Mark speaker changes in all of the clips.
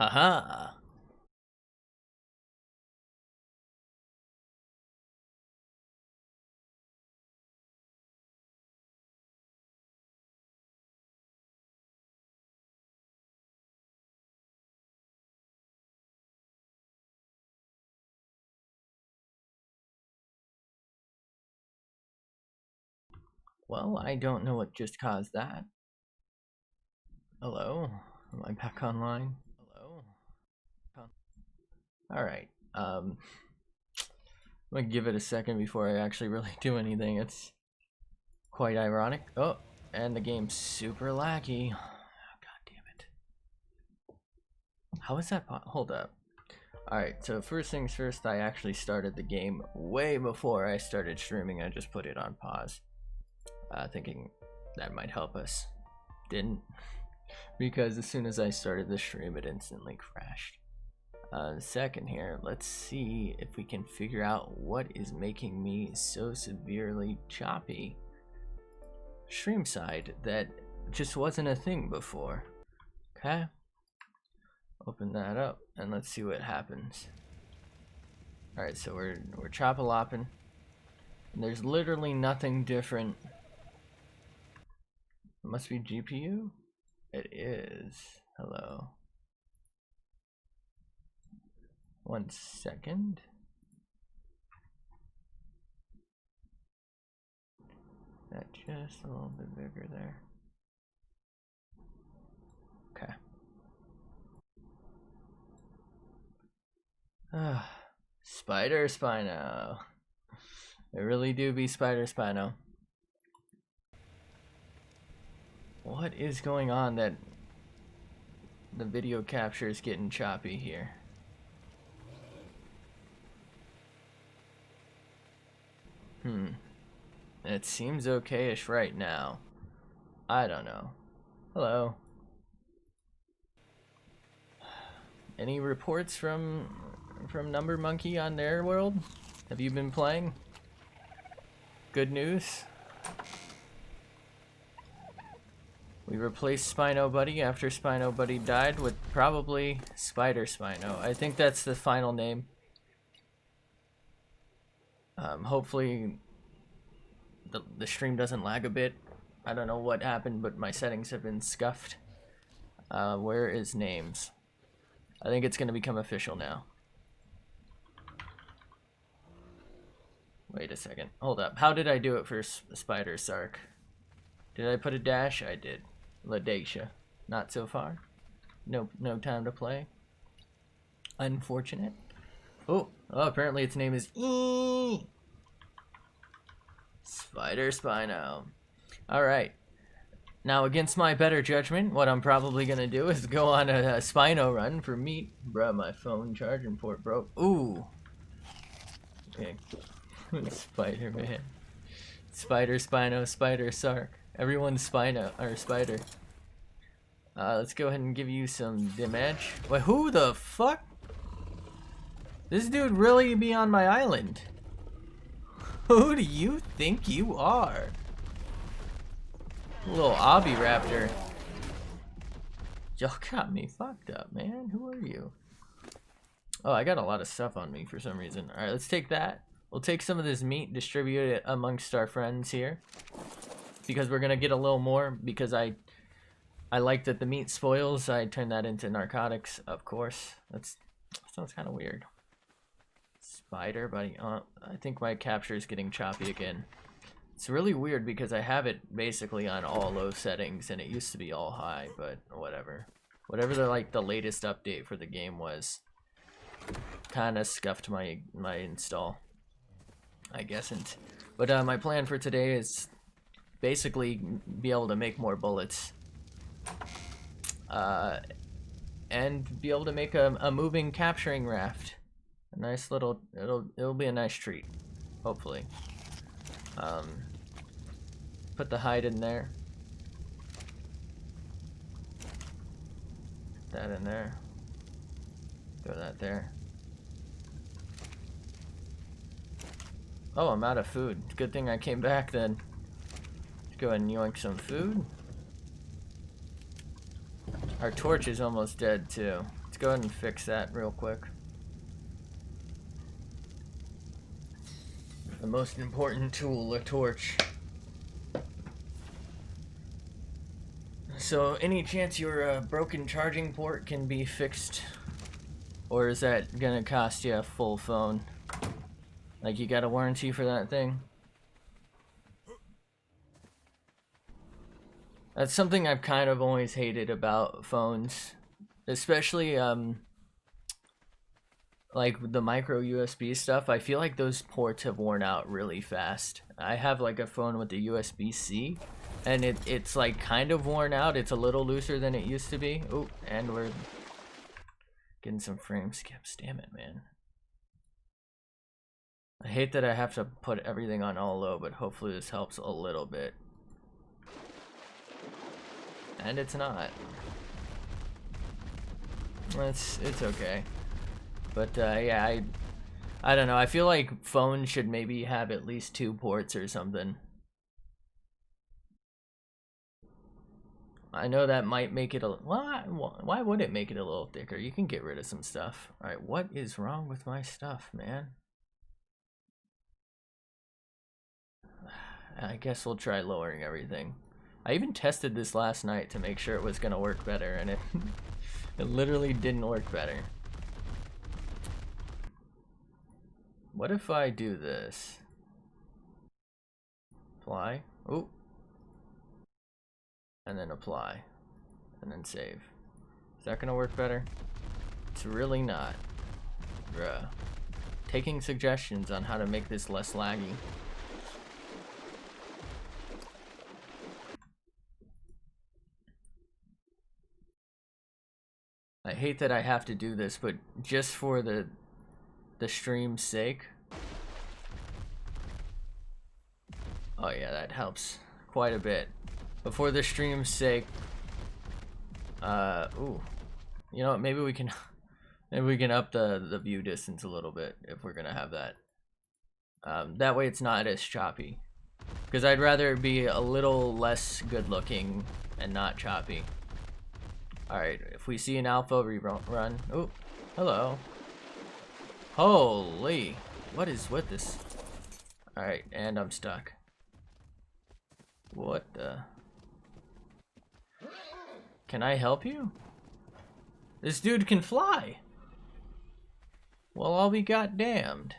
Speaker 1: Haha. Well, I don't know what just caused that. Hello? Am I back online? Hello? Alright, I'm gonna give it a second before I actually really do anything. It's quite ironic. Oh, and the game's super laggy. God damn it. How is that? Hold up. Alright, so first things first, I actually started the game way before I started streaming. I just put it on pause, thinking that might help us. Didn't, because as soon as I started the stream, it instantly crashed. Second here, let's see if we can figure out what is making me so severely choppy stream side that just wasn't a thing before. Okay, open that up and let's see what happens. All right, so we're chop-a-lopping. There's literally nothing different. It must be GPU. It is. Hello. 1 second. That just a little bit bigger there. Okay. Spider Spino. It really do be Spider Spino. What is going on that the video capture is getting choppy here? It seems okay-ish right now. I don't know. Hello. Any reports from Number Monkey on their world? Have you been playing? Good news? We replaced Spino Buddy after Spino Buddy died with probably Spider Spino. I think that's the final name. Hopefully the stream doesn't lag a bit. I don't know what happened, but my settings have been scuffed. Where is names? I think it's gonna become official now. Wait a second. Hold up. How did I do it for Spider Sark? Did I put a dash? I did. Ladacia. Not so far. No time to play. Unfortunate. Oh, apparently its name is Spider Spino. Alright. Now, against my better judgment, what I'm probably gonna do is go on a Spino run for meat. Bruh, my phone charging port broke. Ooh. Okay. Spider-Man. Spider Spino, Spider Sark. Everyone's Spino, or Spider. Let's go ahead and give you some damage. Wait, who the fuck? This dude really be on my island? Who do you think you are? Little obby raptor. Y'all got me fucked up, man. Who are you? Oh, I got a lot of stuff on me for some reason. Alright, let's take that. We'll take some of this meat, distribute it amongst our friends here. Because we're gonna get a little more, because I like that the meat spoils. I turn that into narcotics, of course. That sounds kind of weird. Spider Buddy. I think my capture is getting choppy again. It's really weird because I have it basically on all low settings and it used to be all high, but whatever. Whatever the latest update for the game was, kind of scuffed my install, I guess. But my plan for today is basically be able to make more bullets, and be able to make a moving capturing raft. A nice little, it'll be a nice treat, hopefully. Put the hide in there. Put that in there. Throw that there. Oh, I'm out of food. Good thing I came back then. Let's go ahead and yoink some food. Our torch is almost dead too. It's go ahead and fix that real quick. The most important tool, a torch. So, any chance your broken charging port can be fixed? Or is that gonna cost you a full phone? Like, you got a warranty for that thing? That's something I've kind of always hated about phones. Especially, like the micro USB stuff. I feel like those ports have worn out really fast. I have like a phone with the USB-C, and it's like kind of worn out. It's a little looser than it used to be. Oh, and we're getting some frame skips. Damn it, man. I hate that I have to put everything on all low, but hopefully this helps a little bit. And it's not. It's okay. But yeah, I don't know. I feel like phones should maybe have at least 2 ports or something. I know that might make it a... Why would it make it a little thicker? You can get rid of some stuff. Alright, what is wrong with my stuff, man? I guess we'll try lowering everything. I even tested this last night to make sure it was going to work better, and it literally didn't work better. What if I do this? Apply. Ooh. And then apply. And then save. Is that gonna work better? It's really not. Bruh. Taking suggestions on how to make this less laggy. I hate that I have to do this, but just for the stream's sake. Oh yeah, that helps quite a bit. But for the stream's sake, ooh, you know what? Maybe we can up the view distance a little bit if we're gonna have that. That way it's not as choppy. Because I'd rather it be a little less good looking and not choppy. Alright, if we see an alpha rerun. Oh, hello. Holy, what is with this? Alright, and I'm stuck. What the? Can I help you? This dude can fly. Well, I'll be goddamned.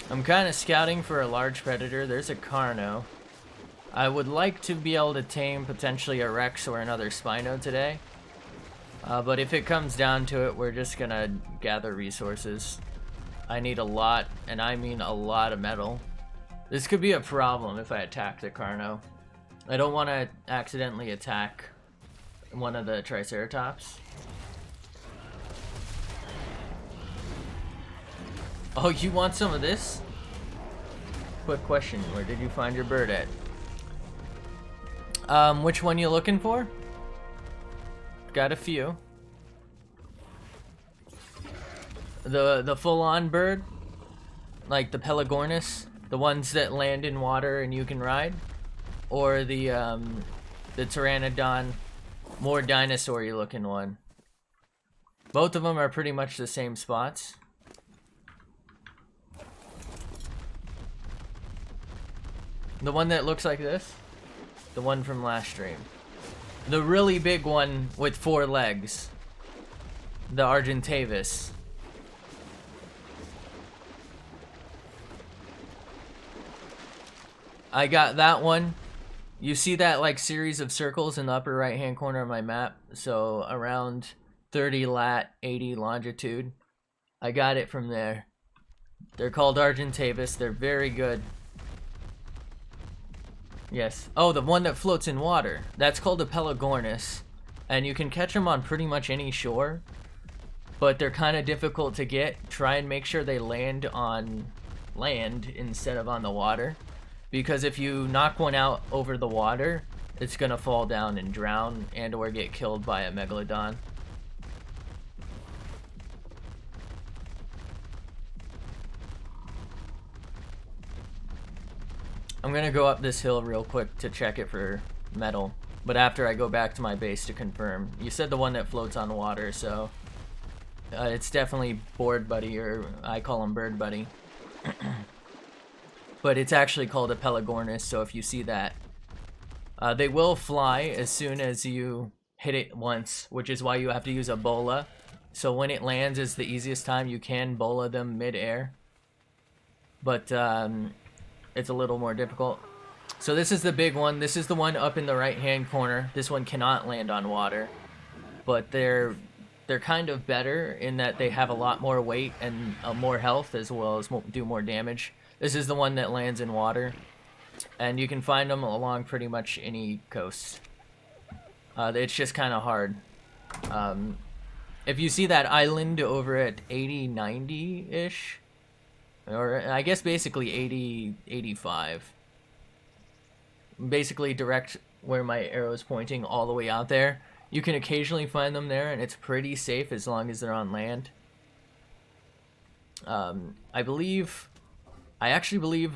Speaker 1: I'm kind of scouting for a large predator. There's a Carno. I would like to be able to tame potentially a Rex or another Spino today. But if it comes down to it, we're just gonna gather resources. I need a lot, and I mean a lot of metal. This could be a problem if I attack the Carno. I don't want to accidentally attack one of the Triceratops. Oh, you want some of this? Quick question, where did you find your bird at? Which one you looking for? Got a few. The full-on bird? Like the Pelagornis? The ones that land in water and you can ride? Or the Pteranodon, more dinosaur-y looking one? Both of them are pretty much the same spots. The one that looks like this? The one from last stream. The really big one with 4 legs. The Argentavis. I got that one. You see that like series of circles in the upper right hand corner of my map? So around 30 lat, 80 longitude. I got it from there. They're called Argentavis. They're very good. Yes. Oh, the one that floats in water. That's called a Pelagornis. And you can catch them on pretty much any shore. But they're kind of difficult to get. Try and make sure they land on land instead of on the water. Because if you knock one out over the water, it's going to fall down and drown and or get killed by a megalodon. I'm gonna go up this hill real quick to check it for metal, but after I go back to my base to confirm. You said the one that floats on water, so it's definitely Board Buddy, or I call him Bird Buddy. But it's actually called a Pelagornis, so if you see that, they will fly as soon as you hit it once, which is why you have to use a bola. So when it lands is the easiest time. You can bola them mid-air, but it's a little more difficult. So this is the big one. This is the one up in the right-hand corner. This one cannot land on water, but they're kind of better in that they have a lot more weight and more health, as well as do more damage. This is the one that lands in water, and you can find them along pretty much any coast. It's just kind of hard. If you see that island over at 80, 90-ish, or I guess basically 80, 85, basically direct where my arrow is pointing all the way out there, you can occasionally find them there, and it's pretty safe as long as they're on land. I actually believe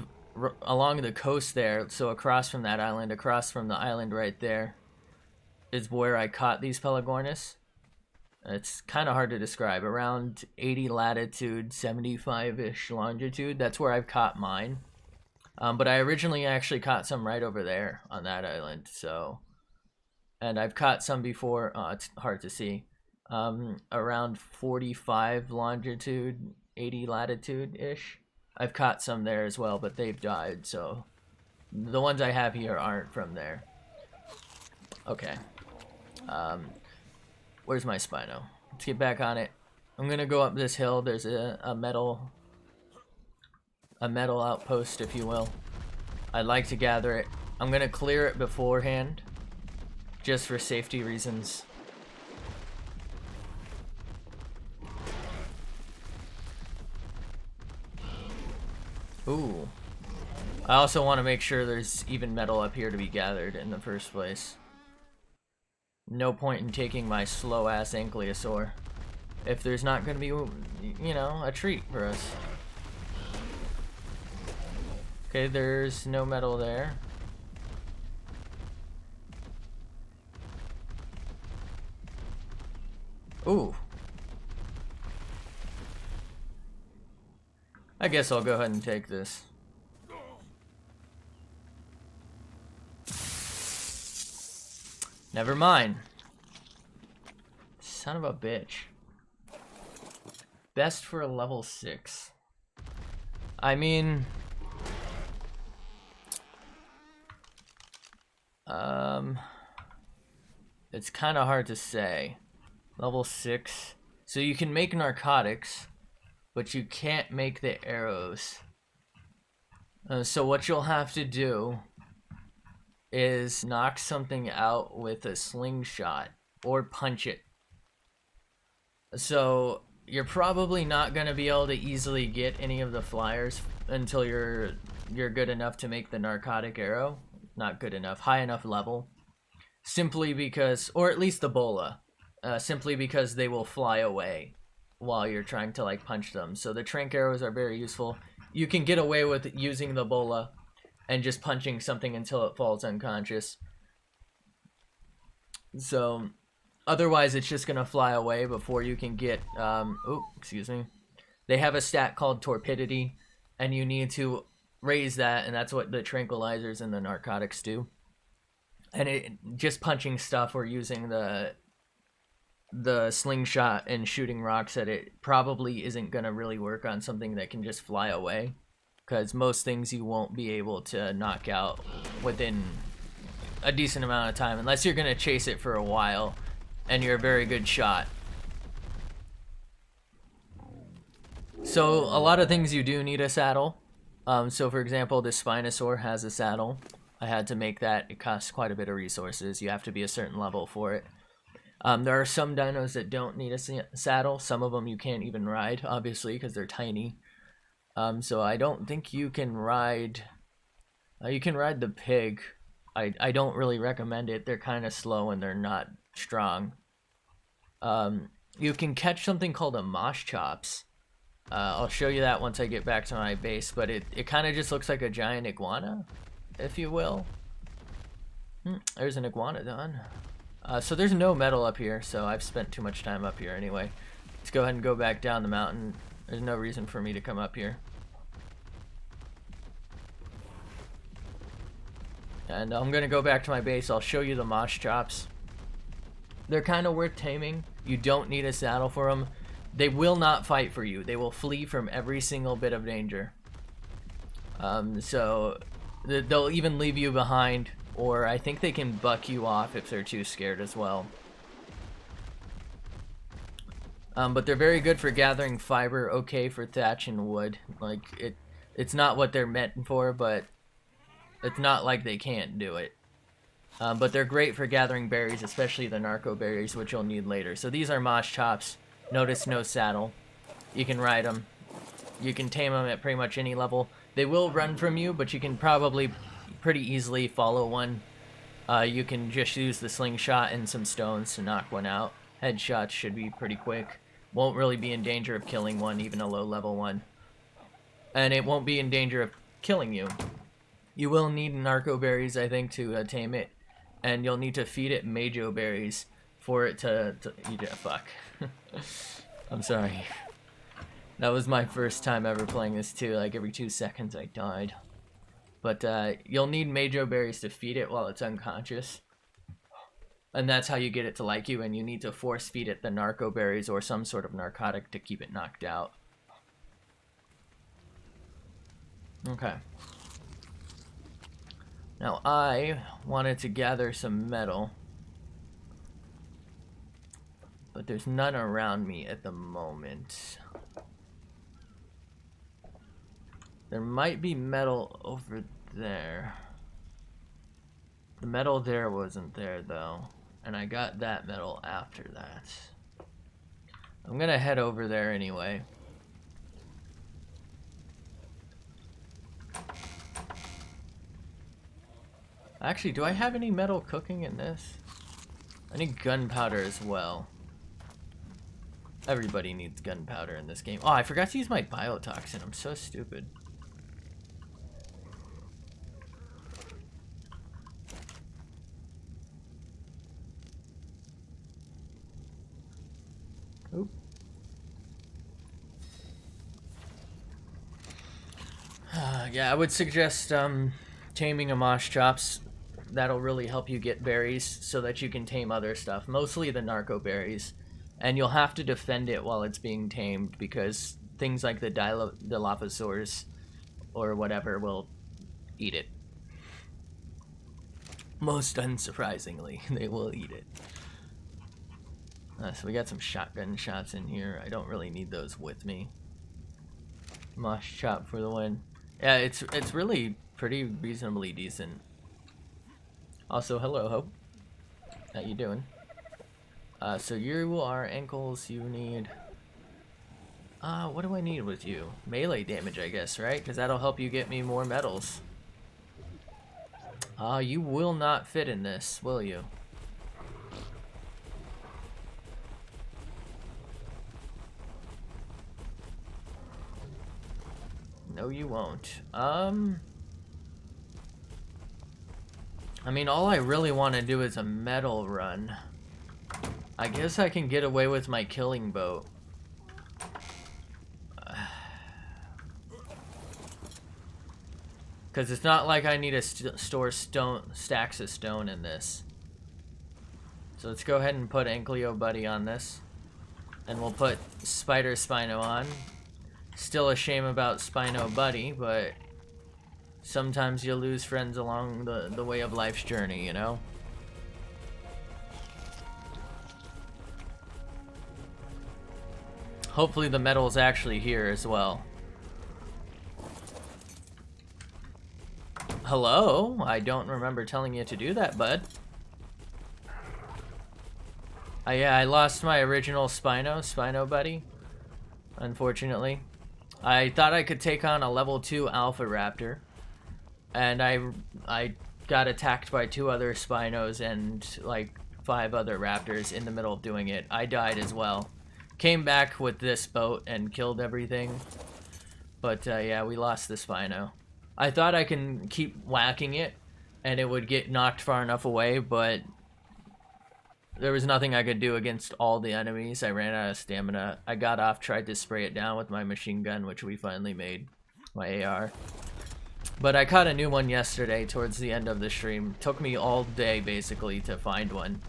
Speaker 1: along the coast there, so across from that island, across from the island right there, is where I caught these Pelagornis. It's kind of hard to describe. Around 80 latitude, 75-ish longitude, that's where I've caught mine. But I originally actually caught some right over there on that island, so... And I've caught some before, it's hard to see, around 45 longitude, 80 latitude-ish. I've caught some there as well, but they've died, so the ones I have here aren't from there. Okay. Where's my Spino? Let's get back on it. I'm gonna go up this hill. There's a metal outpost, if you will. I'd like to gather it. I'm gonna clear it beforehand, just for safety reasons. Ooh. I also want to make sure there's even metal up here to be gathered in the first place. No point in taking my slow-ass Ankylosaur if there's not going to be, you know, a treat for us. Okay, there's no metal there. Ooh. I guess I'll go ahead and take this. Never mind. Son of a bitch. Best for a level 6. I mean... It's kind of hard to say. Level 6. So you can make narcotics, but you can't make the arrows. So what you'll have to do is knock something out with a slingshot or punch it. So you're probably not going to be able to easily get any of the flyers until you're good enough to make the narcotic arrow. Not good enough, high enough level. Simply because, or at least the bola, simply because they will fly away while you're trying to like punch them. So the trank arrows are very useful. You can get away with using the bola and just punching something until it falls unconscious. So otherwise it's just gonna fly away before you can get excuse me. They have a stat called torpidity, and you need to raise that, and that's what the tranquilizers and the narcotics do. And it just punching stuff or using the slingshot and shooting rocks at it probably isn't gonna really work on something that can just fly away, because most things you won't be able to knock out within a decent amount of time unless you're gonna chase it for a while and you're a very good shot. So a lot of things you do need a saddle. So for example, this Spinosaur has a saddle. I had to make that. It costs quite a bit of resources. You have to be a certain level for it. There are some dinos that don't need a saddle. Some of them you can't even ride, obviously, because they're tiny. So I don't think you can ride... you can ride the pig. I don't really recommend it. They're kind of slow and they're not strong. You can catch something called a mosh chops. I'll show you that once I get back to my base, but it kind of just looks like a giant iguana. if you will. There's an iguanodon. So there's no metal up here, so I've spent too much time up here anyway. Let's go ahead and go back down the mountain. There's no reason for me to come up here. And I'm gonna go back to my base. I'll show you the mosh chops. They're kind of worth taming. You don't need a saddle for them. They will not fight for you. They will flee from every single bit of danger. So they'll even leave you behind, or I think they can buck you off if they're too scared as well. But they're very good for gathering fiber, okay for thatch and wood. Like, it's not what they're meant for, but it's not like they can't do it. But they're great for gathering berries, especially the narco berries, which you'll need later. So these are mosh chops. Notice no saddle. You can ride them. You can tame them at pretty much any level. They will run from you, but you can probably pretty easily follow one. You can just use the slingshot and some stones to knock one out. Headshots should be pretty quick. Won't really be in danger of killing one, even a low level one. And it won't be in danger of killing you. You will need narco berries, I think, to tame it. And you'll need to feed it majo berries for it to fuck. I'm sorry. That was my first time ever playing this too. Like every 2 seconds I died. But you'll need majo berries to feed it while it's unconscious. And that's how you get it to like you, and you need to force feed it the narco berries or some sort of narcotic to keep it knocked out. Okay. Now I wanted to gather some metal, but there's none around me at the moment. There might be metal over there. The metal there wasn't there though, and I got that metal after that. I'm gonna head over there anyway. Actually, do I have any metal cooking in this? I need gunpowder as well. Everybody needs gunpowder in this game. Oh, I forgot to use my biotoxin. I'm so stupid. Oop. Yeah, I would suggest taming a mosh chops. That'll really help you get berries so that you can tame other stuff, mostly the narco berries. And you'll have to defend it while it's being tamed because things like the Dilophosaurs or whatever will eat it. Most unsurprisingly, they will eat it. So we got some shotgun shots in here. I don't really need those with me. Mosh chop for the win. Yeah, it's really pretty reasonably decent. Also, hello, Hope. How you doing? So you are ankles. You need... what do I need with you? Melee damage, I guess, right? Because that'll help you get me more medals. You will not fit in this, will you? No, you won't. I mean, all I really want to do is a metal run. I guess I can get away with my killing boat. Because it's not like I need to store stacks of stone in this. So let's go ahead and put Ankleo Buddy on this. And we'll put Spider Spino on. Still a shame about Spino Buddy, but sometimes you lose friends along the way of life's journey, you know? Hopefully the metal's actually here as well. Hello? I don't remember telling you to do that, bud. Yeah, I lost my original Spino Buddy, unfortunately. I thought I could take on a level 2 Alpha Raptor, and I got attacked by 2 other Spinos and like 5 other Raptors in the middle of doing it. I died as well. Came back with this boat and killed everything, but yeah, we lost the Spino. I thought I can keep whacking it and it would get knocked far enough away, but there was nothing I could do against all the enemies. I ran out of stamina. I got off, tried to spray it down with my machine gun, which we finally made, my AR. But I caught a new one yesterday towards the end of the stream. Took me all day basically to find one.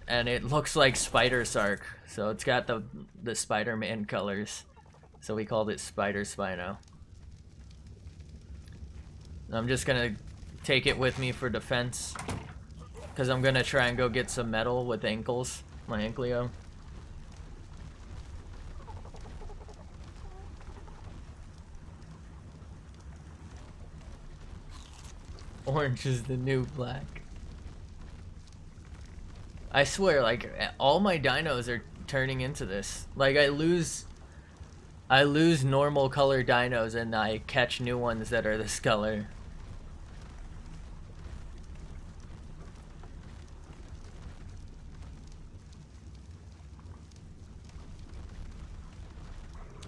Speaker 1: And it looks like Spider Sark, so it's got the Spider-Man colors. So we called it Spider Spino. I'm just gonna take it with me for defense, because I'm gonna try and go get some metal with ankles, my Ankleo. Orange is the new black. I swear, like, all my dinos are turning into this. Like, I lose normal color dinos and I catch new ones that are this color.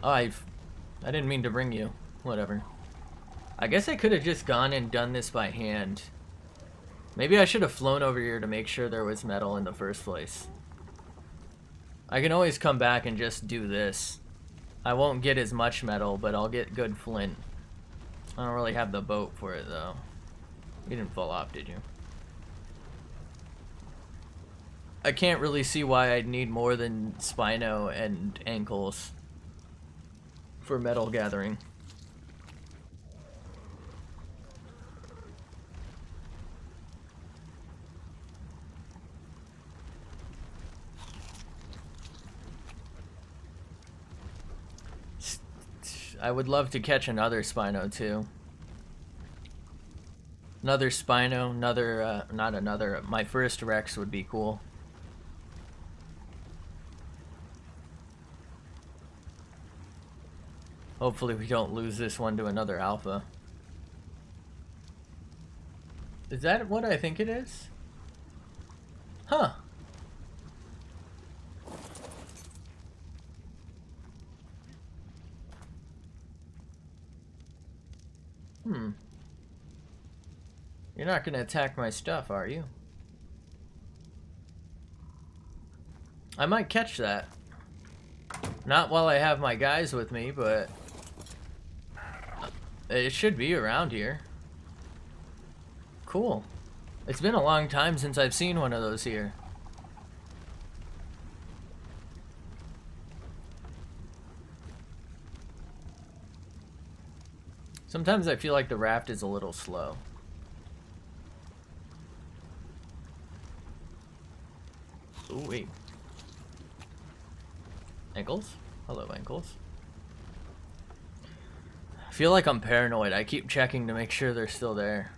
Speaker 1: Oh, I didn't mean to bring you. Whatever. I guess I could have just gone and done this by hand. Maybe I should have flown over here to make sure there was metal in the first place. I can always come back and just do this. I won't get as much metal, but I'll get good flint. I don't really have the boat for it, though. You didn't fall off, did you? I can't really see why I'd need more than Spino and ankles for metal gathering. I would love to catch another Spino too. Another Spino, not another, my first Rex would be cool. Hopefully we don't lose this one to another alpha. Is that what I think it is? Huh. You're not gonna attack my stuff, are you? I might catch that. Not while I have my guys with me, but it should be around here. Cool. It's been a long time since I've seen one of those here. Sometimes I feel like the raft is a little slow. Ooh, wait. Ankles? Hello, ankles. I feel like I'm paranoid. I keep checking to make sure they're still there.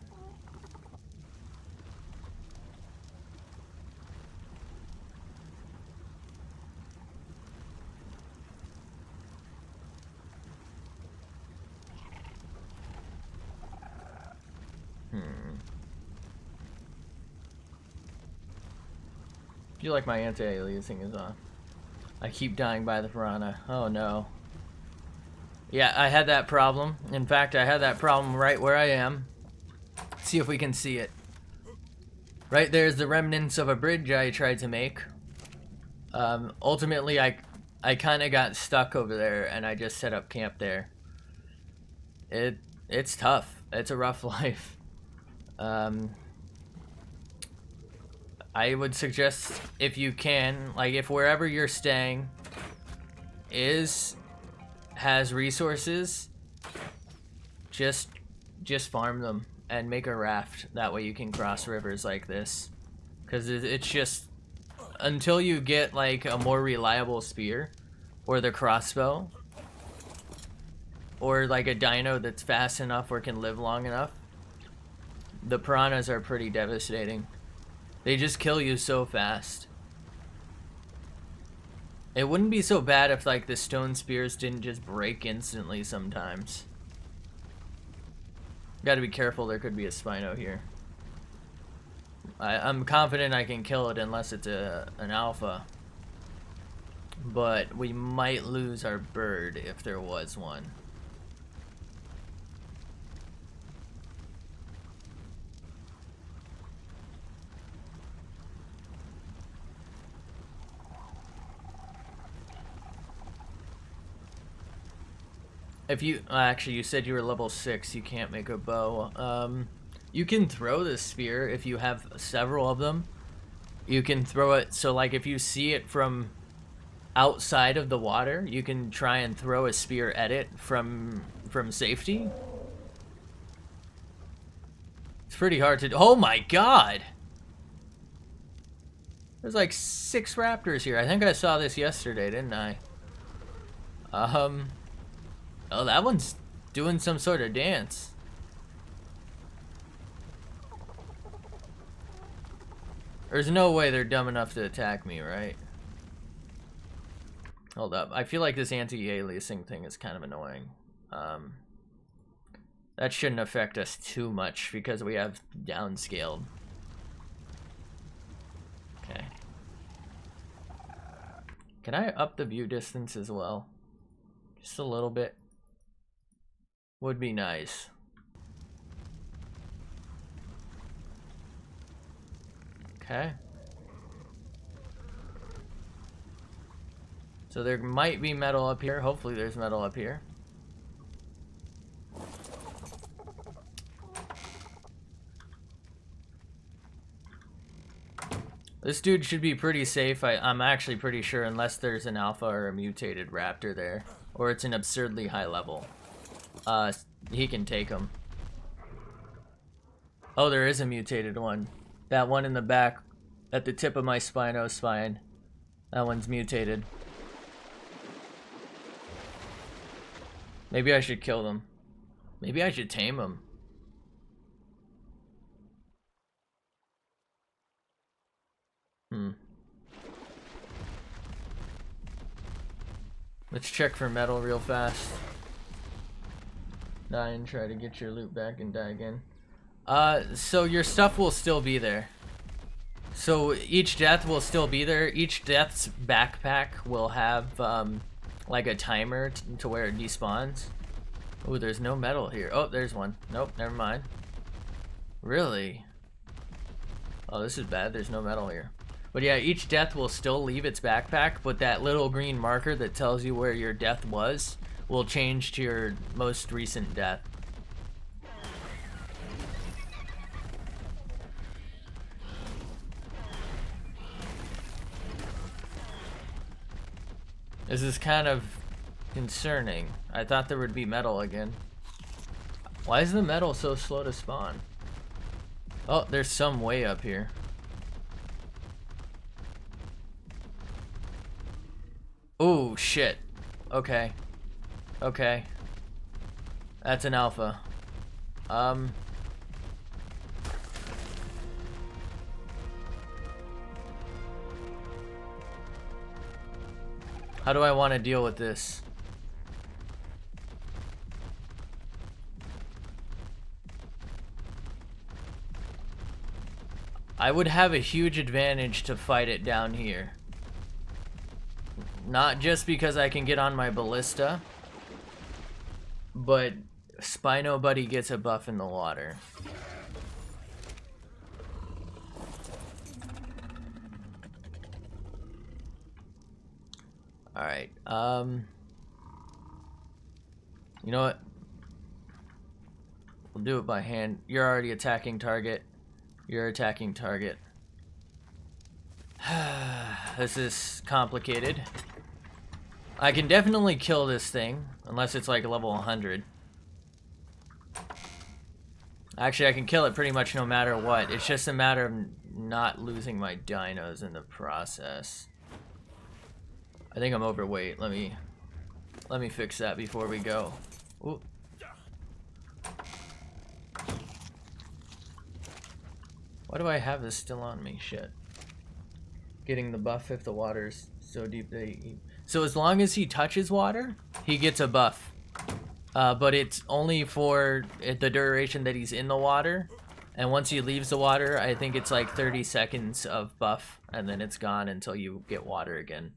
Speaker 1: I feel like my anti-aliasing is on. I keep dying by the piranha. Oh no. Yeah, I had that problem. In fact, I had that problem right where I am. Let's see if we can see it. Right there's the remnants of a bridge I tried to make. Ultimately, I kind of got stuck over there and I just set up camp there. It's tough. It's a rough life. I would suggest, if you can, like, if wherever you're staying has resources, just farm them and make a raft. That way you can cross rivers like this, because it's just, until you get like a more reliable spear or the crossbow or like a dino that's fast enough or can live long enough, the piranhas are pretty devastating. They just kill you so fast. It wouldn't be so bad if like the stone spears didn't just break instantly sometimes. Gotta be careful, there could be a Spino here. I'm confident I can kill it unless it's an alpha. But we might lose our bird if there was one. If you actually, you said you were level 6. You can't make a bow. You can throw the spear if you have several of them. You can throw it so like if you see it from outside of the water, you can try and throw a spear at it from safety. It's pretty hard to. Oh my god! There's like 6 raptors here. I think I saw this yesterday, didn't I? Oh, that one's doing some sort of dance. There's no way they're dumb enough to attack me, right? Hold up. I feel like this anti-aliasing thing is kind of annoying. That shouldn't affect us too much because we have downscaled. Okay. Can I up the view distance as well? Just a little bit. Would be nice. Okay. So there might be metal up here. Hopefully there's metal up here. This dude should be pretty safe. I'm actually pretty sure, unless there's an alpha or a mutated raptor there, or it's an absurdly high level. He can take him. Oh, there is a mutated one. That one in the back, at the tip of my spino spine. That one's mutated. Maybe I should kill them. Maybe I should tame them. Let's check for metal real fast. Die and try to get your loot back and die again. So your stuff will still be there. So each death will still be there. Each death's backpack will have like a timer to where it despawns. Oh, there's no metal here. Oh, there's one. Nope, never mind. Really? Oh, this is bad. There's no metal here. But yeah, each death will still leave its backpack, but that little green marker that tells you where your death was will change to your most recent death. This is kind of concerning. I thought there would be metal again. Why is the metal so slow to spawn? Oh, there's some way up here. Oh, shit. Okay. Okay. That's an alpha. How do I want to deal with this? I would have a huge advantage to fight it down here. Not just because I can get on my ballista, but Spino Buddy gets a buff in the water. Alright, you know what? We'll do it by hand. You're already attacking target. You're attacking target. This is complicated. I can definitely kill this thing, unless it's like level 100. Actually, I can kill it pretty much no matter what. It's just a matter of not losing my dinos in the process. I think I'm overweight. Let me fix that before we go. Ooh. Why do I have this still on me? Shit. Getting the buff if the water's so deep that he... So as long as he touches water, he gets a buff. But it's only for the duration that he's in the water. And once he leaves the water, I think it's like 30 seconds of buff, and then it's gone until you get water again.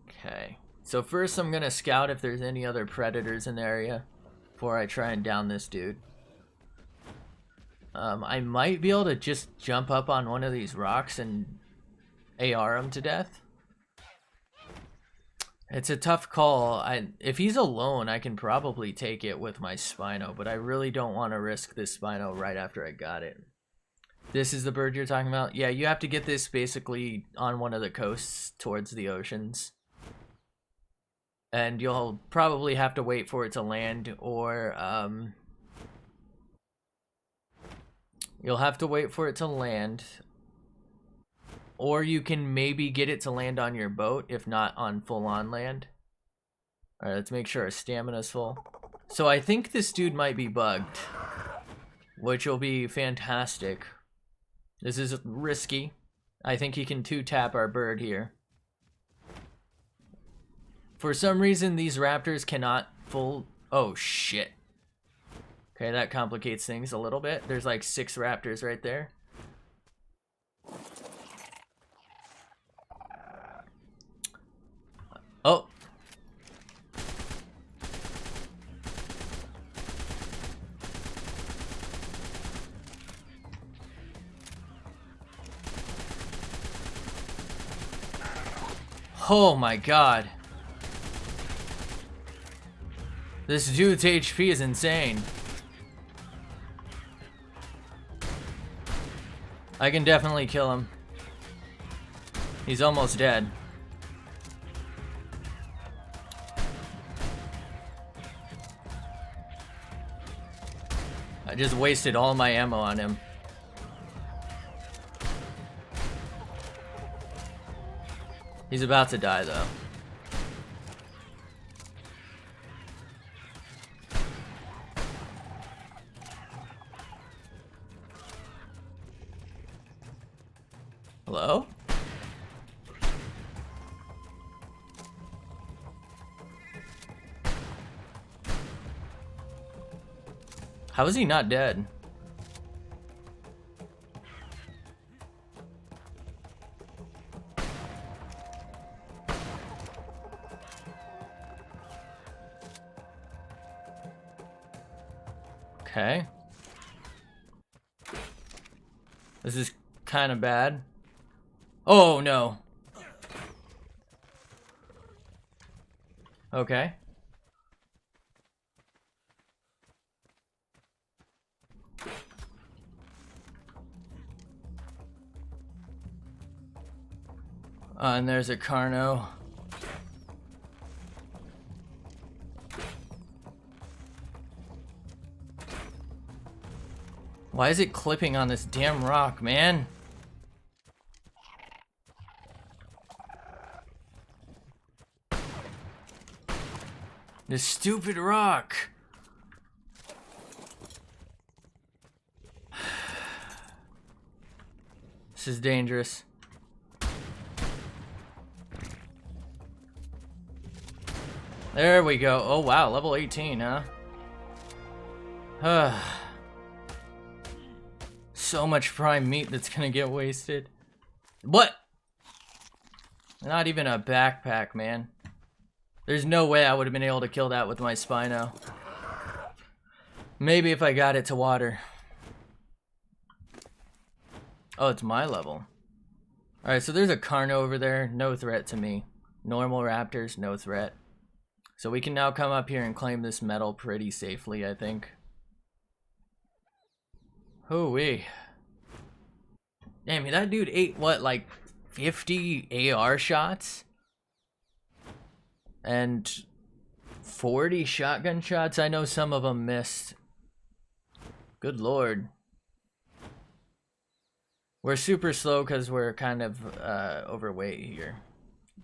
Speaker 1: Okay. So first I'm gonna scout if there's any other predators in the area before I try and down this dude. I might be able to just jump up on one of these rocks and AR him to death. It's a tough call. If he's alone, I can probably take it with my Spino, but I really don't want to risk this Spino right after I got it. This is the bird you're talking about? Yeah, you have to get this basically on one of the coasts towards the oceans. And you'll probably have to wait for it to land, or you'll have to wait for it to land, or you can maybe get it to land on your boat, if not on full-on land. Alright, let's make sure our stamina's full. So I think this dude might be bugged, which will be fantastic. This is risky. I think he can 2-tap our bird here. For some reason, these raptors cannot full... Oh, shit. Okay, that complicates things a little bit. There's like 6 raptors right there. Oh. Oh my god. This dude's HP is insane. I can definitely kill him. He's almost dead. I just wasted all my ammo on him. He's about to die though. Hello? How is he not dead? Okay. This is kind of bad. Oh no. Okay. And there's a Carno. Why is it clipping on this damn rock, man? This stupid rock. This is dangerous. There we go. Oh wow, level 18, huh? So much prime meat that's gonna get wasted. What? Not even a backpack, man. There's no way I would have been able to kill that with my Spino. Maybe if I got it to water. Oh, it's my level. Alright, so there's a Carno over there. No threat to me. Normal raptors, no threat. So we can now come up here and claim this metal pretty safely, I think. Hoo-wee. Damn, that dude ate, what, like 50 AR shots? And 40 shotgun shots? I know some of them missed. Good lord. We're super slow because we're kind of overweight here.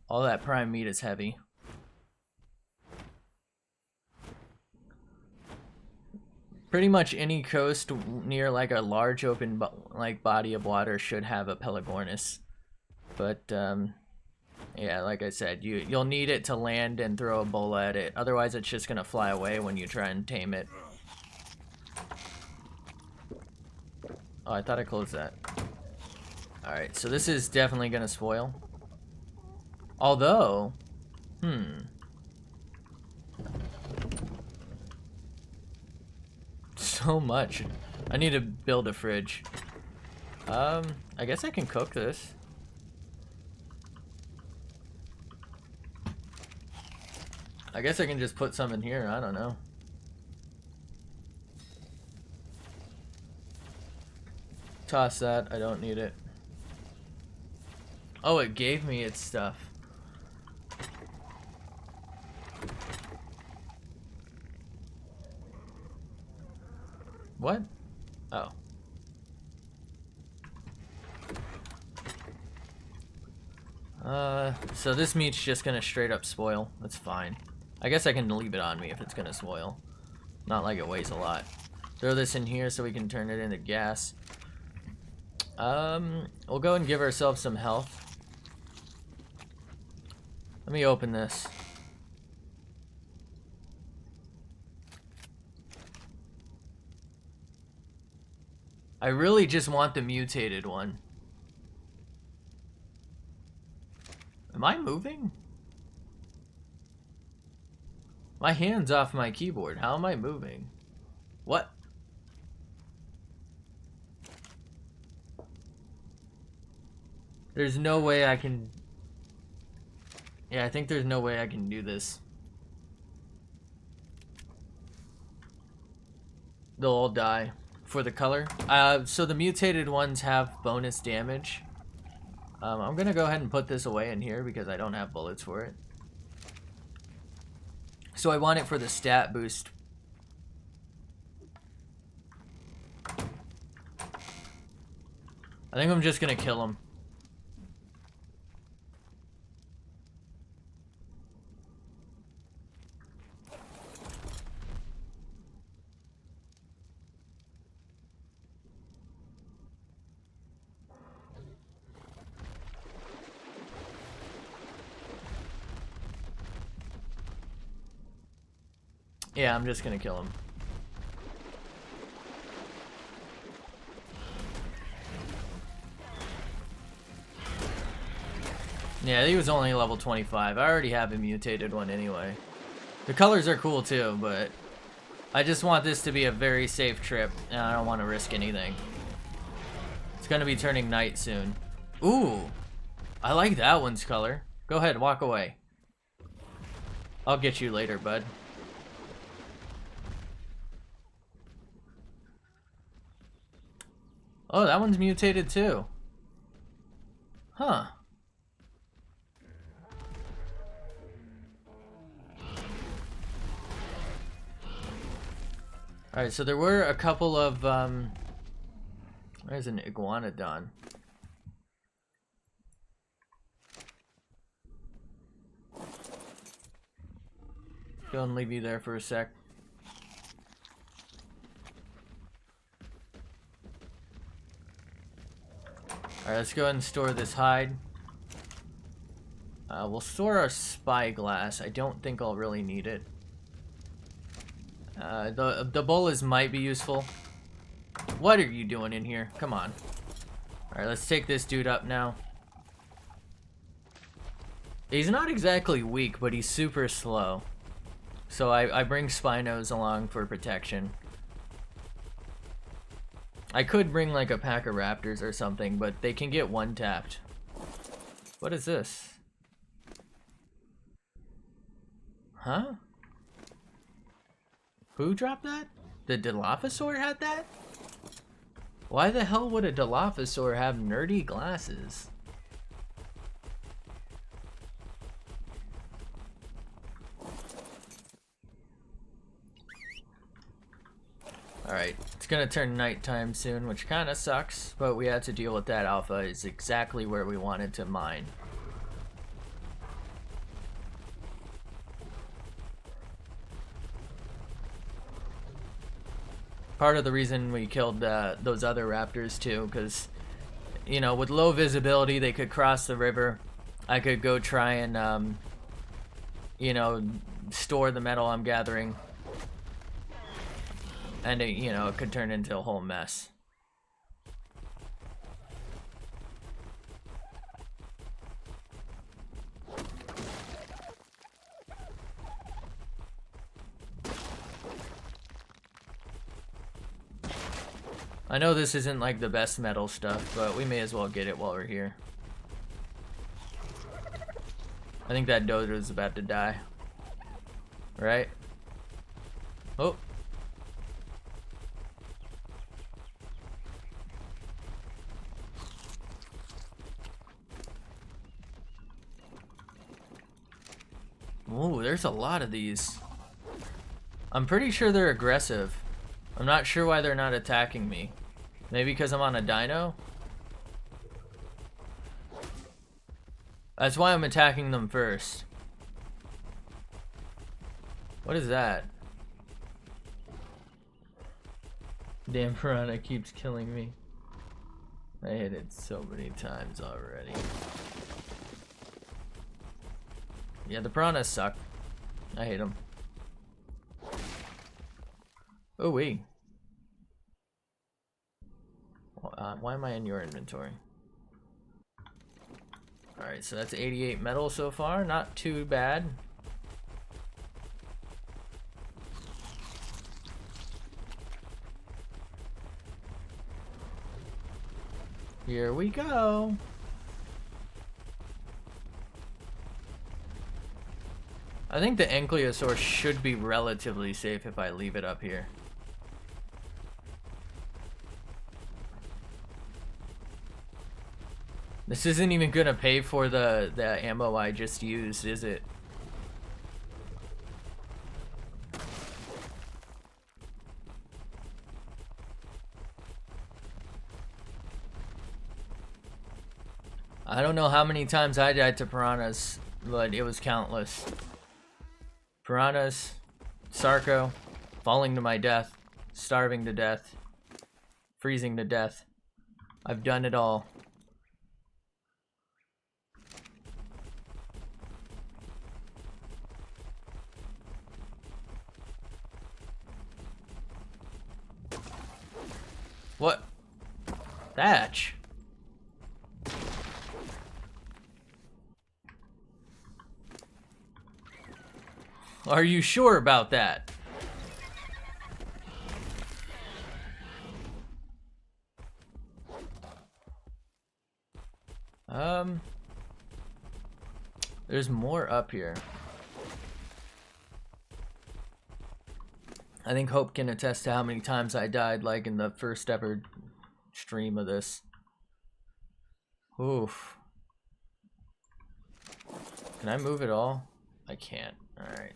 Speaker 1: All that prime meat is heavy. Pretty much any coast near like a large open body of water should have a Pelagornis. But yeah, like I said, you'll need it to land and throw a bola at it. Otherwise it's just gonna fly away when you try and tame it. Oh, I thought I closed that. Alright, so this is definitely gonna spoil. Although, so much. I need to build a fridge. I guess I can cook this. I guess I can just put some in here, I don't know. Toss that, I don't need it. Oh, it gave me its stuff. What? Oh. So this meat's just gonna straight up spoil. That's fine. I guess I can leave it on me if it's gonna spoil. Not like it weighs a lot. Throw this in here so we can turn it into gas. We'll go and give ourselves some health. Let me open this. I really just want the mutated one. Am I moving? My hand's off my keyboard. How am I moving? What? There's no way I can... Yeah, I think there's no way I can do this. They'll all die for the color. So the mutated ones have bonus damage. I'm gonna go ahead and put this away in here because I don't have bullets for it. So I want it for the stat boost. I think I'm just gonna kill him. Yeah, I'm just gonna kill him. Yeah, he was only level 25. I already have a mutated one anyway. The colors are cool too, but I just want this to be a very safe trip, and I don't want to risk anything. It's gonna be turning night soon. Ooh, I like that one's color. Go ahead, walk away. I'll get you later, bud. Oh, that one's mutated too. Huh. Alright, so there were a couple of, there's an iguanodon. Go and leave you there for a sec. Alright, let's go ahead and store this hide. We'll store our spyglass. I don't think I'll really need it. The bolas might be useful. What are you doing in here? Come on. Alright, let's take this dude up now. He's not exactly weak, but he's super slow. So I bring Spinos along for protection. I could bring like a pack of raptors or something, but they can get one-tapped. What is this? Huh? Who dropped that? The Dilophosaur had that? Why the hell would a Dilophosaur have nerdy glasses? Alright, it's gonna turn nighttime soon, which kinda sucks, but we had to deal with that. Alpha is exactly where we wanted to mine. Part of the reason we killed those other raptors too, because, you know, with low visibility they could cross the river. I could go try and, you know, store the metal I'm gathering. And it, you know, it could turn into a whole mess. I know this isn't like the best metal stuff, but we may as well get it while we're here. I think that Dodo's about to die. Right? Oh. Ooh, there's a lot of these. I'm pretty sure they're aggressive. I'm not sure why they're not attacking me. Maybe because I'm on a dino? That's why I'm attacking them first. What is that? Damn piranha keeps killing me. I hit it so many times already. Yeah, the piranhas suck. I hate them. Oh, wait. Why am I in your inventory? Alright, so that's 88 metal so far. Not too bad. Here we go. I think the Ankylosaur should be relatively safe if I leave it up here. This isn't even gonna pay for the ammo I just used, is it? I don't know how many times I died to piranhas, but it was countless. Piranhas, Sarco, falling to my death, starving to death, freezing to death. I've done it all. What? Thatch? Are you sure about that? There's more up here. I think Hope can attest to how many times I died, like in the first ever stream of this. Oof. Can I move it all? I can't. Alright.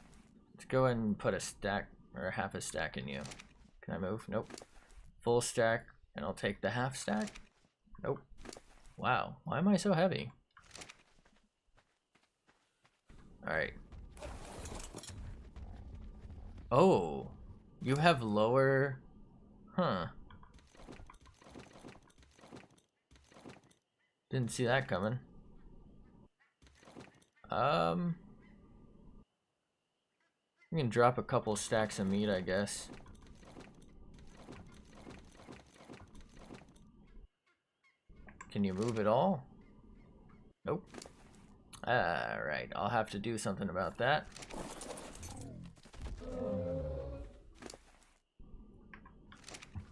Speaker 1: Let's go ahead and put a stack, or half a stack in you. Can I move? Nope. Full stack, and I'll take the half stack? Nope. Wow. Why am I so heavy? Alright. Oh. You have lower... Huh. Didn't see that coming. You can drop a couple stacks of meat, I guess. Can you move it all? Nope. Alright, I'll have to do something about that.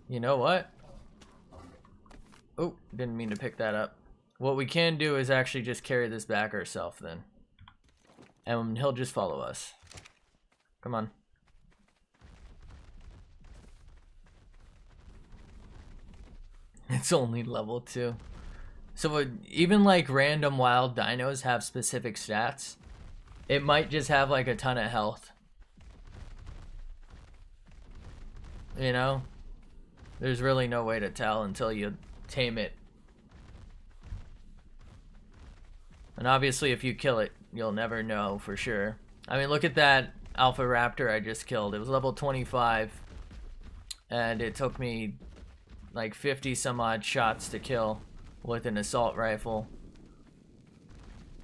Speaker 1: You know what? Oh, didn't mean to pick that up. What we can do is actually just carry this back ourselves then. And he'll just follow us. Come on. It's only level 2. So even like random wild dinos have specific stats. It might just have like a ton of health. You know? There's really no way to tell until you tame it. And obviously if you kill it, you'll never know for sure. I mean, look at that Alpha Raptor I just killed. It was level 25. And it took me like 50 some odd shots to kill with an assault rifle.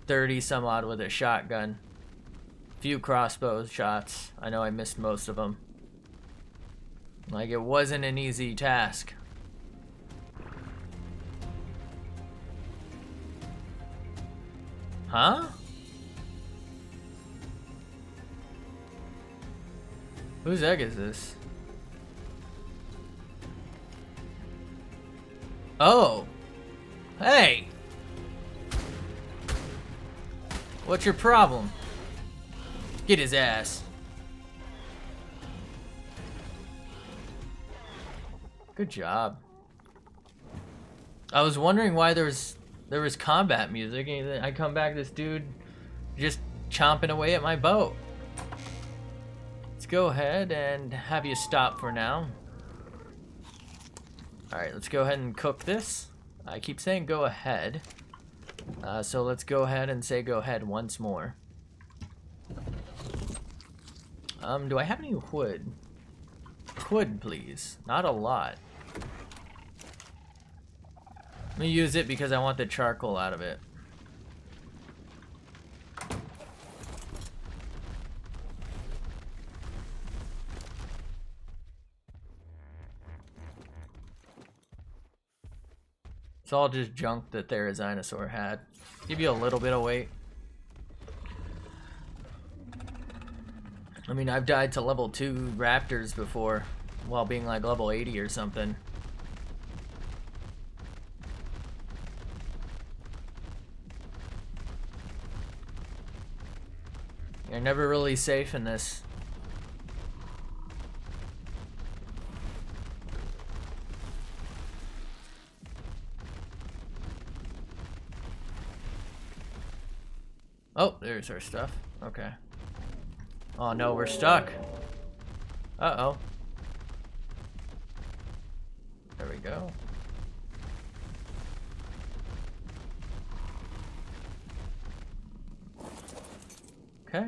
Speaker 1: 30 some odd with a shotgun. Few crossbow shots. I know I missed most of them. Like, it wasn't an easy task. Huh? Whose egg is this? Oh! Hey! What's your problem? Get his ass. Good job. I was wondering why there was combat music, and I come back, this dude just chomping away at my boat. Let's go ahead and have you stop for now. Alright, let's go ahead and cook this. I keep saying go ahead. So let's go ahead and say go ahead once more. Do I have any wood? Wood, please. Not a lot. Let me use it because I want the charcoal out of it. It's all just junk that Therizinosaur had. Give you a little bit of weight. I mean, I've died to level 2 raptors before while being like level 80 or something. You're never really safe in this. Oh, there's our stuff. Okay. Oh no, we're stuck. Uh-oh. There we go. Okay.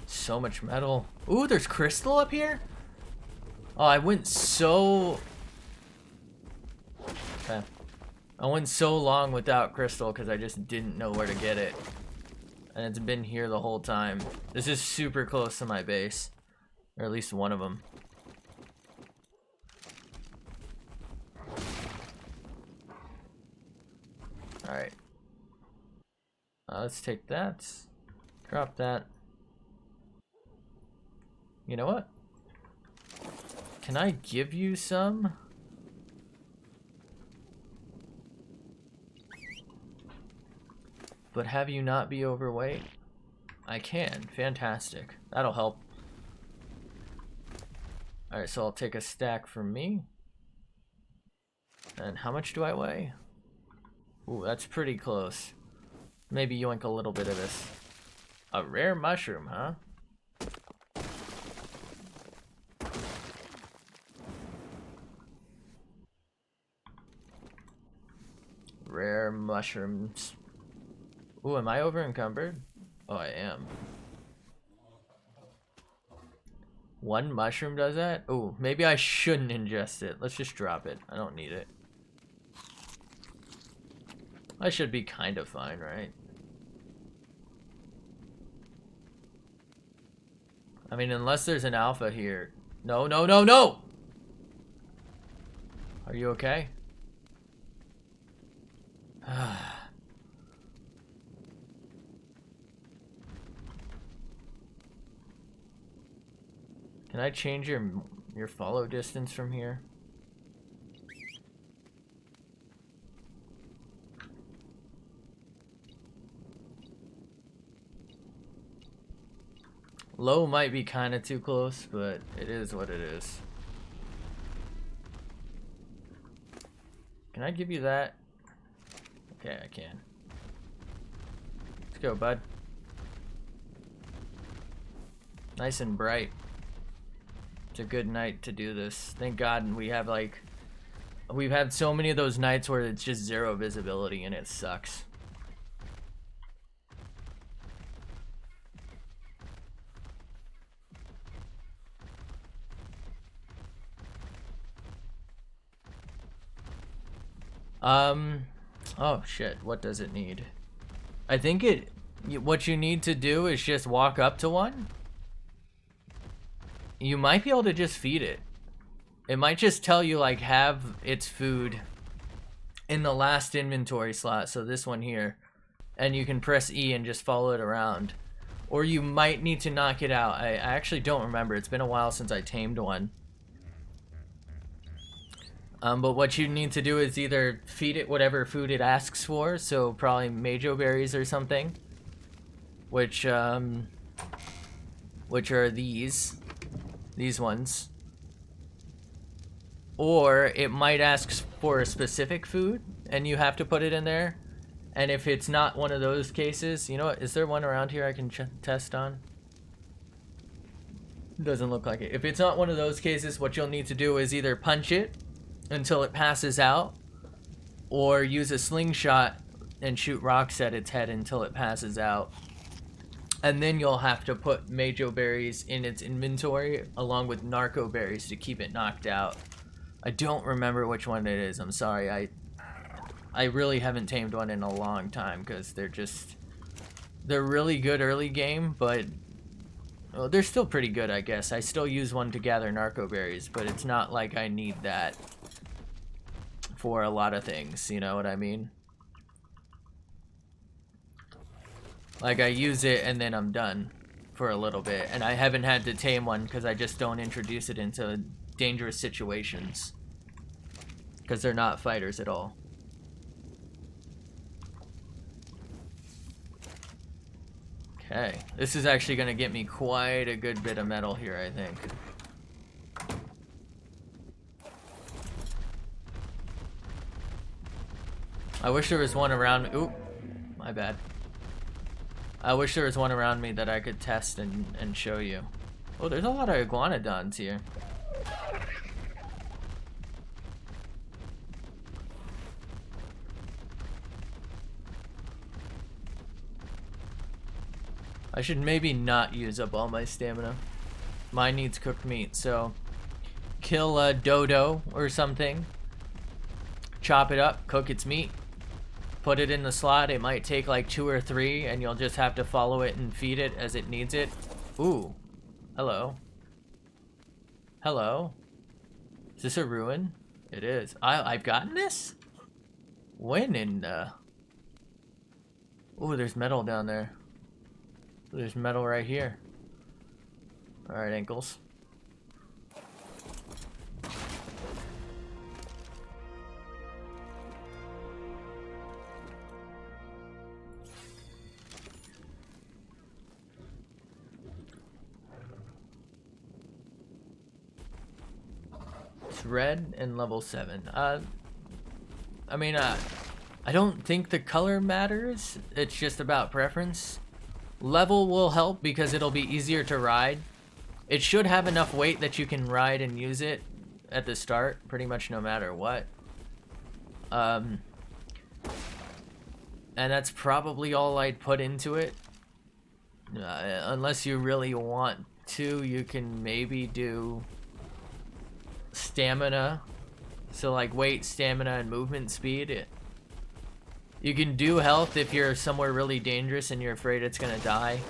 Speaker 1: So much metal. Ooh, there's crystal up here? Oh, I went so... Okay. I went so long without crystal because I just didn't know where to get it. And it's been here the whole time. This is super close to my base. Or at least one of them. Alright. Let's take that. Drop that. You know what? Can I give you some? But have you not be overweight? I can. Fantastic. That'll help. Alright, so I'll take a stack for me. And how much do I weigh? Ooh, that's pretty close. Maybe yoink a little bit of this. A rare mushroom, huh? Rare mushrooms. Ooh, am I over encumbered? Oh, I am. One mushroom does that? Ooh, maybe I shouldn't ingest it. Let's just drop it. I don't need it. I should be kind of fine, right? I mean, unless there's an alpha here. No, no, no, no! Are you okay? Can I change your follow distance from here? Low might be kind of too close, but it is what it is. Can I give you that? Okay, I can. Let's go, bud. Nice and bright. It's a good night to do this. Thank God we have like... We've had so many of those nights where it's just zero visibility and it sucks. Oh shit, what does it need? I think what you need to do is just walk up to one. You might be able to just feed it. It might just tell you like have its food in the last inventory slot, so this one here. And you can press E and just follow it around. Or you might need to knock it out. I actually don't remember. It's been a while since I tamed one. But what you need to do is either feed it whatever food it asks for, so probably majo berries or something, which which are these ones. Or it might ask for a specific food, and you have to put it in there. And if it's not one of those cases, you know what? Is there one around here I can test on? Doesn't look like it. If it's not one of those cases, what you'll need to do is either punch it until it passes out, or use a slingshot and shoot rocks at its head until it passes out. And then you'll have to put Majo berries in its inventory along with narco berries to keep it knocked out. I don't remember which one it is. I'm sorry. I really haven't tamed one in a long time because they're really good early game, but well, they're still pretty good, I guess. I still use one to gather narco berries, but it's not like I need that for a lot of things, you know what I mean? Like, I use it and then I'm done for a little bit, and I haven't had to tame one because I just don't introduce it into dangerous situations because they're not fighters at all. Okay, this is actually going to get me quite a good bit of metal here, I think. I wish there was one around me. Oop, my bad. I wish there was one around me that I could test and show you. Oh, there's a lot of iguanodons here. I should maybe not use up all my stamina. Mine needs cooked meat, so kill a dodo or something. Chop it up, cook its meat. Put it in the slot. It might take like 2 or 3, and you'll just have to follow it and feed it as it needs it. Ooh. Hello. Hello. Is this a ruin? It is. I've gotten this? When in Ooh, there's metal down there. There's metal right here. Alright, ankles. It's red and level 7. I mean, I don't think the color matters. It's just about preference. Level will help because it'll be easier to ride. It should have enough weight that you can ride and use it at the start, pretty much no matter what. And that's probably all I'd put into it. Unless you really want to, you can maybe do stamina. So like weight, stamina, and movement speed. You can do health if you're somewhere really dangerous and you're afraid it's gonna die.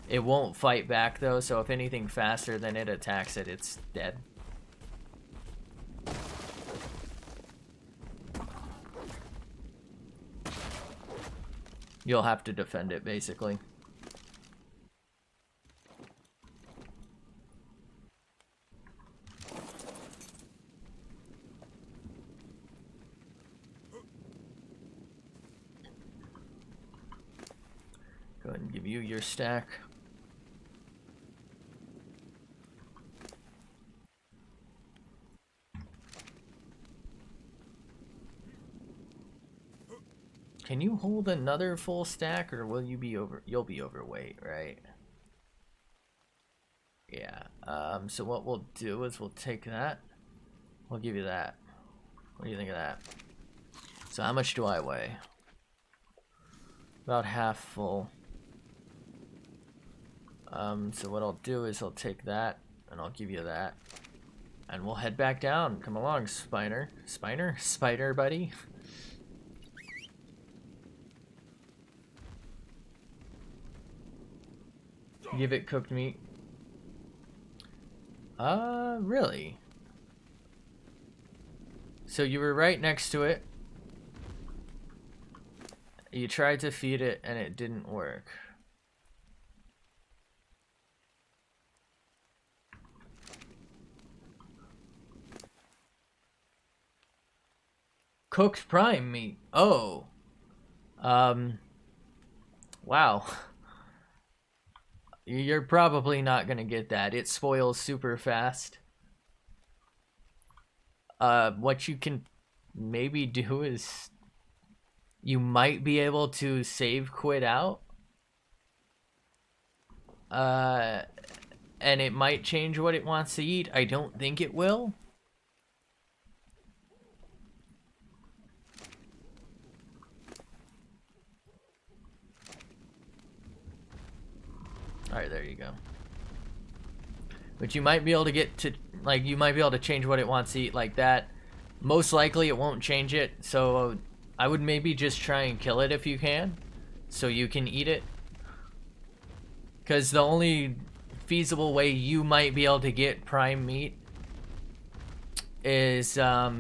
Speaker 1: It won't fight back though, so if anything faster than it attacks it, it's dead. You'll have to defend it, basically. Go ahead and give you your stack. Can you hold another full stack, or will you be you'll be overweight, right? Yeah. So what we'll do is we'll take that. We'll give you that. What do you think of that? So how much do I weigh? About half full. So what I'll do is I'll take that and I'll give you that. And we'll head back down. Come along, Spiner. Spiner? Spider buddy? Give it cooked meat. Really? So you were right next to it. You tried to feed it and it didn't work. Cooked prime meat. Oh. Wow. You're probably not gonna get that. It spoils super fast. What you can maybe do is you might be able to save quit out. And it might change what it wants to eat. I don't think it will. Alright, there you go. But you might be able to get to, like, you might be able to change what it wants to eat like that. Most likely it won't change it, so I would maybe just try and kill it if you can, so you can eat it. Because the only feasible way you might be able to get prime meat is, I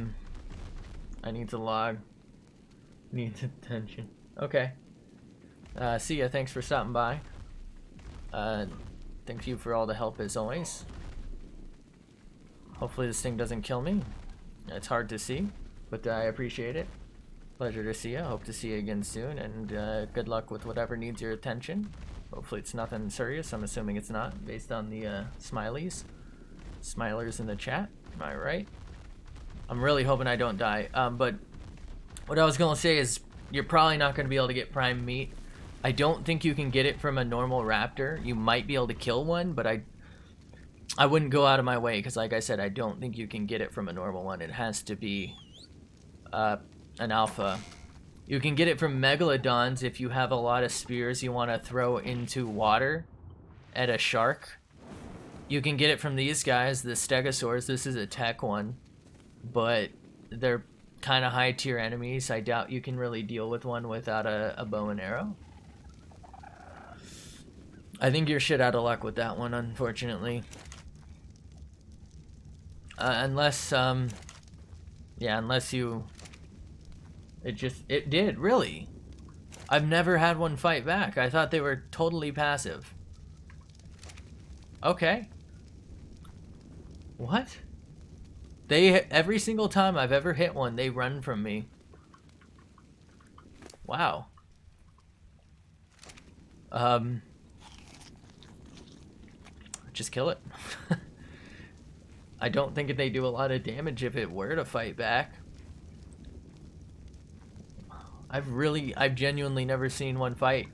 Speaker 1: need to log. Needs attention. Okay. See ya, thanks for stopping by. Thank you for all the help as always. Hopefully this thing doesn't kill me. It's hard to see, but I appreciate it. Pleasure to see you. Hope to see you again soon, and good luck with whatever needs your attention. Hopefully it's nothing serious. I'm assuming it's not, based on the smileys. Smilers in the chat. Am I right? I'm really hoping I don't die. But what I was going to say is you're probably not going to be able to get prime meat. I don't think you can get it from a normal raptor. You might be able to kill one, but I wouldn't go out of my way, because like I said, I don't think you can get it from a normal one. It has to be an alpha. You can get it from megalodons if you have a lot of spears you want to throw into water at a shark. You can get it from these guys, the stegosaurs. This is a tech one, but they're kind of high tier enemies. I doubt you can really deal with one without a bow and arrow. I think you're shit out of luck with that one, unfortunately. Unless you... It did, really? I've never had one fight back. I thought they were totally passive. Okay. What? Every single time I've ever hit one, they run from me. Wow. Just kill it. I don't think they do a lot of damage if it were to fight back. I've genuinely never seen one fight.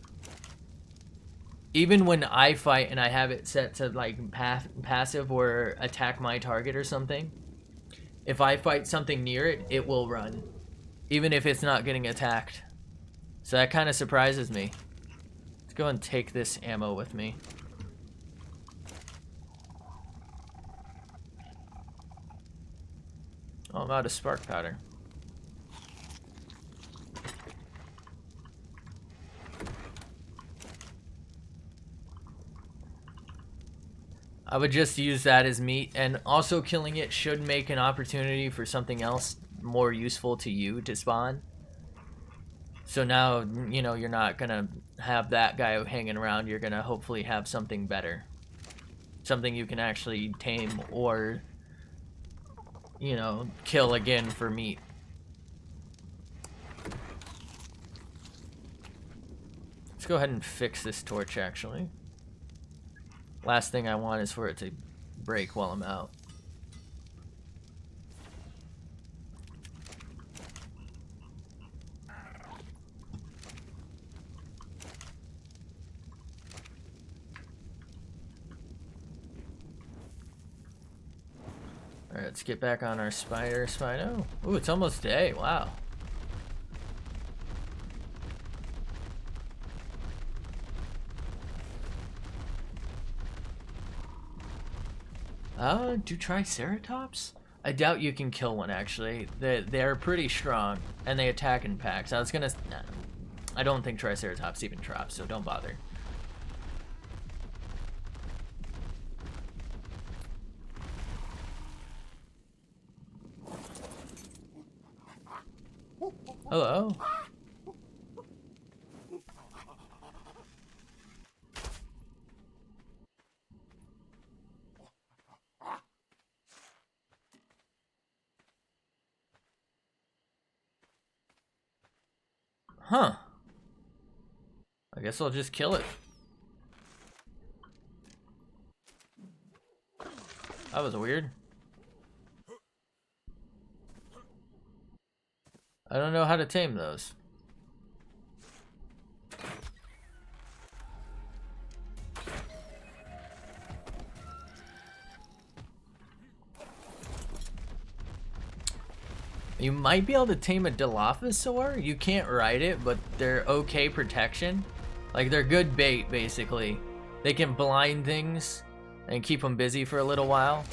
Speaker 1: Even when I fight and I have it set to like passive or attack my target or something, if I fight something near it, it will run, even if it's not getting attacked. So that kind of surprises me. Let's go and take this ammo with me. Oh, I'm out of spark powder. I would just use that as meat, and also killing it should make an opportunity for something else more useful to you to spawn. So now, you know, you're not gonna have that guy hanging around. You're gonna hopefully have something better. Something you can actually tame or, you know, kill again for meat. Let's go ahead and fix this torch, actually. Last thing I want is for it to break while I'm out. Alright, let's get back on our spider. Ooh, it's almost day. Wow. Do Triceratops? I doubt you can kill one, actually. They're pretty strong, and they attack in packs. I don't think Triceratops even drops, so don't bother. Hello? Huh. I guess I'll just kill it. That was weird. I don't know how to tame those. You might be able to tame a Dilophosaur. You can't ride it, but they're okay protection. Like, they're good bait, basically. They can blind things and keep them busy for a little while.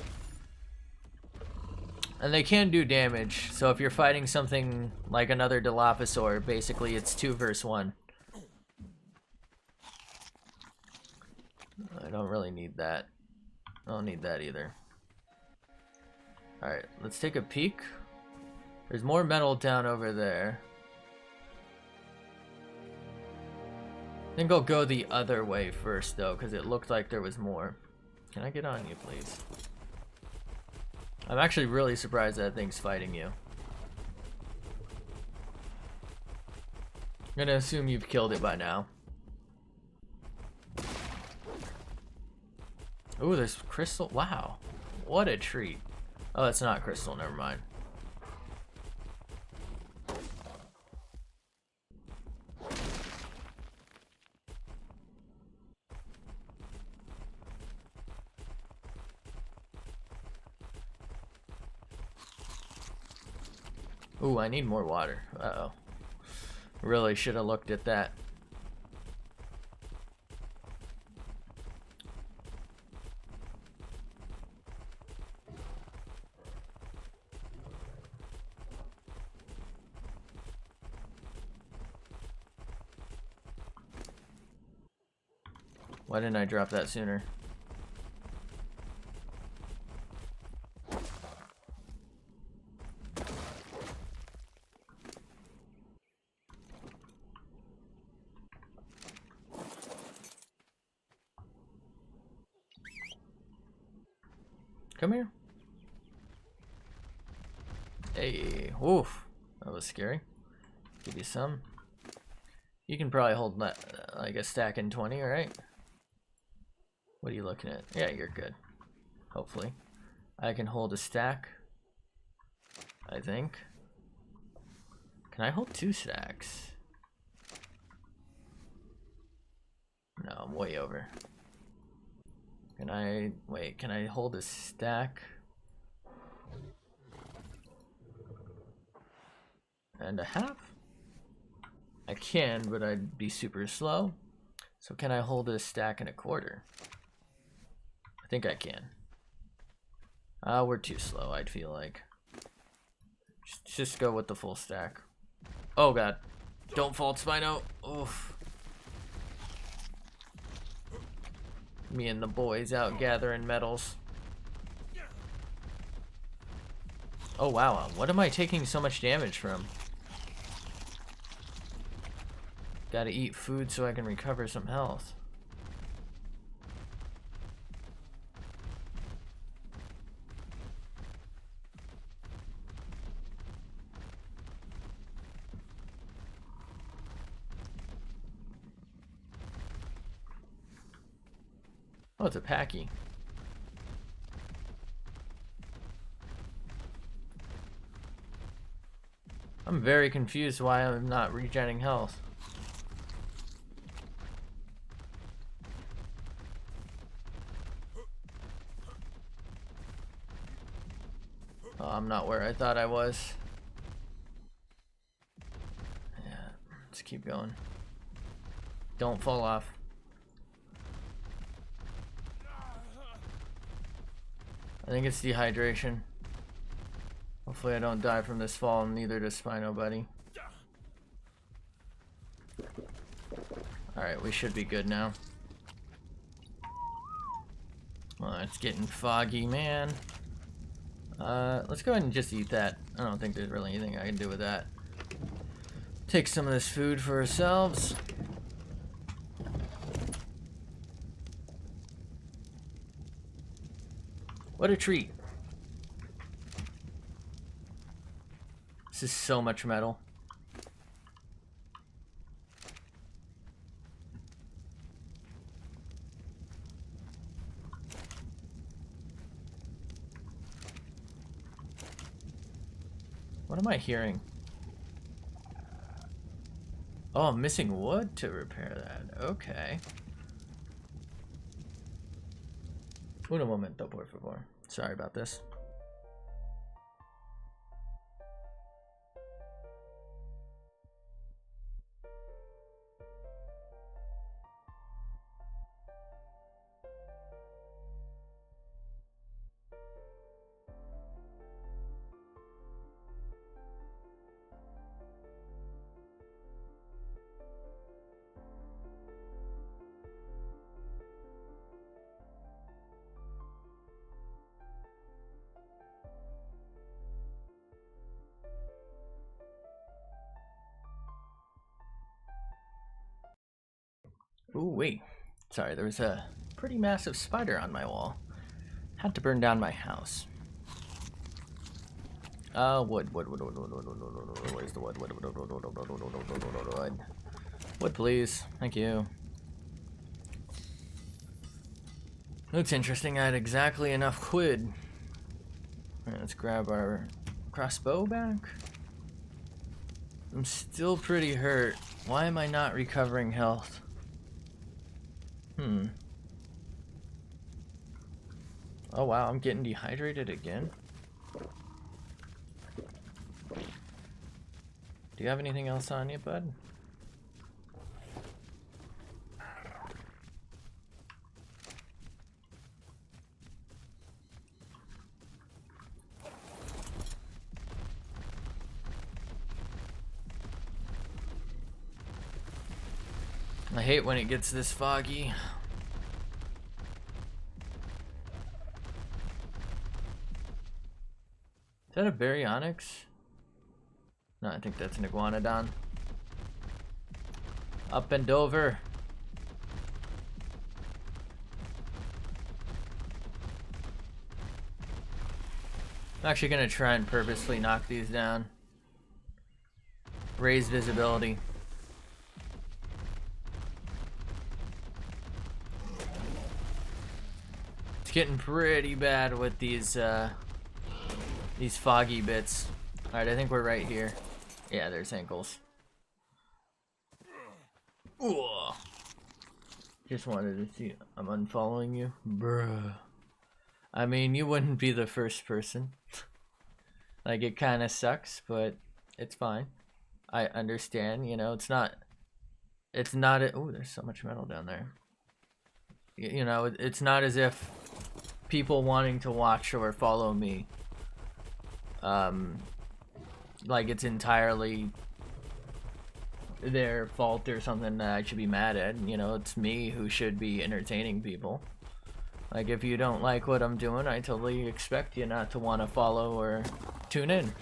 Speaker 1: And they can do damage, so if you're fighting something like another Dilophosaur, basically it's 2 versus 1. I don't really need that. I don't need that either. Alright, let's take a peek. There's more metal down over there. I think I'll go the other way first, though, because it looked like there was more. Can I get on you, please? I'm actually really surprised that thing's fighting you. I'm gonna assume you've killed it by now. Ooh, there's crystal. Wow. What a treat. Oh, it's not crystal. Never mind. Ooh, I need more water. Uh-oh. Really should have looked at that. Why didn't I drop that sooner? Come here. Hey, oof. That was scary. Give you some. You can probably hold that, like a stack in 20, alright? What are you looking at? Yeah, you're good. Hopefully. I can hold a stack. I think. Can I hold 2 stacks? No, I'm way over. Can I, wait, can I hold a stack? And a half? I can, but I'd be super slow. So can I hold a stack and a quarter? I think I can. We're too slow, I'd feel like. Just go with the full stack. Oh god. Don't fault Spino. Oof. Me and the boys out gathering metals. Oh wow, what am I taking so much damage from? Gotta eat food so I can recover some health. Oh, it's a packy. I'm very confused why I'm not regenerating health. Oh, I'm not where I thought I was. Yeah, let's keep going. Don't fall off. I think it's dehydration. Hopefully I don't die from this fall, and neither does Spino Buddy. Alright, we should be good now. Well, it's getting foggy, man. Let's go ahead and just eat that. I don't think there's really anything I can do with that. Take some of this food for ourselves. What a treat. This is so much metal. What am I hearing? Oh, I'm missing wood to repair that. Okay. Un momento, por favor. Sorry about this. Ooh, wait. Sorry, there was a pretty massive spider on my wall. Had to burn down my house. Wood. Where's the wood? Wood, please. Thank you. Looks interesting. I had exactly enough quid. Alright, let's grab our crossbow back. I'm still pretty hurt. Why am I not recovering health? Oh wow, I'm getting dehydrated again. Do you have anything else on you, bud? I hate when it gets this foggy. Is that a baryonyx? No, I think that's an iguanodon. Up and over. I'm actually gonna try and purposely knock these down. Raise visibility. It's getting pretty bad with these foggy bits. Alright, I think we're right here. Yeah, there's ankles. Ooh. Just wanted to see. I'm unfollowing you. Bruh. I mean, you wouldn't be the first person. Like, it kind of sucks, but it's fine. I understand, you know, it's not oh, there's so much metal down there. You know, it's not as if people wanting to watch or follow me, like it's entirely their fault or something that I should be mad at. You know, it's me who should be entertaining people. Like, if you don't like what I'm doing, I totally expect you not to want to follow or tune in.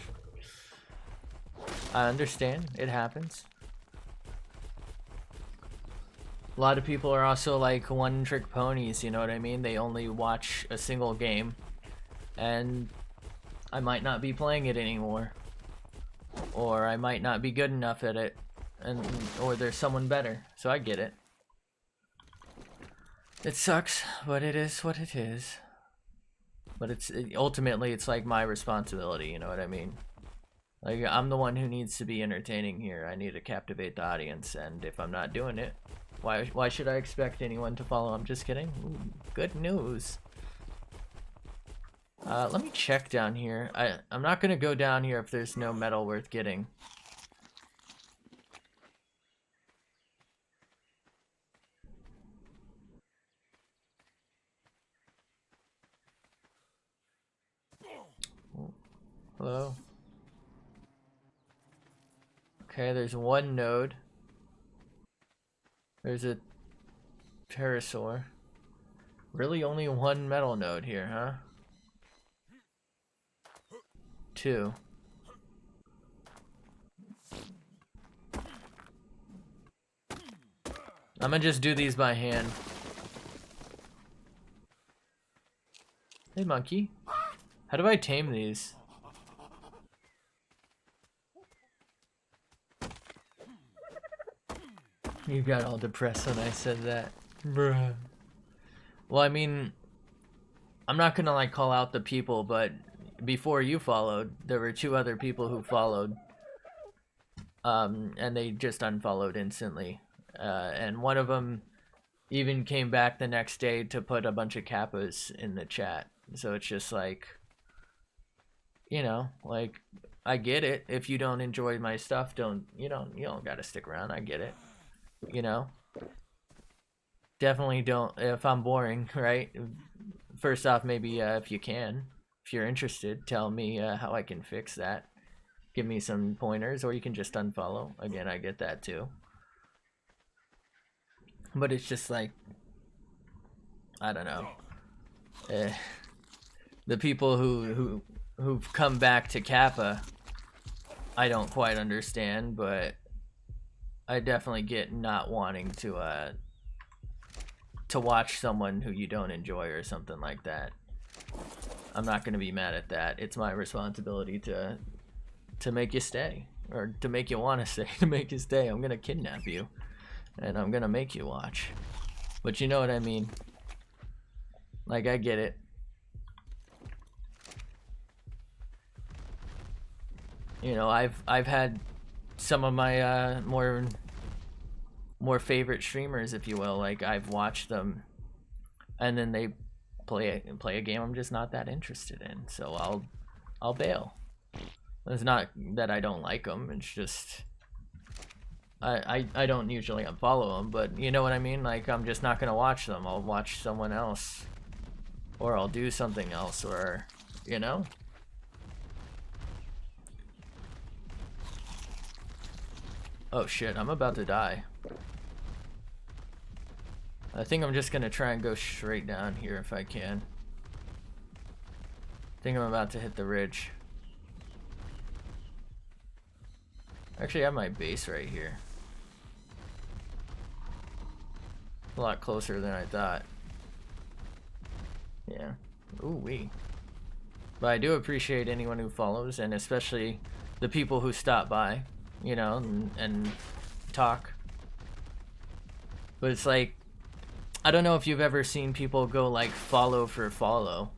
Speaker 1: I understand, it happens. A lot of people are also like one-trick ponies, you know what I mean? They only watch a single game, and I might not be playing it anymore. Or I might not be good enough at it, or there's someone better, so I get it. It sucks, but it is what it is. But ultimately, it's like my responsibility, you know what I mean? Like, I'm the one who needs to be entertaining here. I need to captivate the audience, and if I'm not doing it, why should I expect anyone to follow? I'm just kidding. Ooh, good news. Let me check down here. I'm not gonna go down here if there's no metal worth getting. Hello? Okay, there's one node. There's a Parasaur. Really only one metal node here, huh? Two. I'm gonna just do these by hand. Hey, monkey. How do I tame these? You got all depressed when I said that. Bruh. Well, I mean, I'm not gonna like call out the people, but before you followed, there were 2 other people who followed, and they just unfollowed instantly. And one of them even came back the next day to put a bunch of kappas in the chat. So it's just like, you know, like, I get it. If you don't enjoy my stuff, you don't gotta stick around. I get it. You know, definitely don't. If I'm boring, right? First off, maybe if you're interested, tell me how I can fix that. Give me some pointers, or you can just unfollow. Again, I get that too. But it's just like, I don't know. The people who've come back to Kappa, I don't quite understand, but I definitely get not wanting to watch someone who you don't enjoy or something like that. I'm not gonna be mad at that. It's my responsibility to make you stay, or to make you want to stay. To make you stay, I'm gonna kidnap you, and I'm gonna make you watch. But you know what I mean? Like, I get it. You know, I've had some of my more favorite streamers, if you will. Like, I've watched them, and then they play a game I'm just not that interested in. So I'll bail. It's not that I don't like them. It's just I don't usually unfollow them, but you know what I mean? Like, I'm just not gonna watch them. I'll watch someone else, or I'll do something else, or, you know. Oh shit, I'm about to die. I think I'm just gonna try and go straight down here if I can. I think I'm about to hit the ridge. Actually, I have my base right here. A lot closer than I thought. Yeah. Ooh wee. But I do appreciate anyone who follows, and especially the people who stop by, you know, and talk. But it's like, I don't know if you've ever seen people go like follow for follow,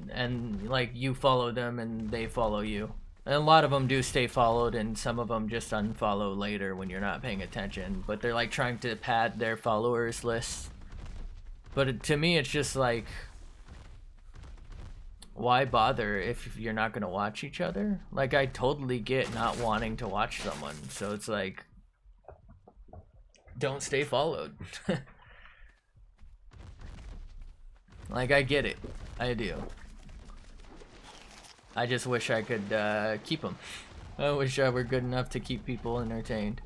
Speaker 1: and like you follow them and they follow you. And a lot of them do stay followed, and some of them just unfollow later when you're not paying attention. But they're like trying to pad their followers list. But to me, it's just like, why bother if you're not gonna watch each other? Like, I totally get not wanting to watch someone, so it's like, don't stay followed. Like, I get it. I do. I just wish I could keep them. I wish I were good enough to keep people entertained.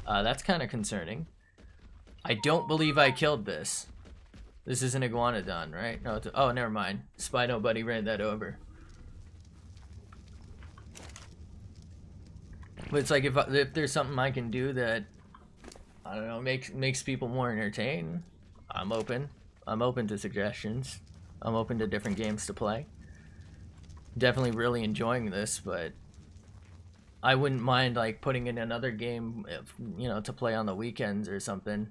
Speaker 1: That's kind of concerning. I don't believe I killed this. This is an iguanodon, right? No, it's oh, never mind. Spino Buddy ran that over. But it's like, if there's something I can do that, I don't know, makes people more entertained, I'm open. I'm open to suggestions. I'm open to different games to play. Definitely really enjoying this, but I wouldn't mind like putting in another game, if, you know, to play on the weekends or something.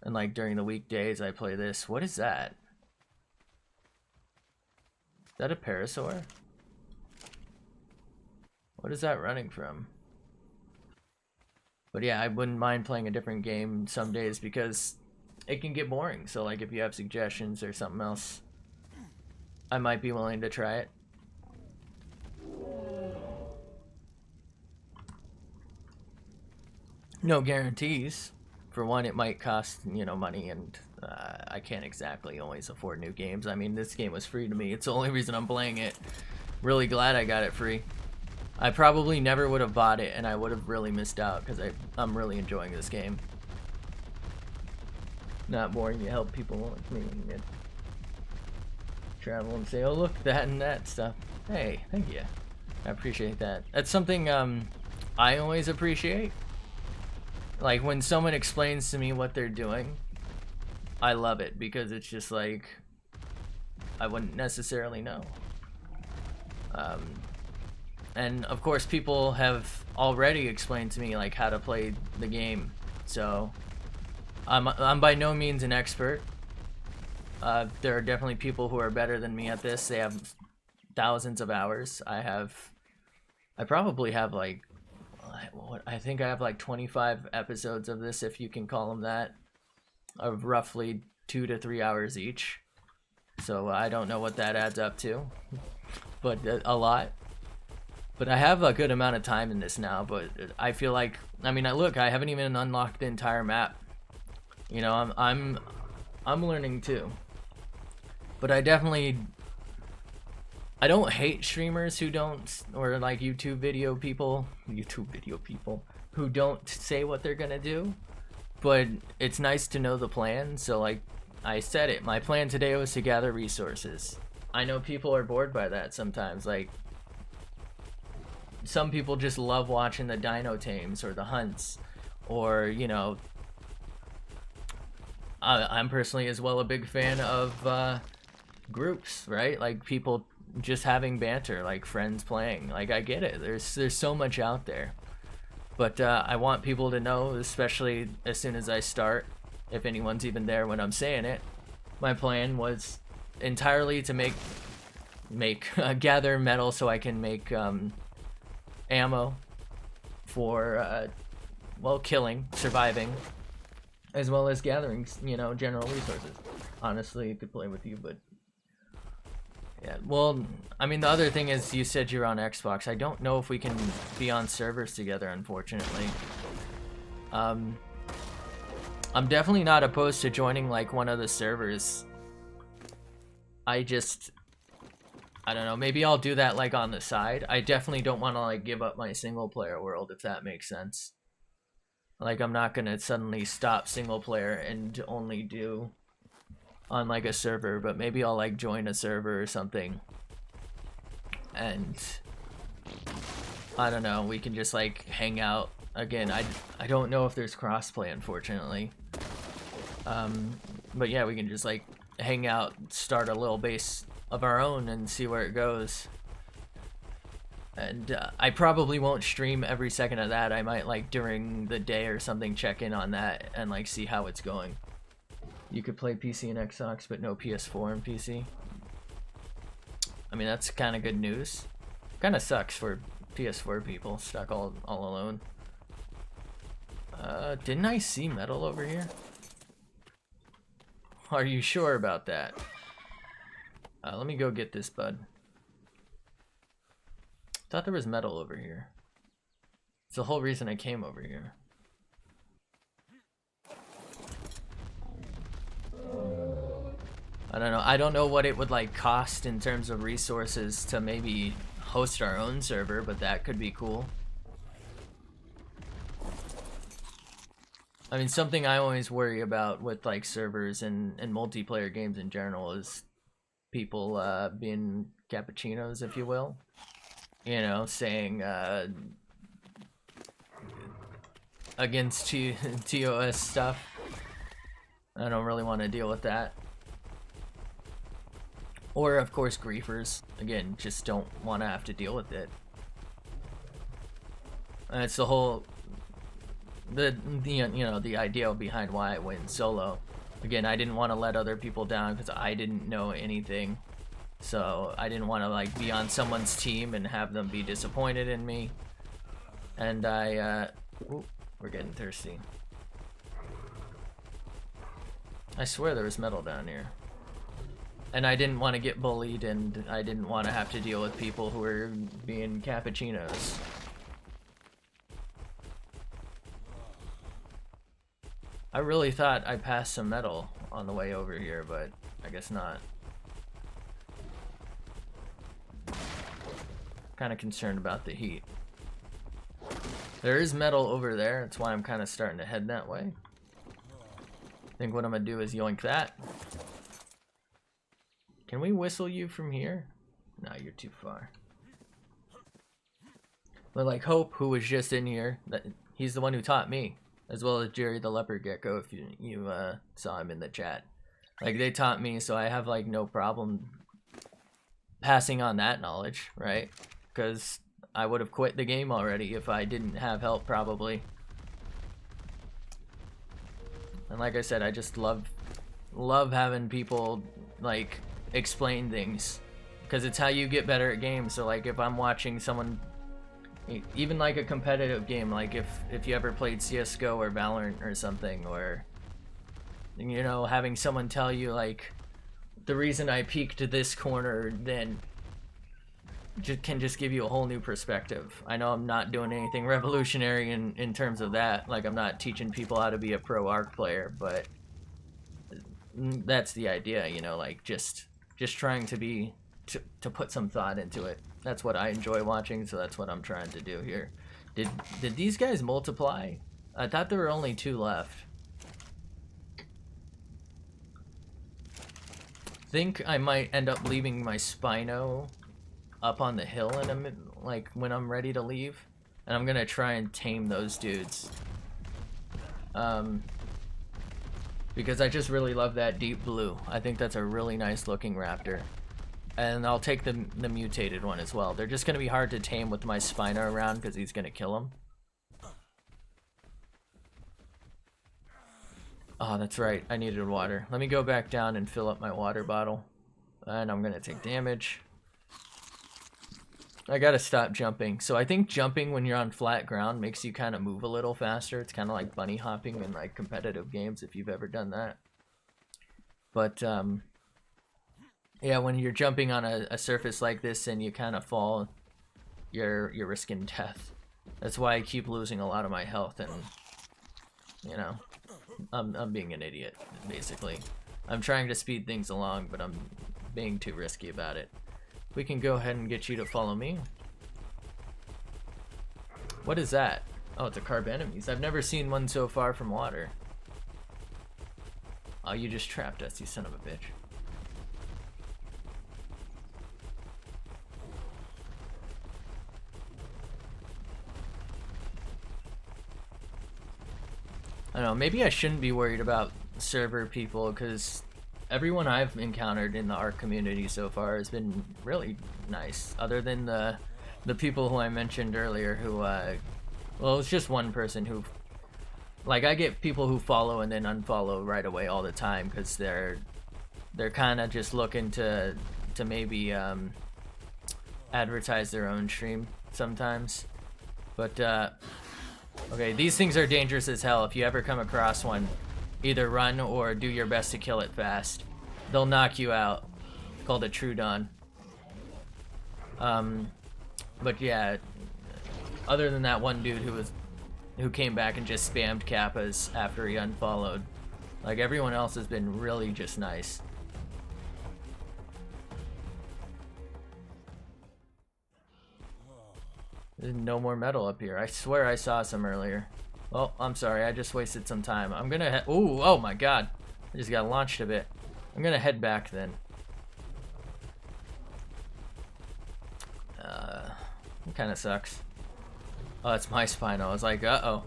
Speaker 1: And like during the weekdays I play this. What is that? Is that a Parasaur? What is that running from? But yeah, I wouldn't mind playing a different game some days because it can get boring. So like, if you have suggestions or something else, I might be willing to try it. No guarantees. For one, it might cost, you know, money, and I can't exactly always afford new games. I mean, this game was free to me. It's the only reason I'm playing it. Really glad I got it free. I probably never would have bought it, and I would have really missed out, because I'm really enjoying this game. Not boring. You help people like me and travel and say, oh look, that and that stuff. Hey, thank you. I appreciate that. That's something I always appreciate. Like, when someone explains to me what they're doing, I love it, because it's just like, I wouldn't necessarily know. And of course, people have already explained to me like how to play the game, so I'm by no means an expert. There are definitely people who are better than me at this. They have thousands of hours. I probably have like, I think I have like 25 episodes of this, if you can call them that, of roughly 2 to 3 hours each. So I don't know what that adds up to, but a lot. But I have a good amount of time in this now, but I feel like, I mean, look, I haven't even unlocked the entire map. You know, I'm learning too. But I don't hate streamers who don't, or like YouTube video people who don't say what they're gonna do. But it's nice to know the plan. So like I said it, my plan today was to gather resources. I know people are bored by that sometimes. Like, some people just love watching the dino tames or the hunts, or, you know, I'm personally as well a big fan of groups, right? Like people just having banter, like friends playing. Like, I get it. There's so much out there. But I want people to know, especially as soon as I start, if anyone's even there when I'm saying it, my plan was entirely to gather metal so I can make ammo for well, killing, surviving, as well as gathering, you know, general resources. Honestly, it could play with you, but yeah. Well, I mean, the other thing is, you said you're on Xbox. I don't know if we can be on servers together, unfortunately. I'm definitely not opposed to joining like one of the servers. I don't know, maybe I'll do that like on the side. I definitely don't want to like give up my single player world, if that makes sense. Like, I'm not gonna suddenly stop single player and only do on like a server, but maybe I'll like join a server or something, and I don't know, we can just like hang out again. I don't know if there's crossplay, unfortunately, but yeah, we can just like hang out, start a little base of our own and see where it goes. And I probably won't stream every second of that. I might like during the day or something check in on that and like see how it's going. You could play PC and Xbox, but no PS4 and PC. I mean, that's kind of good news. Kind of sucks for PS4 people stuck all alone. Didn't I see metal over here? Are you sure about that? Let me go get this, bud. Thought there was metal over here. It's the whole reason I came over here. I don't know. I don't know what it would like cost in terms of resources to maybe host our own server, but that could be cool. I mean, something I always worry about with like servers and multiplayer games in general is people being cappuccinos, if you will. You know, saying against TOS stuff. I don't really want to deal with that. Or, of course, griefers. Again, just don't want to have to deal with it. And it's the whole, you know, the idea behind why I went solo. Again, I didn't want to let other people down because I didn't know anything. So I didn't want to like be on someone's team and have them be disappointed in me. And ooh, we're getting thirsty. I swear there was metal down here. And I didn't want to get bullied, and I didn't want to have to deal with people who were being cappuccinos. I really thought I passed some metal on the way over here, but I guess not. Kind of concerned about the heat. There is metal over there, that's why I'm kind of starting to head that way. I think what I'm gonna do is yoink that. Can we whistle you from here? No, you're too far. But like Hope, who was just in here, he's the one who taught me, as well as Jerry the Leopard Gecko, if you saw him in the chat. Like, they taught me, so I have like no problem passing on that knowledge, right? Because I would have quit the game already if I didn't have help, probably. And like I said, I just love having people like explain things because it's how you get better at games. So like if I'm watching someone, even like a competitive game, like if you ever played CSGO or Valorant or something, or you know, having someone tell you like the reason I peeked this corner, then can just give you a whole new perspective. I know I'm not doing anything revolutionary in terms of that, like I'm not teaching people how to be a pro ARK player, but that's the idea, you know, like just trying to put some thought into it. That's what I enjoy watching, so that's what I'm trying to do here. Did these guys multiply? I thought there were only 2 left. Think I might end up leaving my Spino up on the hill in a like when I'm ready to leave, and I'm gonna try and tame those dudes. Because I just really love that deep blue. I think that's a really nice looking raptor. And I'll take the mutated one as well. They're just gonna be hard to tame with my Spino around because he's gonna kill them. Oh, that's right. I needed water. Let me go back down and fill up my water bottle. And I'm gonna take damage. I gotta stop jumping. So I think jumping when you're on flat ground makes you kind of move a little faster. It's kind of like bunny hopping in like competitive games if you've ever done that. But yeah, when you're jumping on a surface like this and you kind of fall, you're risking death. That's why I keep losing a lot of my health, and you know, I'm being an idiot basically. I'm trying to speed things along, but I'm being too risky about it. We can go ahead and get you to follow me. What is that? Oh, it's a carb enemies. I've never seen one so far from water. Oh, you just trapped us, you son of a bitch. I don't know, maybe I shouldn't be worried about server people, because everyone I've encountered in the ARK community so far has been really nice, other than the people who I mentioned earlier who, well, it's just one person who, like, I get people who follow and then unfollow right away all the time because they're kind of just looking to maybe advertise their own stream sometimes. But okay, these things are dangerous as hell. If you ever come across one, either run or do your best to kill it fast. They'll knock you out. Called a Trudon. But yeah, other than that one dude who came back and just spammed Kappas after he unfollowed, like everyone else has been really just nice. There's no more metal up here. I swear I saw some earlier. Oh, I'm sorry, I just wasted some time. I'm gonna ooh, oh my god. I just got launched a bit. I'm gonna head back then. It kinda sucks. Oh, it's my Spino. I was like, uh-oh.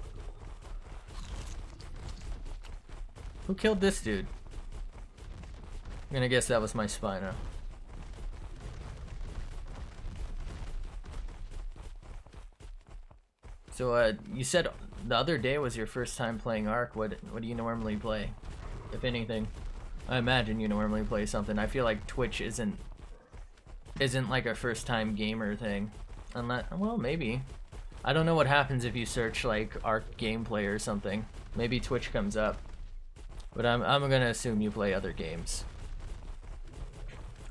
Speaker 1: Who killed this dude? I'm gonna guess that was my Spino. So, you said the other day was your first time playing ARK. What do you normally play, if anything? I imagine you normally play something. I feel like Twitch isn't like a first time gamer thing, unless, well, maybe. I don't know what happens if you search like ARK gameplay or something. Maybe Twitch comes up, but I'm gonna assume you play other games.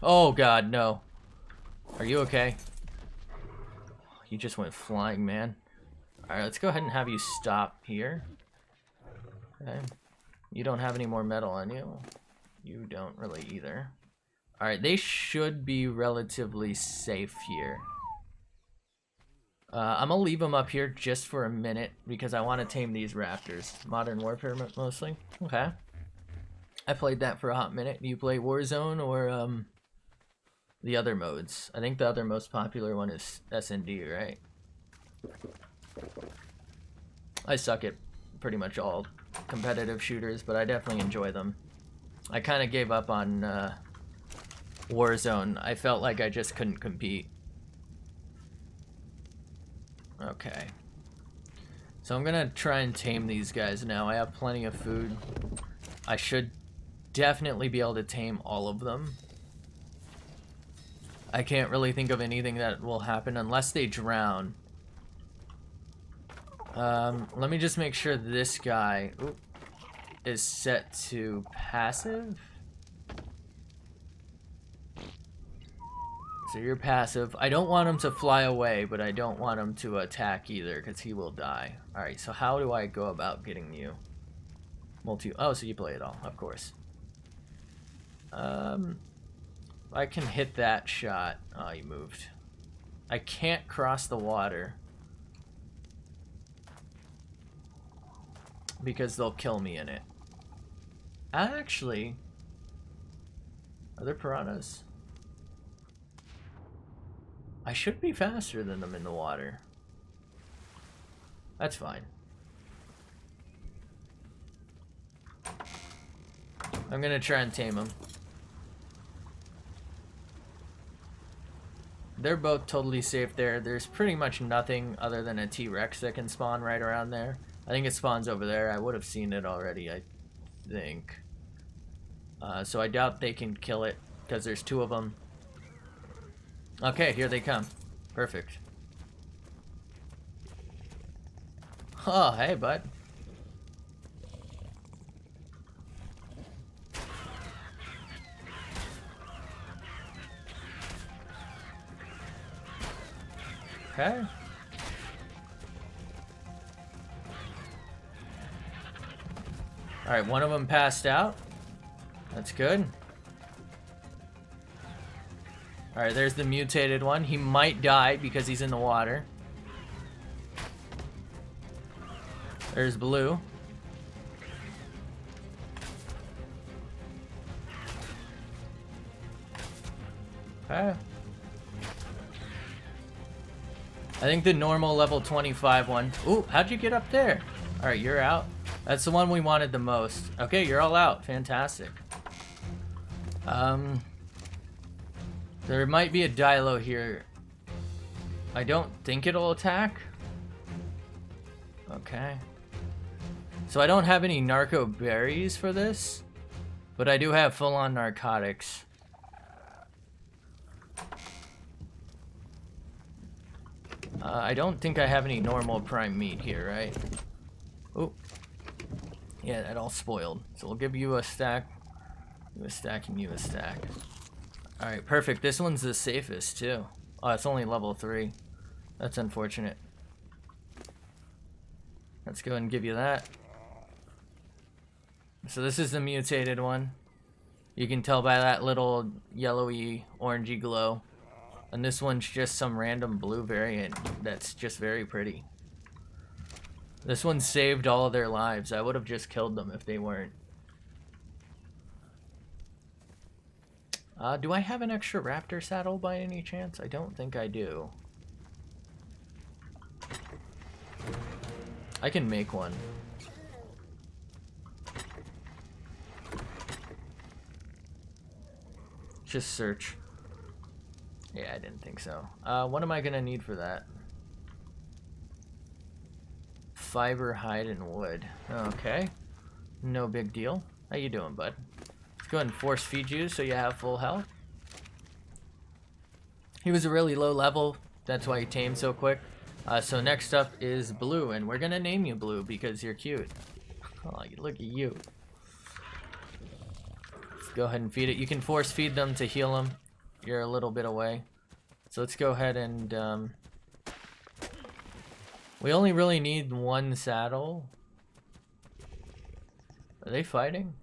Speaker 1: Oh God, no. Are you okay? You just went flying, man. Alright, let's go ahead and have you stop here. Okay. You don't have any more metal on you. You don't really either. Alright, they should be relatively safe here. I'm gonna leave them up here just for a minute because I want to tame these raptors. Modern Warfare mostly. Okay. I played that for a hot minute. Do you play Warzone or the other modes? I think the other most popular one is S&D, right? I suck at pretty much all competitive shooters, but I definitely enjoy them. I kind of gave up on Warzone. I felt like I just couldn't compete. Okay. So I'm gonna try and tame these guys now. I have plenty of food. I should definitely be able to tame all of them. I can't really think of anything that will happen unless they drown. Let me just make sure this guy is set to passive. So you're passive. I don't want him to fly away, but I don't want him to attack either, because he will die. Alright, so how do I go about getting you? Oh, so you play it all, of course. I can hit that shot. Oh, you moved. I can't cross the water, because they'll kill me in it. Actually, are there piranhas? I should be faster than them in the water. That's fine. I'm gonna try and tame them. They're both totally safe there. There's pretty much nothing other than a T-Rex that can spawn right around there. I think it spawns over there. I would have seen it already, I think. So I doubt they can kill it, because there's two of them. Okay, here they come. Perfect. Oh, hey, bud. Okay. Alright, one of them passed out. That's good. Alright, there's the mutated one. He might die because he's in the water. There's blue. Okay. I think the normal level 25 one. Ooh, how'd you get up there? Alright, you're out. That's the one we wanted the most. Okay, you're all out. Fantastic. There might be a Dilo here. I don't think it'll attack. Okay. So I don't have any narco berries for this, but I do have full-on narcotics. I don't think I have any normal prime meat here, right? Oh. Yeah, that all spoiled. So we'll give you a stack, you a stack, and you a stack. Alright, perfect. This one's the safest, too. Oh, it's only level 3. That's unfortunate. Let's go ahead and give you that. So this is the mutated one. You can tell by that little yellowy, orangey glow. And this one's just some random blue variant that's just very pretty. This one saved all of their lives. I would have just killed them if they weren't. Do I have an extra raptor saddle by any chance? I don't think I do. I can make one. Just search. Yeah, I didn't think so. What am I gonna need for that? Fiber, hide, and wood. Okay. No big deal. How you doing, bud? Let's go ahead and force feed you so you have full health. He was a really low level. That's why he tamed so quick. So next up is Blue, and we're gonna name you Blue because you're cute. Oh, look at you. Let's go ahead and feed it. You can force feed them to heal them. You're a little bit away. So let's go ahead and we only really need one saddle. Are they fighting?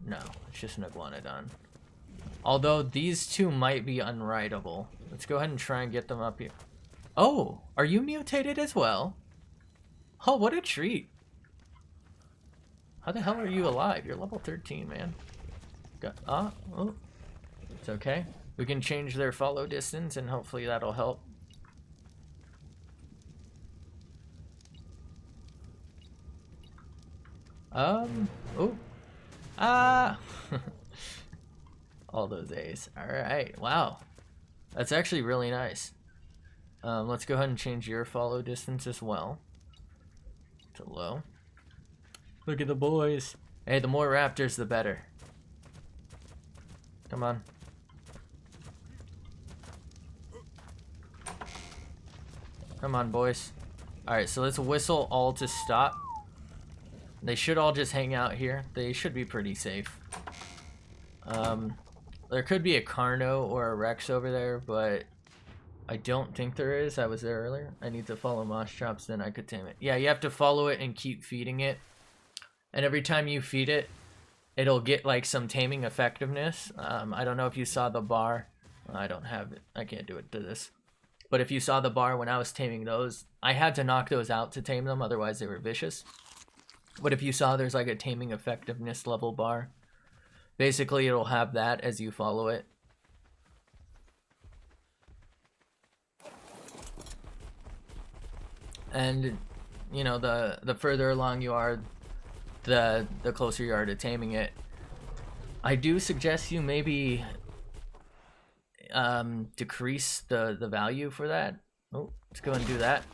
Speaker 1: No, it's just an iguanodon. Although these two might be unrideable. Let's go ahead and try and get them up here. Oh, are you mutated as well? Oh, what a treat. How the hell are you alive? You're level 13, man. Oh, it's okay. We can change their follow distance and hopefully that'll help. Oh. Ah! All those A's. Alright, wow. That's actually really nice. Let's go ahead and change your follow distance as well to low. Look at the boys. Hey, the more raptors, the better. Come on. Come on, boys. Alright, so let's whistle all to stop. They should all just hang out here. They should be pretty safe. There could be a Carno or a Rex over there, but I don't think there is. I was there earlier. I need to follow Moss Chops, then I could tame it. Yeah, you have to follow it and keep feeding it. And every time you feed it, it'll get like some taming effectiveness. I don't know if you saw the bar. I don't have it. I can't do it to this. But if you saw the bar when I was taming those, I had to knock those out to tame them, otherwise they were vicious. But if you saw, there's like a taming effectiveness level bar. Basically, it'll have that as you follow it. And, you know, the further along you are, the closer you are to taming it. I do suggest you maybe decrease the value for that. Oh, let's go and do that.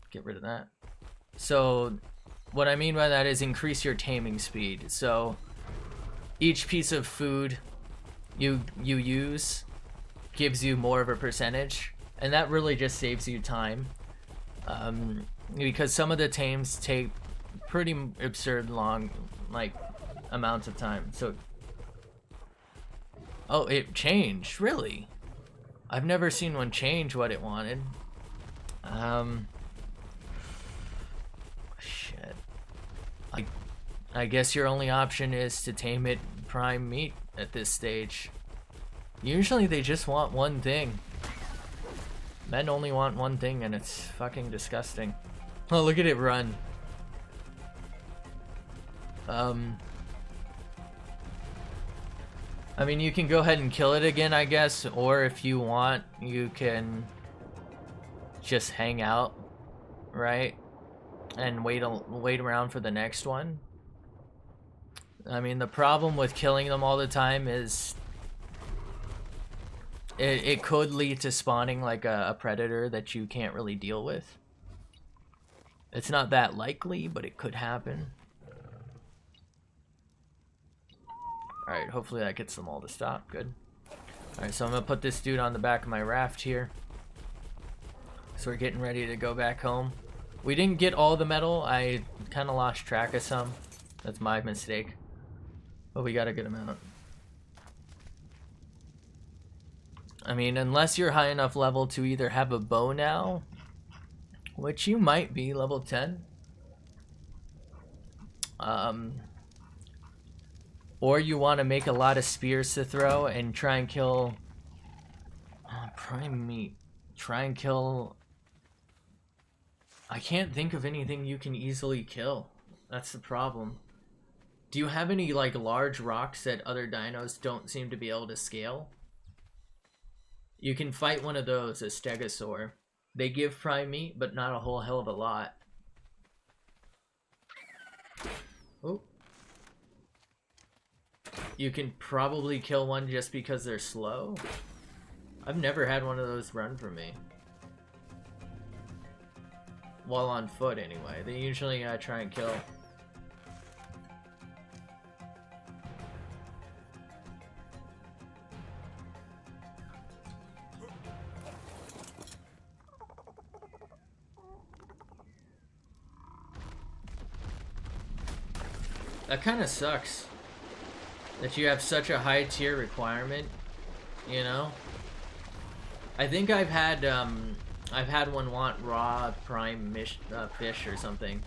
Speaker 1: Get rid of that. So what I mean by that is increase your taming speed. So each piece of food you use gives you more of a percentage, and that really just saves you time. Because some of the tames take pretty absurd long, like, amounts of time. So, oh, it changed, really? I've never seen one change what it wanted. Shit. I guess your only option is to tame it prime meat at this stage. Usually they just want one thing. Men only want one thing, and it's fucking disgusting. Oh, look at it run. I mean, you can go ahead and kill it again, I guess, or if you want, you can just hang out, right? And wait around for the next one. I mean, the problem with killing them all the time is it could lead to spawning like a predator that you can't really deal with. It's not that likely, but it could happen. Alright, hopefully that gets them all to stop. Good. Alright, so I'm gonna put this dude on the back of my raft here. So we're getting ready to go back home. We didn't get all the metal. I kind of lost track of some. That's my mistake. But we got a good amount. I mean, unless you're high enough level to either have a bow now, which you might be, level 10. Or you want to make a lot of spears to throw and try and kill prime meat. Try and kill... I can't think of anything you can easily kill. That's the problem. Do you have any like large rocks that other dinos don't seem to be able to scale? You can fight one of those, a stegosaur. They give prime meat, but not a whole hell of a lot. Oh. You can probably kill one just because they're slow. I've never had one of those run from me. While on foot, anyway. They usually try and kill. That kind of sucks. That you have such a high tier requirement, you know? I think I've had one want raw prime fish or something.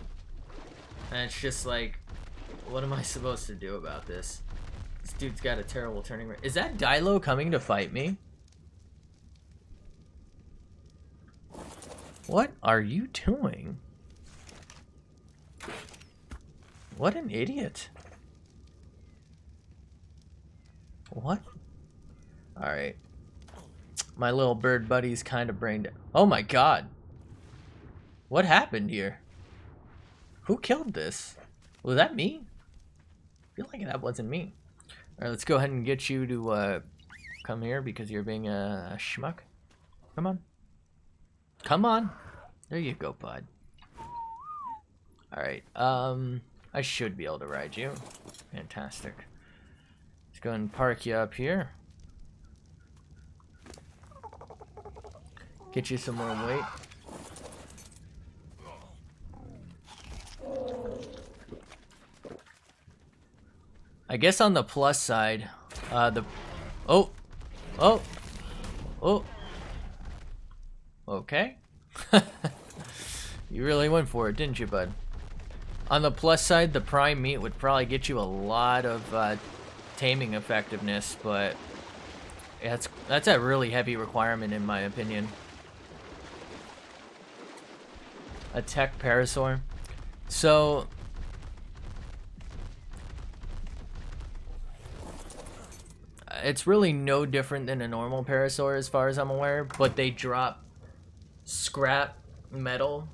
Speaker 1: And it's just like, what am I supposed to do about this? This dude's got a terrible turning rate. Is that Dilo coming to fight me? What are you doing? What an idiot. What? Alright. My little bird buddy's kind of brain dead. Oh my god. What happened here? Who killed this? Was that me? I feel like that wasn't me. Alright, let's go ahead and get you to come here because you're being a schmuck. Come on. Come on. There you go, bud. Alright, I should be able to ride you. Fantastic. Let's go and park you up here. Get you some more weight. I guess on the plus side, oh, okay. You really went for it, didn't you, bud? On the plus side, the prime meat would probably get you a lot of taming effectiveness, but that's a really heavy requirement in my opinion. A tech Parasaur. So it's really no different than a normal Parasaur as far as I'm aware, but they drop scrap, metal,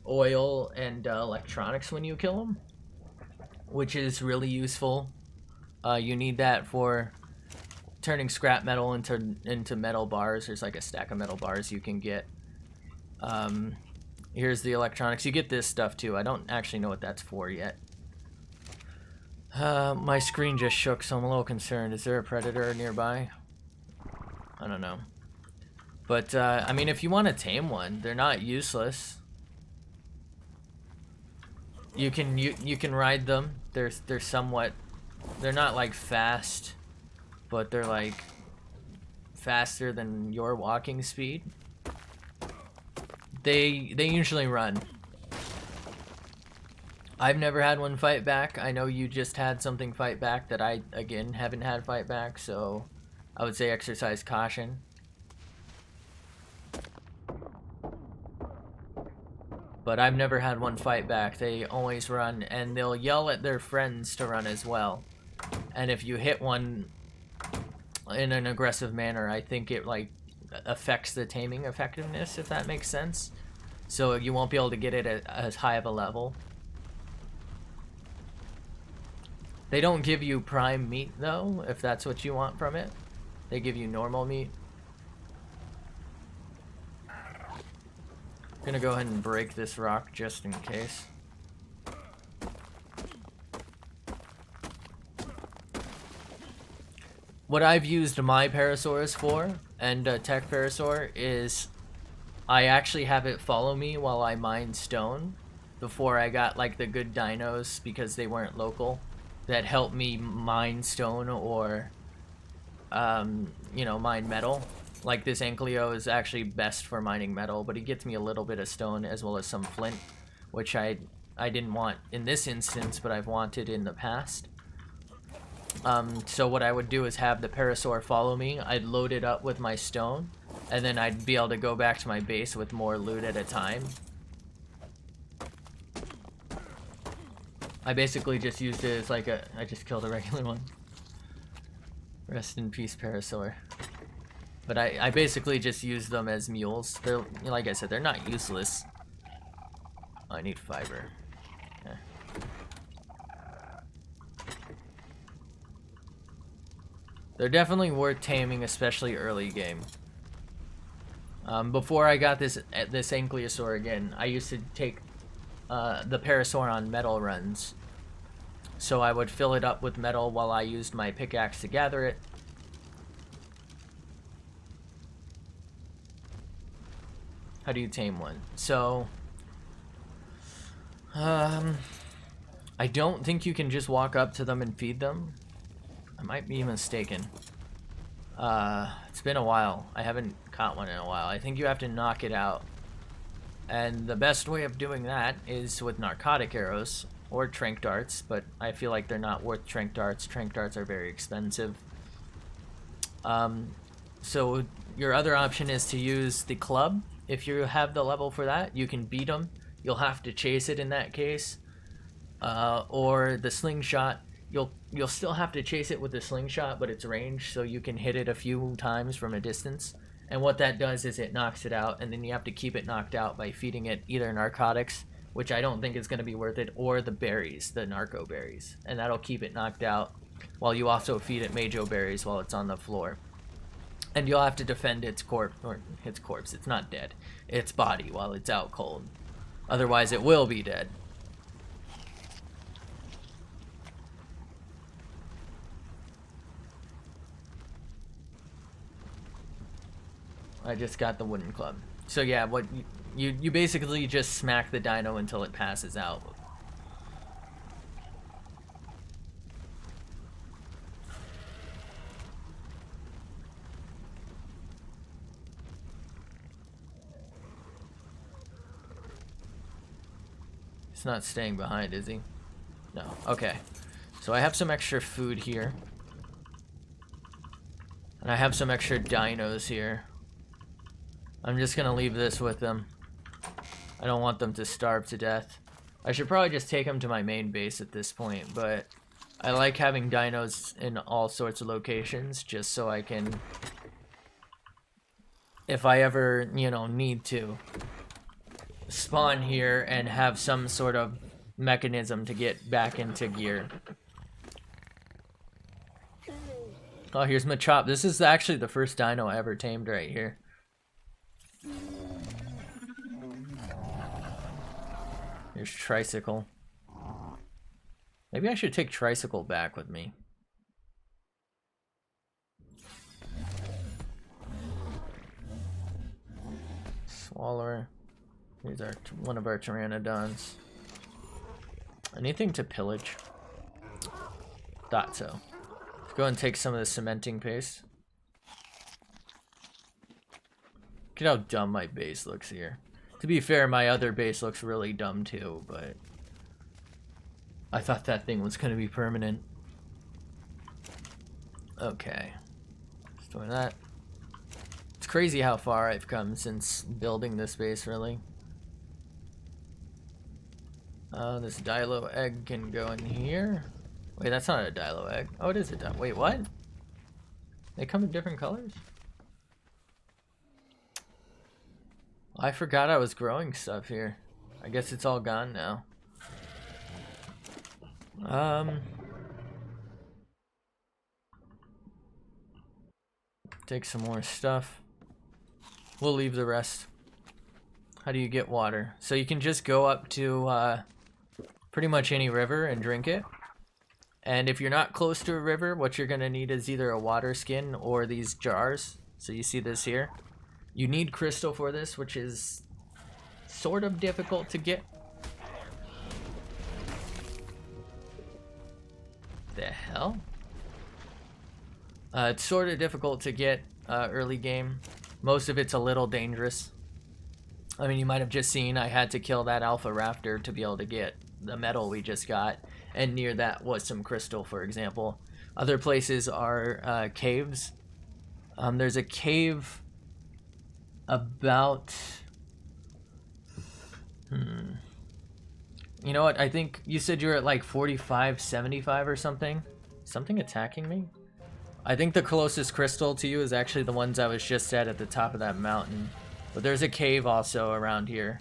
Speaker 1: oil, and electronics when you kill them, which is really useful. You need that for turning scrap metal into metal bars. There's like a stack of metal bars you can get. Here's the electronics. You get this stuff too. I don't actually know what that's for yet. My screen just shook, so I'm a little concerned. Is there a predator nearby? I don't know. But, I mean, if you want to tame one, they're not useless. You can ride them. They're somewhat... They're not, like, fast, but they're, like, faster than your walking speed. They usually run. I've never had one fight back. I know you just had something fight back that I, again, haven't had fight back, so I would say exercise caution. But I've never had one fight back. They always run, and they'll yell at their friends to run as well. And if you hit one in an aggressive manner, I think it, like, affects the taming effectiveness, if that makes sense. So you won't be able to get it at as high of a level. They don't give you prime meat, though, if that's what you want from it. They give you normal meat. I'm gonna go ahead and break this rock just in case. What I've used my Parasaurs for, and Tech Parasaur, is I actually have it follow me while I mine stone before I got like the good dinos, because they weren't local, that helped me mine stone or you know, mine metal. Like this Ankylo is actually best for mining metal, but he gets me a little bit of stone as well as some flint, which I didn't want in this instance, but I've wanted in the past. So what I would do is have the Parasaur follow me. I'd load it up with my stone, and then I'd be able to go back to my base with more loot at a time. I basically just used it as like I just killed a regular one. Rest in peace, Parasaur. But I basically just use them as mules. They're, like I said, they're not useless. Oh, I need fiber. Yeah. They're definitely worth taming, especially early game. Before I got this Ankylosaur again, I used to take the Parasaur on metal runs. So I would fill it up with metal while I used my pickaxe to gather it. How do you tame one? So, I don't think you can just walk up to them and feed them. I might be mistaken. It's been a while. I haven't caught one in a while. I think you have to knock it out. And the best way of doing that is with narcotic arrows or trank darts, but I feel like they're not worth trank darts. Trank darts are very expensive. So your other option is to use the club. If you have the level for that, you can beat them. You'll have to chase it in that case. Or the slingshot. You'll still have to chase it with the slingshot, but it's ranged, so you can hit it a few times from a distance. And what that does is it knocks it out, and then you have to keep it knocked out by feeding it either narcotics, which I don't think is going to be worth it, or the berries, the narco berries. And that'll keep it knocked out, while you also feed it majo berries while it's on the floor. And you'll have to defend its corpse, it's not dead, its body while it's out cold. Otherwise it will be dead. I just got the wooden club. So yeah, what you basically just smack the dino until it passes out. He's not staying behind, is he? No. Okay. So I have some extra food here. And I have some extra dinos here. I'm just gonna leave this with them. I don't want them to starve to death. I should probably just take them to my main base at this point, but I like having dinos in all sorts of locations just so I can, if I ever, you know, need to spawn here and have some sort of mechanism to get back into gear. Oh, here's Machop. This is actually the first dino I ever tamed right here. Here's Tricycle. Maybe I should take Tricycle back with me. Swallower. Here's our one of our Pteranodons. Anything to pillage? Thought so. Let's go and take some of the cementing paste. Look at how dumb my base looks here. To be fair, my other base looks really dumb too, but I thought that thing was gonna be permanent. Okay. Just doing that. It's crazy how far I've come since building this base, really. This Dilo egg can go in here. Wait, that's not a Dilo egg. Oh, it is a Dilo. Wait, what? They come in different colors? I forgot I was growing stuff here. I guess it's all gone now. Take some more stuff. We'll leave the rest. How do you get water? So you can just go up to pretty much any river and drink it. And if you're not close to a river, what you're gonna need is either a water skin or these jars. So you see this here. You need crystal for this, which is sort of difficult to get. The hell? It's sort of difficult to get early game. Most of it's a little dangerous. I mean, you might have just seen I had to kill that alpha raptor to be able to get the metal we just got, and near that was some crystal, for example. Other places are caves. There's a cave about... You know what? I think you said you were at like 45, 75 or something. Something attacking me? I think the closest crystal to you is actually the ones I was just at the top of that mountain. But there's a cave also around here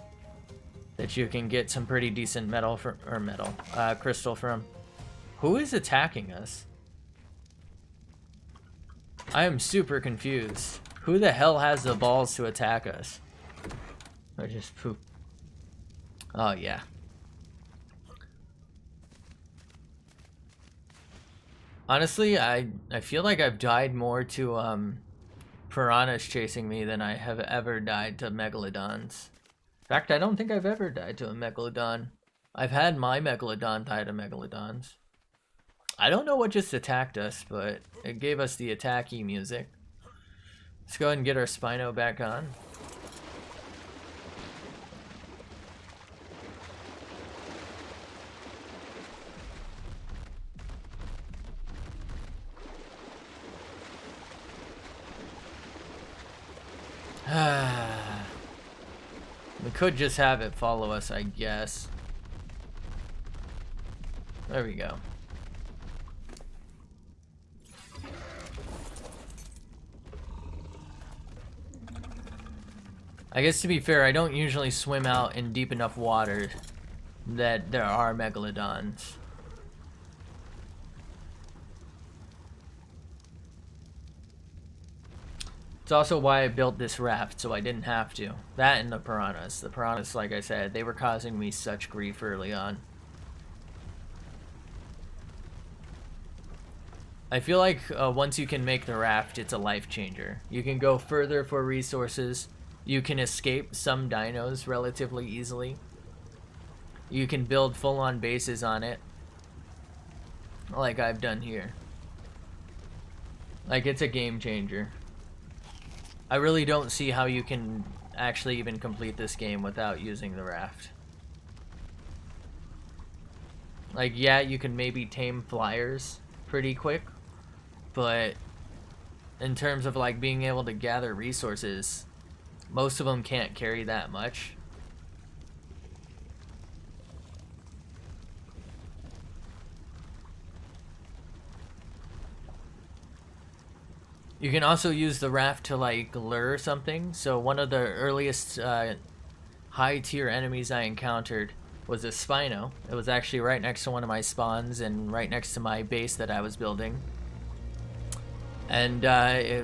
Speaker 1: that you can get some pretty decent metal from, or crystal from. Who is attacking us? I am super confused. Who the hell has the balls to attack us? I just poop. Oh yeah. Honestly, I feel like I've died more to piranhas chasing me than I have ever died to megalodons. In fact, I don't think I've ever died to a megalodon. I've had my megalodon die to megalodons. I don't know what just attacked us, but it gave us the attacky music. Let's go ahead and get our Spino back on. We could just have it follow us, I guess. There we go. I guess to be fair, I don't usually swim out in deep enough water that there are megalodons. It's also why I built this raft, so I didn't have to. That and the piranhas. The piranhas, like I said, they were causing me such grief early on. I feel like once you can make the raft, it's a life changer. You can go further for resources. You can escape some dinos relatively easily. You can build full-on bases on it, like I've done here. Like, it's a game changer. I really don't see how you can actually even complete this game without using the raft. Like, yeah, you can maybe tame flyers pretty quick, but in terms of like being able to gather resources, most of them can't carry that much. You can also use the raft to like lure something. So one of the earliest high tier enemies I encountered was a Spino. It was actually right next to one of my spawns and right next to my base that I was building. And I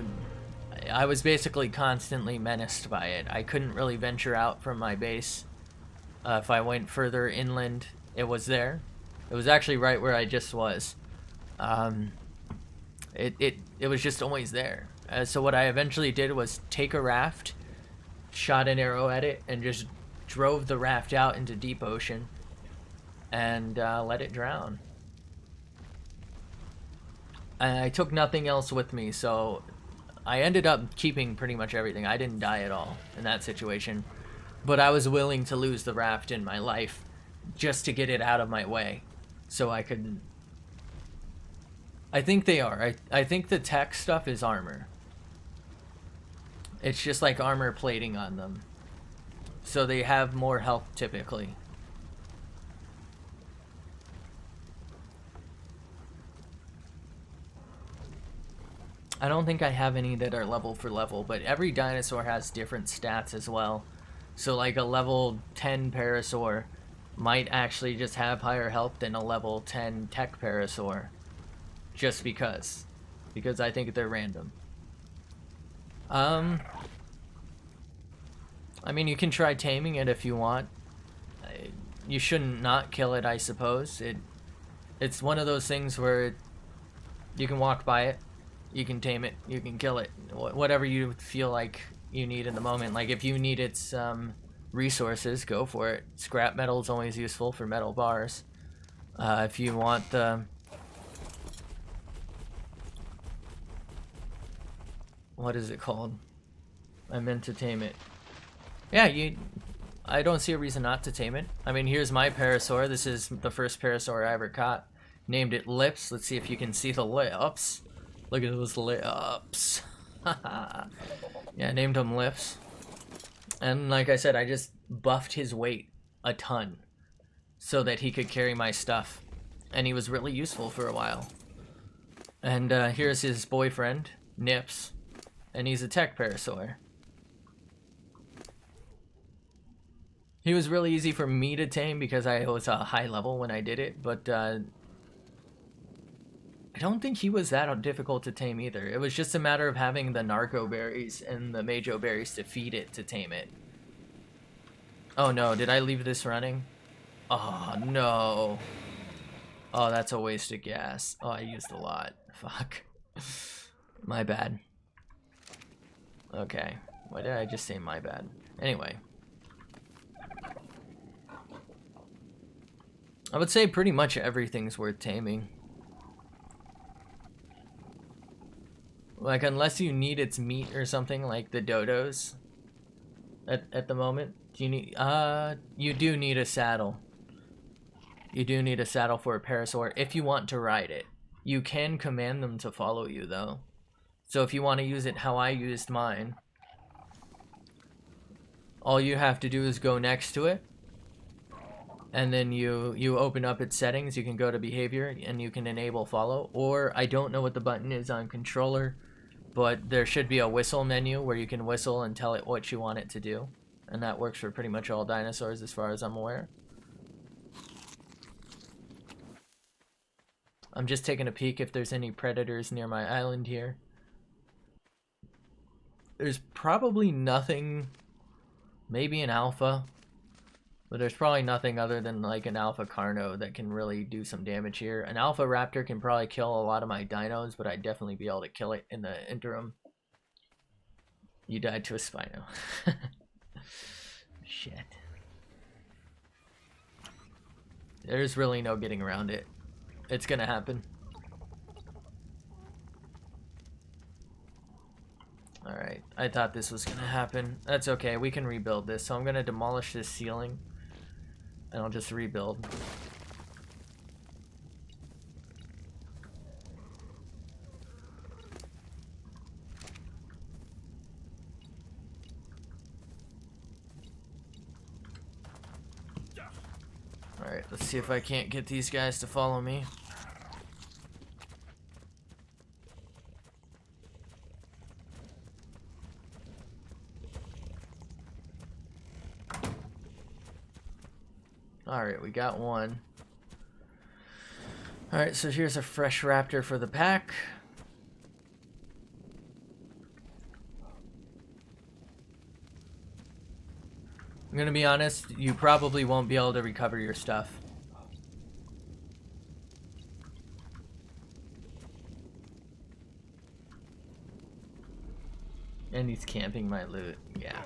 Speaker 1: was basically constantly menaced by it. I couldn't really venture out from my base. If I went further inland, it was there. It was actually right where I just was. It was just always there. So what I eventually did was take a raft, shot an arrow at it, and just drove the raft out into deep ocean and let it drown. And I took nothing else with me, so I ended up keeping pretty much everything. I didn't die at all in that situation, but I was willing to lose the raft in my life just to get it out of my way so I could... I think they are. I think the tech stuff is armor. It's just like armor plating on them. So they have more health typically. I don't think I have any that are level for level, but every dinosaur has different stats as well. So like a level 10 Parasaur might actually just have higher health than a level 10 Tech Parasaur. Just because I think they're random. I mean, you can try taming it if you want. You shouldn't not kill it, I suppose. It's one of those things where you can walk by it, you can tame it, you can kill it, whatever you feel like you need in the moment. Like if you need its resources, go for it. Scrap metal is always useful for metal bars. If you want the... what is it called? I meant to tame it. Yeah, I don't see a reason not to tame it. I mean, here's my Parasaur. This is the first Parasaur I ever caught. Named it Lips. Let's see if you can see the lips. Look at those lips. Yeah, named him Lips. And like I said, I just buffed his weight a ton so that he could carry my stuff. And he was really useful for a while. And here's his boyfriend, Nips. And he's a tech Parasaur. He was really easy for me to tame because I was a high level when I did it, but I don't think he was that difficult to tame either. It was just a matter of having the narco berries and the majo berries to feed it to tame it. Oh no, did I leave this running? Oh no. Oh, that's a waste of gas. Oh, I used a lot. Fuck. My bad. Okay. Why did I just say my bad? Anyway. I would say pretty much everything's worth taming. Like, unless you need its meat or something, like the dodos. At the moment. Do you need... you do need a saddle. You do need a saddle for a Parasaur if you want to ride it. You can command them to follow you, though. So if you want to use it how I used mine, all you have to do is go next to it, and then you open up its settings. You can go to behavior, and you can enable follow, or I don't know what the button is on controller, but there should be a whistle menu where you can whistle and tell it what you want it to do, and that works for pretty much all dinosaurs as far as I'm aware. I'm just taking a peek if there's any predators near my island here. There's probably nothing, maybe an alpha, but there's probably nothing other than like an alpha carno that can really do some damage here. An alpha raptor can probably kill a lot of my dinos, but I'd definitely be able to kill it in the interim. You died to a Spino. Shit. There's really no getting around it. It's gonna happen. Alright, I thought this was gonna happen. That's okay, we can rebuild this. So I'm gonna demolish this ceiling, and I'll just rebuild. Alright, let's see if I can't get these guys to follow me. Alright, we got one. Alright, so here's a fresh raptor for the pack. I'm gonna be honest, you probably won't be able to recover your stuff. And he's camping my loot, yeah.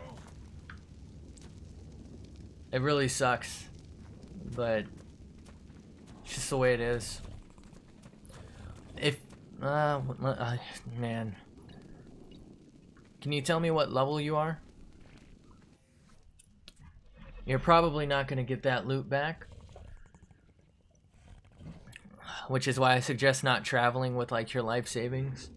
Speaker 1: It really sucks, but it's just the way it is. If, man. Can you tell me what level you are? You're probably not going to get that loot back. Which is why I suggest not traveling with like your life savings.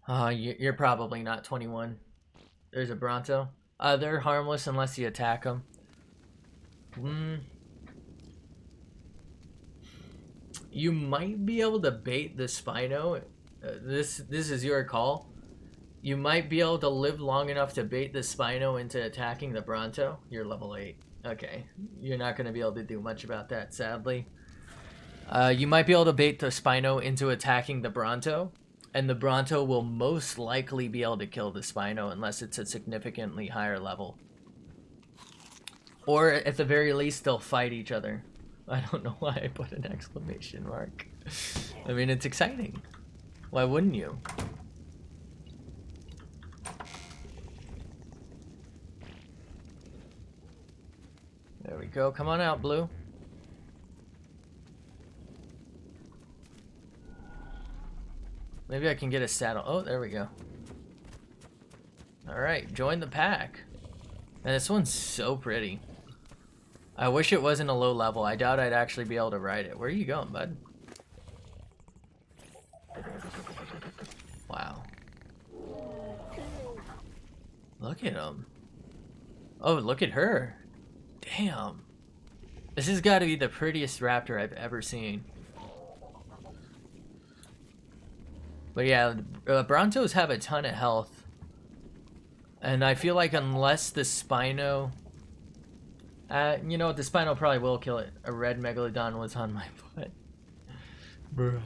Speaker 1: You're probably not 21. There's a Bronto. They're harmless unless you attack them. You might be able to bait the Spino. This is your call. You might be able to live long enough to bait the Spino into attacking the Bronto. You're level 8. Okay. You're not going to be able to do much about that, sadly. You might be able to bait the Spino into attacking the Bronto. And the Bronto will most likely be able to kill the Spino unless it's a significantly higher level. Or at the very least, they'll fight each other. I don't know why I put an exclamation mark. I mean, it's exciting. Why wouldn't you? There we go. Come on out, Blue. Maybe I can get a saddle. Oh, there we go. Alright, join the pack. And this one's so pretty. I wish it wasn't a low level. I doubt I'd actually be able to ride it. Where are you going, bud? Wow. Look at him. Oh, look at her. Damn. This has got to be the prettiest raptor I've ever seen. But yeah, Brontos have a ton of health. And I feel like unless the Spino... you know what, the Spino probably will kill it. A red Megalodon was on my foot. Bruh.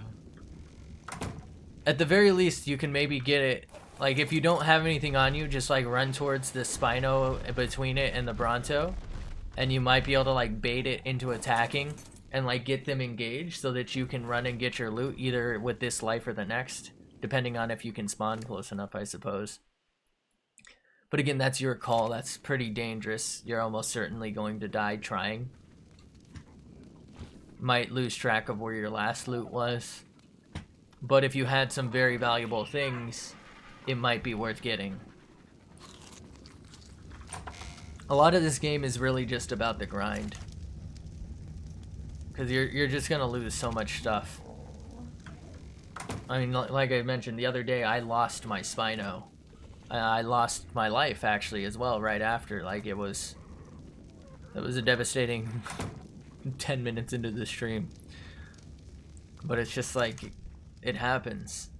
Speaker 1: At the very least, you can maybe get it. Like, if you don't have anything on you, just like run towards the Spino between it and the Bronto. And you might be able to like bait it into attacking. And like get them engaged so that you can run and get your loot either with this life or the next. Depending on if you can spawn close enough, I suppose. But again, that's your call. That's pretty dangerous. You're almost certainly going to die trying. Might lose track of where your last loot was. But if you had some very valuable things, it might be worth getting. A lot of this game is really just about the grind. Because you're just going to lose so much stuff. I mean, like I mentioned the other day, I lost my Spino. I lost my life, actually, as well, right after. Like, it was a devastating 10 minutes into the stream. But it's just like, it happens.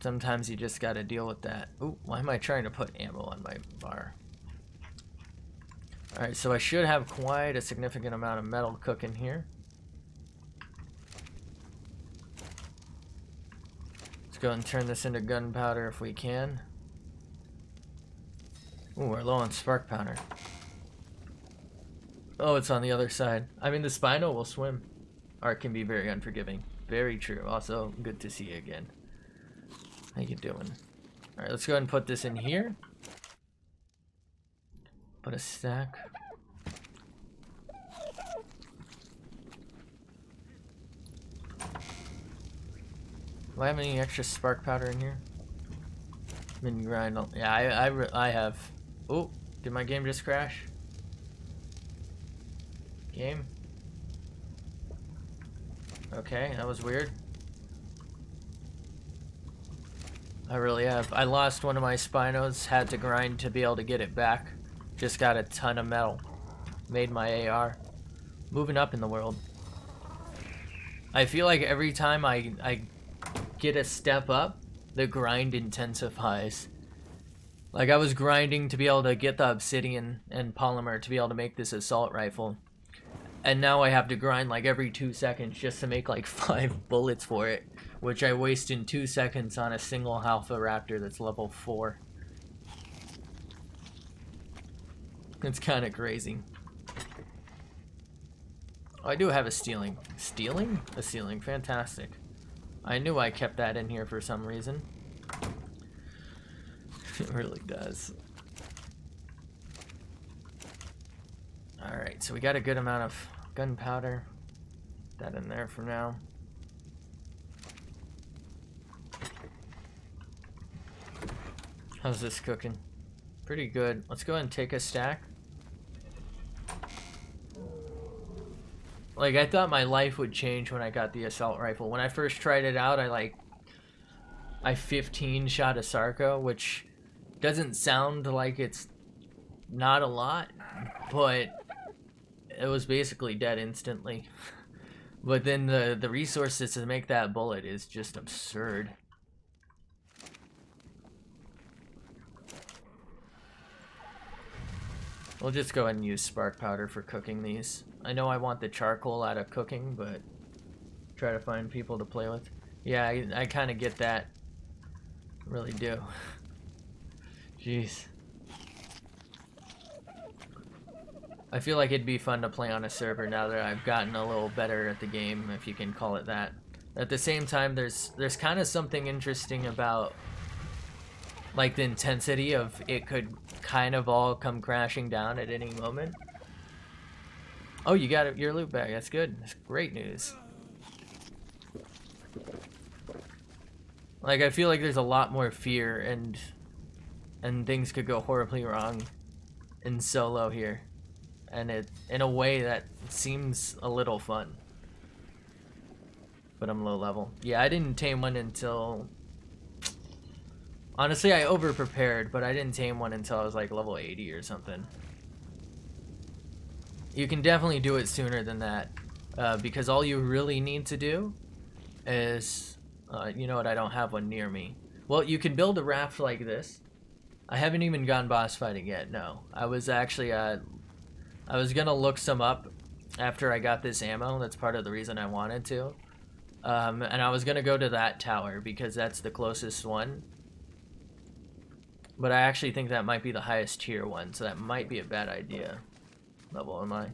Speaker 1: Sometimes you just gotta deal with that. Ooh, why am I trying to put ammo on my bar? Alright, so I should have quite a significant amount of metal cooking here. Go and turn this into gunpowder if we can. Ooh, we're low on spark powder. Oh, it's on the other side. I mean, the Spino will swim. ARK can be very unforgiving. Very true. Also, good to see you again. How you doing? Alright, let's go ahead and put this in here. Put a stack. Do I have any extra spark powder in here? Mini grind. Yeah, I have. Oh, did my game just crash? Game? Okay, that was weird. I really have. I lost one of my Spinos, had to grind to be able to get it back. Just got a ton of metal. Made my AR. Moving up in the world. I feel like every time I get a step up, the grind intensifies. Like, I was grinding to be able to get the obsidian and polymer to be able to make this assault rifle. And now I have to grind like every 2 seconds just to make like 5 bullets for it. Which I waste in 2 seconds on a single Alpha Raptor that's level 4. It's kind of crazy. Oh, I do have a stealing. Stealing? A ceiling. Fantastic. I knew I kept that in here for some reason. It really does. Alright, so we got a good amount of gunpowder. Put that in there for now. How's this cooking? Pretty good. Let's go ahead and take a stack. Like, I thought my life would change when I got the assault rifle. When I first tried it out, I 15 shot a Sarco, which doesn't sound like it's not a lot, but it was basically dead instantly. But then the resources to make that bullet is just absurd. We'll just go ahead and use spark powder for cooking these. I know I want the charcoal out of cooking, but try to find people to play with. Yeah, I kind of get that. Really do. Jeez. I feel like it'd be fun to play on a server now that I've gotten a little better at the game, if you can call it that. At the same time, there's kind of something interesting about like the intensity of it could kind of all come crashing down at any moment. Oh, you got your loot bag. That's good. That's great news. Like, I feel like there's a lot more fear and things could go horribly wrong in solo here. And it in a way that seems a little fun. But I'm low level. Yeah, I didn't tame one until... Honestly, I over-prepared, but I didn't tame one until I was like level 80 or something. You can definitely do it sooner than that, because all you really need to do is... you know what, I don't have one near me. Well, you can build a raft like this. I haven't even gone boss fighting yet, no. I was actually, I was gonna look some up after I got this ammo. That's part of the reason I wanted to. And I was gonna go to that tower because that's the closest one. But I actually think that might be the highest tier one, so that might be a bad idea. Level am I?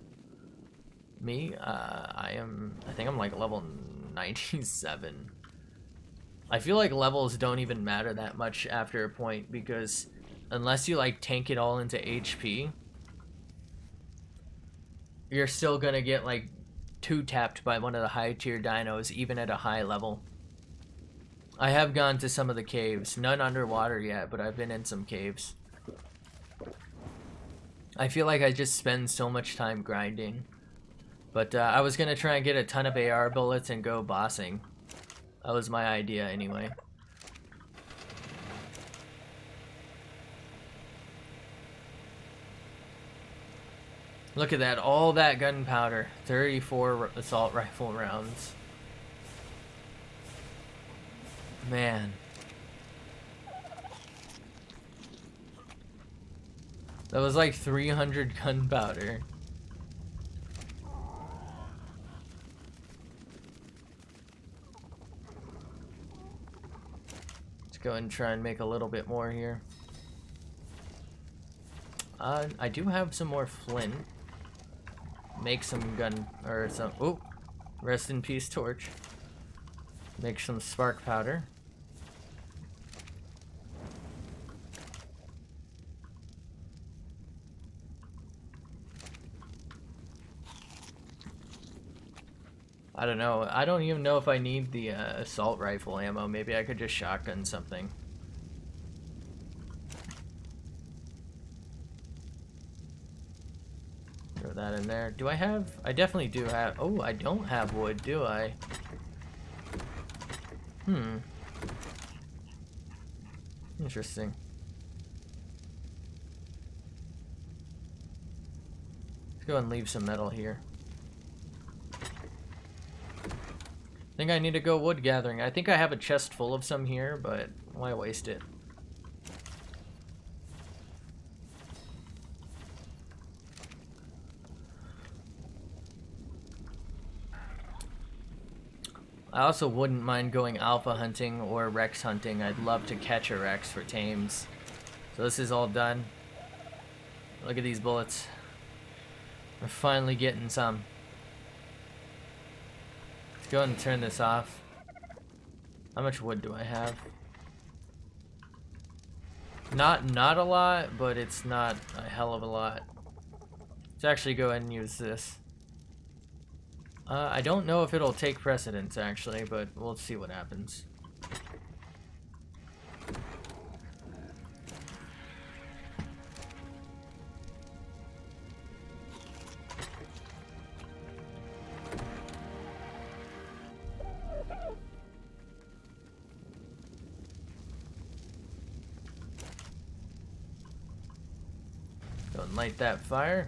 Speaker 1: Me? I think I'm like level 97. I feel like levels don't even matter that much after a point, because unless you like tank it all into HP, you're still gonna get like 2-tapped by one of the high tier dinos even at a high level. I have gone to some of the caves, none underwater yet, but I've been in some caves. I feel like I just spend so much time grinding. But I was gonna try and get a ton of AR bullets and go bossing. That was my idea anyway. Look at that, all that gunpowder. 34 assault rifle rounds. Man. That was like 300 gunpowder. Let's go and try and make a little bit more here. I do have some more flint. Make some gun, or some, oh, rest in peace torch. Make some spark powder. I don't know. I don't even know if I need the assault rifle ammo. Maybe I could just shotgun something. Throw that in there. Do I have... I definitely do have... Oh, I don't have wood, do I? Hmm. Interesting. go and leave some metal here. I think I need to go wood gathering. I think I have a chest full of some here, but why waste it? I also wouldn't mind going alpha hunting or Rex hunting. I'd love to catch a Rex for tames. So this is all done. Look at these bullets. We're finally getting some. Let's go ahead and turn this off. How much wood do I have? Not a lot, but it's not a hell of a lot. Let's actually go ahead and use this. I don't know if it'll take precedence actually, but we'll see what happens. Go and light that fire.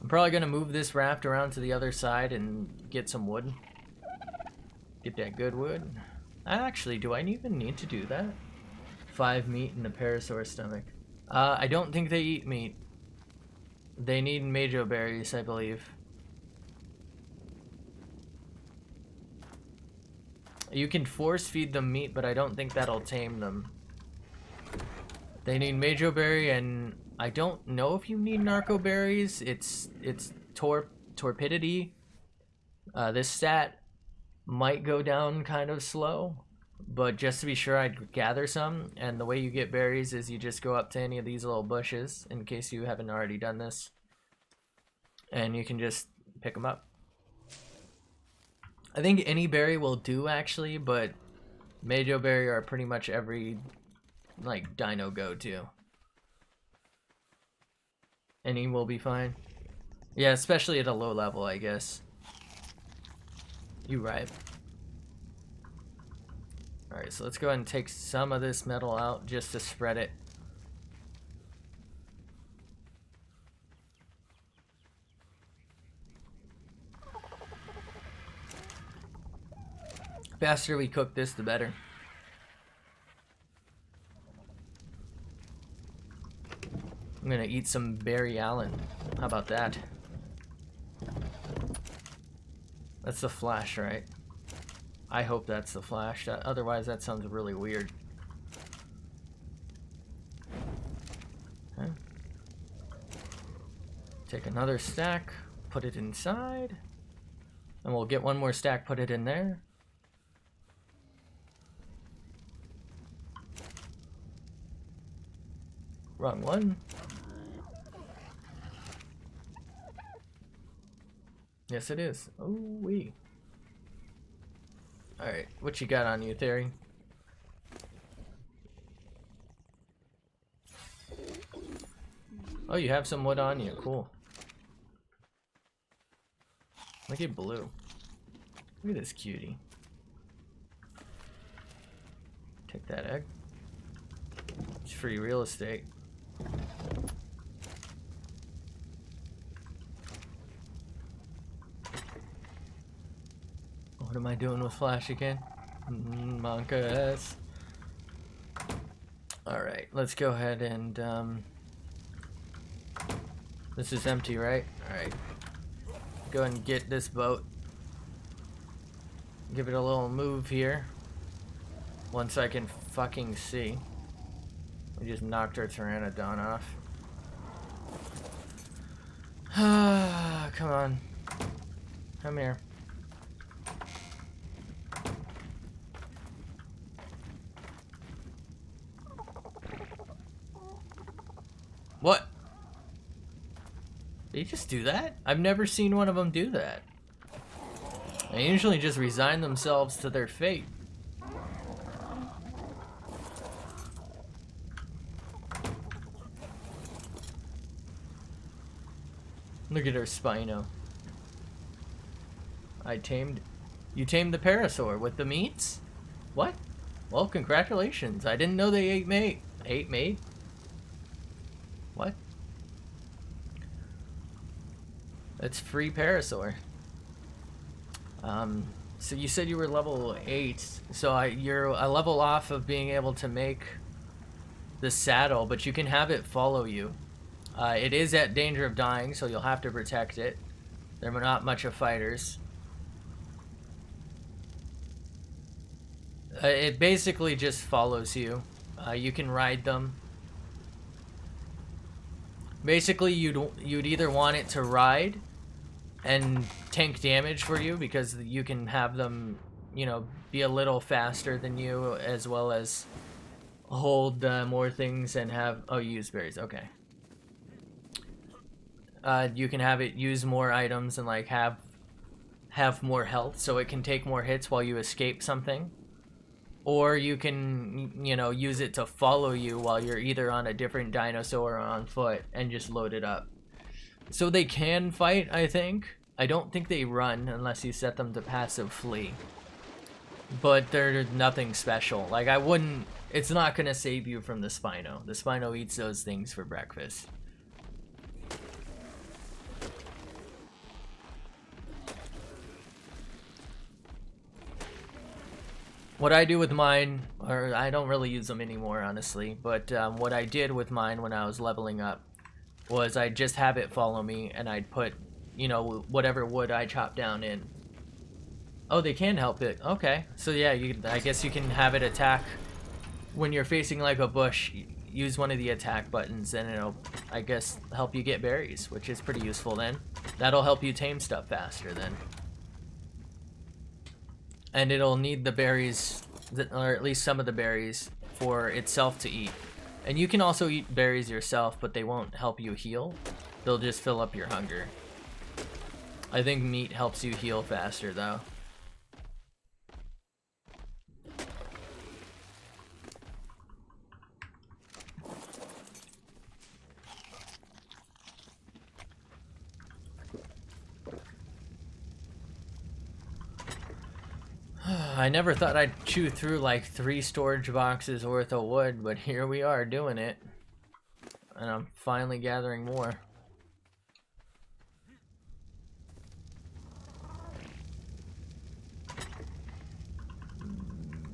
Speaker 1: I'm probably gonna move this raft around to the other side and get some wood. Get that good wood. Actually, do I even need to do that? 5 meat in a Parasaur stomach. I don't think they eat meat. They need majo berries, I believe. You can force feed them meat, but I don't think that'll tame them. They need majo berry, and I don't know if you need narco berries. It's torpidity. This stat might go down kind of slow, but just to be sure, I'd gather some. And the way you get berries is you just go up to any of these little bushes, in case you haven't already done this, and you can just pick them up. I think any berry will do actually, but majo berry are pretty much every like dino go-to. Any will be fine. Yeah, especially at a low level, I guess. You right. Alright, so let's go ahead and take some of this metal out just to spread it. The faster we cook this, the better. I'm gonna eat some Barry Allen. How about that? That's the flash, right? I hope that's the flash. Otherwise, that sounds really weird. Okay. Take another stack, put it inside, and we'll get one more stack, put it in there. Wrong one. Yes, it is. Oh, wee. Alright, what you got on you, Theory? Oh, you have some wood on you. Cool. Look at Blue. Look at this cutie. Take that egg. It's free real estate. What am I doing with Flash again? Monka S. Alright, let's go ahead and this is empty, right? Alright. Go ahead and get this boat. Give it a little move here. Once I can fucking see. We just knocked our Pteranodon off. Come on. Come here. What? They just do that? I've never seen one of them do that. They usually just resign themselves to their fate. Look at her Spino. You tamed the Parasaur with the meats? What? Well, congratulations. I didn't know they ate mate. Ate mate? What? Let's free Parasaur. So you said you were level 8, so you're a level off of being able to make the saddle, but you can have it follow you. It is at danger of dying, so you'll have to protect it. They're not much of fighters. It basically just follows you. You can ride them. Basically, you'd either want it to ride and tank damage for you, because you can have them, you know, be a little faster than you, as well as hold more things and have... Oh, you use berries, okay. You can have it use more items and like have more health, so it can take more hits while you escape something. Or you can, you know, use it to follow you while you're either on a different dinosaur or on foot, and just load it up. So they can fight, I think. I don't think they run unless you set them to passive flee. But they're nothing special. Like, I wouldn't... It's not gonna save you from the Spino. The Spino eats those things for breakfast. What I do with mine, or I don't really use them anymore, honestly, but what I did with mine when I was leveling up was I'd just have it follow me, and I'd put, you know, whatever wood I chop down in. Oh, they can help it. Okay. So yeah, I guess you can have it attack when you're facing like a bush. Use one of the attack buttons, and it'll, I guess, help you get berries, which is pretty useful then. That'll help you tame stuff faster then. And it'll need the berries, or at least some of the berries, for itself to eat. And you can also eat berries yourself, but they won't help you heal. They'll just fill up your hunger. I think meat helps you heal faster, though. I never thought I'd chew through like 3 storage boxes worth of wood, but here we are doing it. And I'm finally gathering more.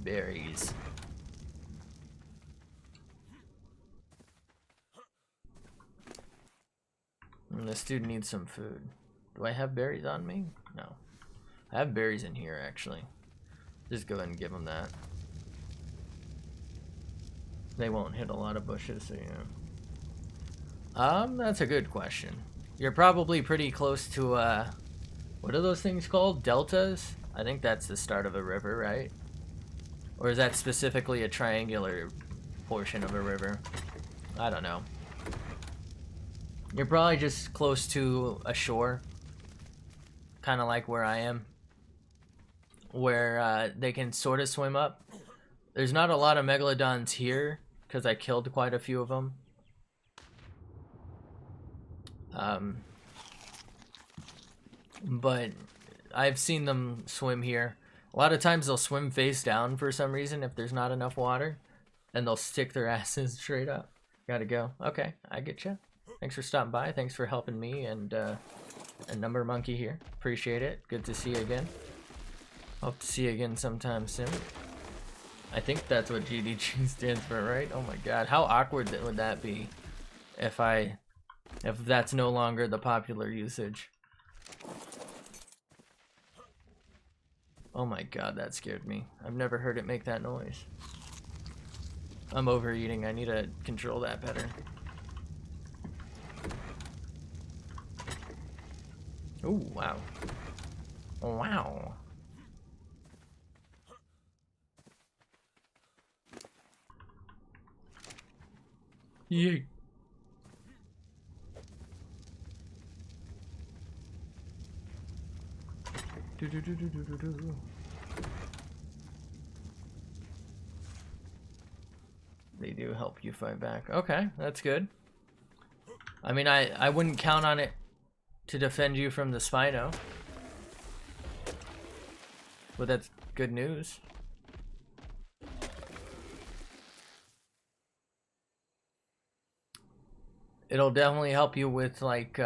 Speaker 1: Berries. And this dude needs some food. Do I have berries on me? No. I have berries in here, actually. Just go ahead and give them that. They won't hit a lot of bushes, so yeah. That's a good question. You're probably pretty close to, what are those things called? Deltas? I think that's the start of a river, right? Or is that specifically a triangular portion of a river? I don't know. You're probably just close to a shore. Kind of like where I am. Where they can sort of swim up. There's not a lot of megalodons here, because I killed quite a few of them. But I've seen them swim here. A lot of times they'll swim face down for some reason if there's not enough water. And they'll stick their asses straight up. Gotta go. Okay, I get you. Thanks for stopping by. Thanks for helping me and Number Monkey here. Appreciate it. Good to see you again. Hope to see you again sometime soon. I think that's what GDG stands for, right? Oh my god, how awkward would that be if that's no longer the popular usage? Oh my god, that scared me. I've never heard it make that noise. I'm overeating. I need to control that better. Ooh, wow. Wow. Yay. They do help you fight back. Okay, that's good. I mean, I wouldn't count on it to defend you from the Spino. But that's good news. It'll definitely help you with like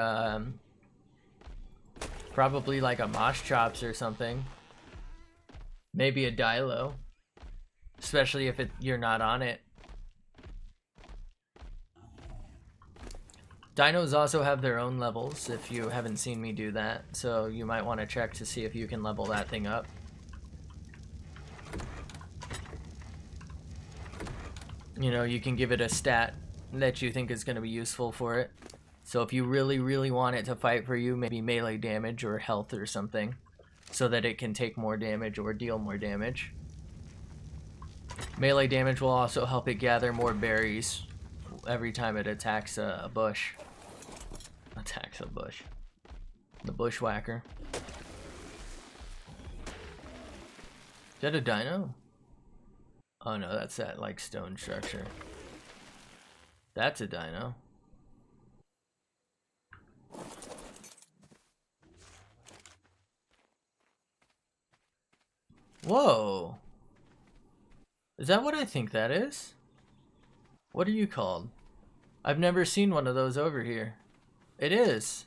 Speaker 1: Probably like a Mosh Chops or something. Maybe a Dilo. Especially if you're not on it. Dinos also have their own levels if you haven't seen me do that. So you might want to check to see if you can level that thing up. You know, you can give it a stat that you think is going to be useful for it. So if you really, really want it to fight for you, maybe melee damage or health or something, so that it can take more damage or deal more damage. Melee damage will also help it gather more berries every time it attacks a bush. Attacks a bush. The bushwhacker. Is that a dino? Oh no, that's that like stone structure. That's a dino. Whoa. Is that what I think that is? What are you called? I've never seen one of those over here. It is.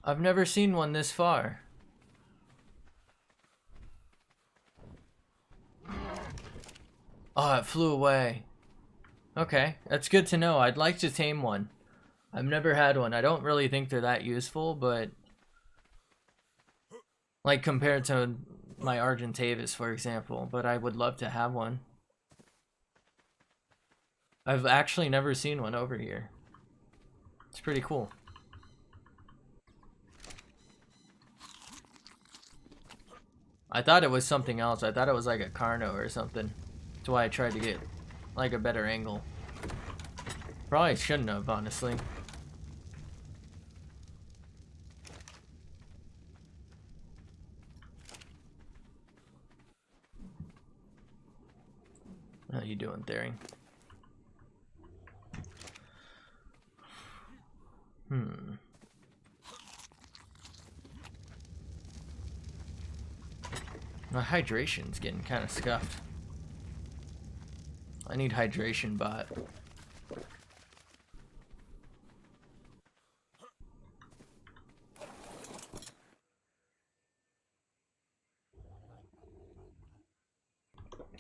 Speaker 1: I've never seen one this far. Oh, it flew away. Okay, that's good to know. I'd like to tame one. I've never had one. I don't really think they're that useful, but like compared to my Argentavis, for example, but I would love to have one. I've actually never seen one over here. It's pretty cool. I thought it was something else. I thought it was like a Carno or something. That's why I tried to get like a better angle. Probably shouldn't have, honestly. How you doing, Thering? My hydration's getting kind of scuffed. I need hydration bot.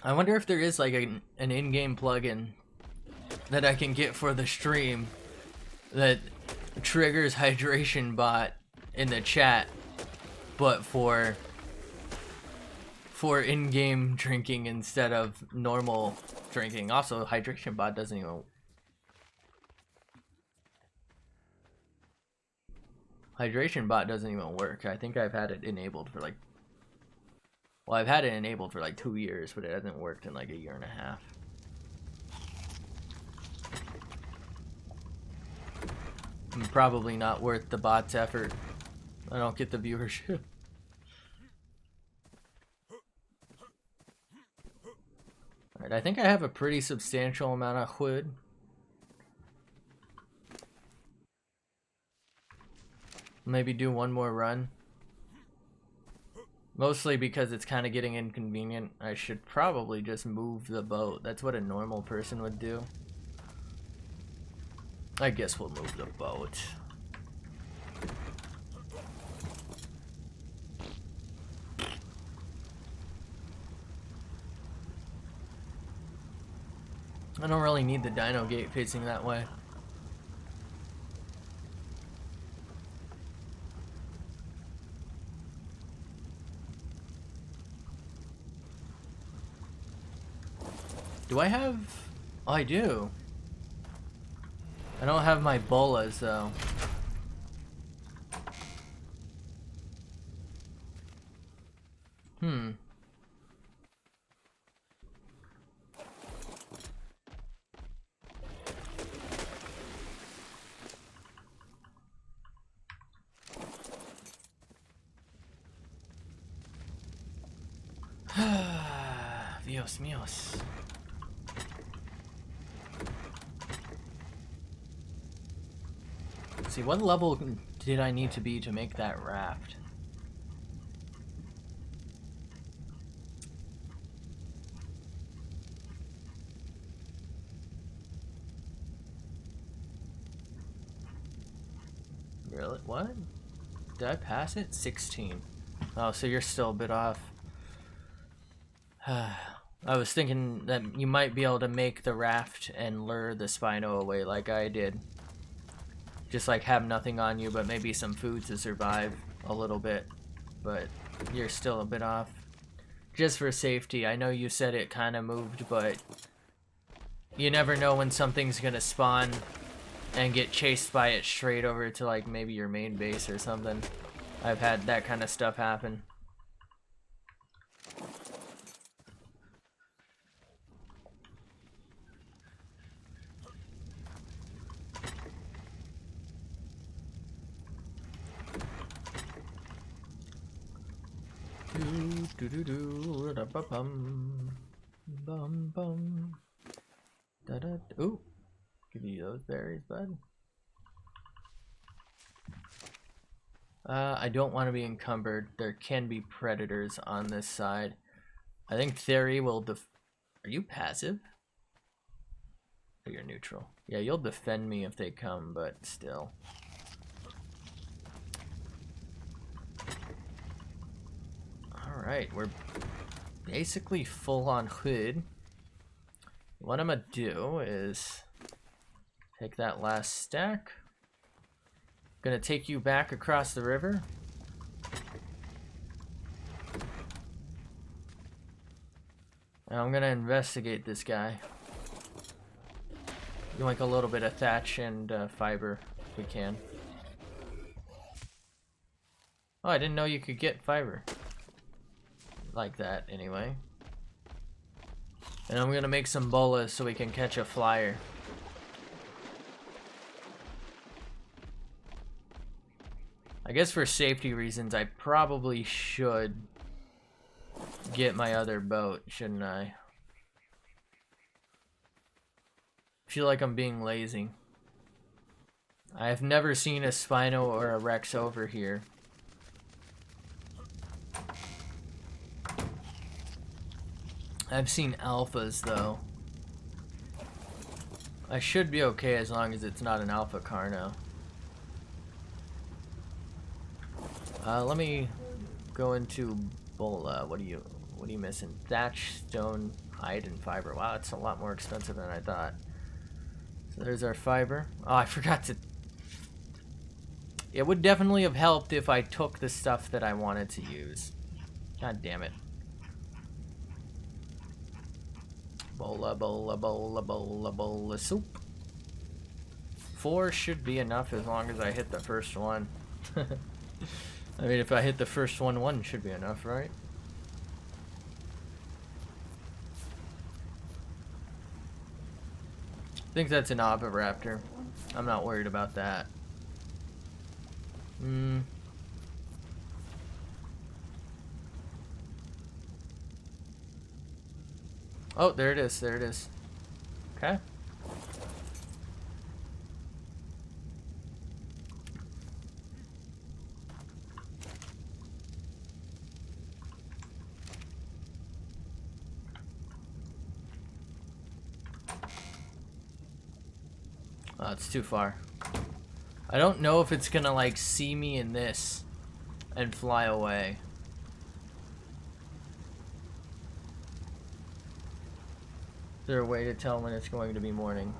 Speaker 1: I wonder if there is like an in-game plugin that I can get for the stream that triggers hydration bot in the chat, but for in-game drinking instead of normal drinking. Also, hydration bot doesn't even work. I think I've had it enabled for like, well, I've had it enabled for like 2 years, but it hasn't worked in like a year and a half. Probably not worth the bot's effort. I don't get the viewership. Alright, I think I have a pretty substantial amount of wood. Maybe do one more run. Mostly because it's kind of getting inconvenient. I should probably just move the boat. That's what a normal person would do. I guess we'll move the boat. I don't really need the dino gate facing that way. Do I have... Oh, I do. I don't have my bolas, though. Dios míos. Let's see, what level did I need to be to make that raft? Really? What? Did I pass it? 16. Oh, so you're still a bit off. I was thinking that you might be able to make the raft and lure the Spino away like I did. Just like have nothing on you, but maybe some food to survive a little bit. But you're still a bit off. Just for safety, I know you said it kind of moved, but you never know when something's gonna spawn and get chased by it straight over to like maybe your main base or something. I've had that kind of stuff happen. Bum bum. Da da. Ooh, give you those berries, bud. I don't want to be encumbered. There can be predators on this side. I think Theory will Are you passive? Or you're neutral? Yeah, you'll defend me if they come, but still. Alright, we're basically full on hood. What I'm gonna do is take that last stack. Gonna take you back across the river. And I'm gonna investigate this guy. Like a little bit of thatch and fiber if we can. Oh, I didn't know you could get fiber like that anyway. And I'm gonna make some bolas so we can catch a flyer. I guess for safety reasons, I probably should get my other boat, shouldn't I? Feel like I'm being lazy. I have never seen a Spino or a Rex over here. I've seen alphas though. I should be okay as long as it's not an alpha Carno. Let me go into Bola. What are you missing? Thatch, stone, hide, and fiber. Wow, that's a lot more expensive than I thought. So there's our fiber. Oh, I forgot to. It would definitely have helped if I took the stuff that I wanted to use. God damn it. Bola, bola, bola, bola, bola soup. 4 should be enough as long as I hit the first one. I mean, if I hit the first one, 1 should be enough, right? I think that's an Oviraptor. I'm not worried about that. Oh, there it is. There it is. Okay. Oh, it's too far. I don't know if it's gonna like see me in this and fly away. Is there a way to tell when it's going to be morning?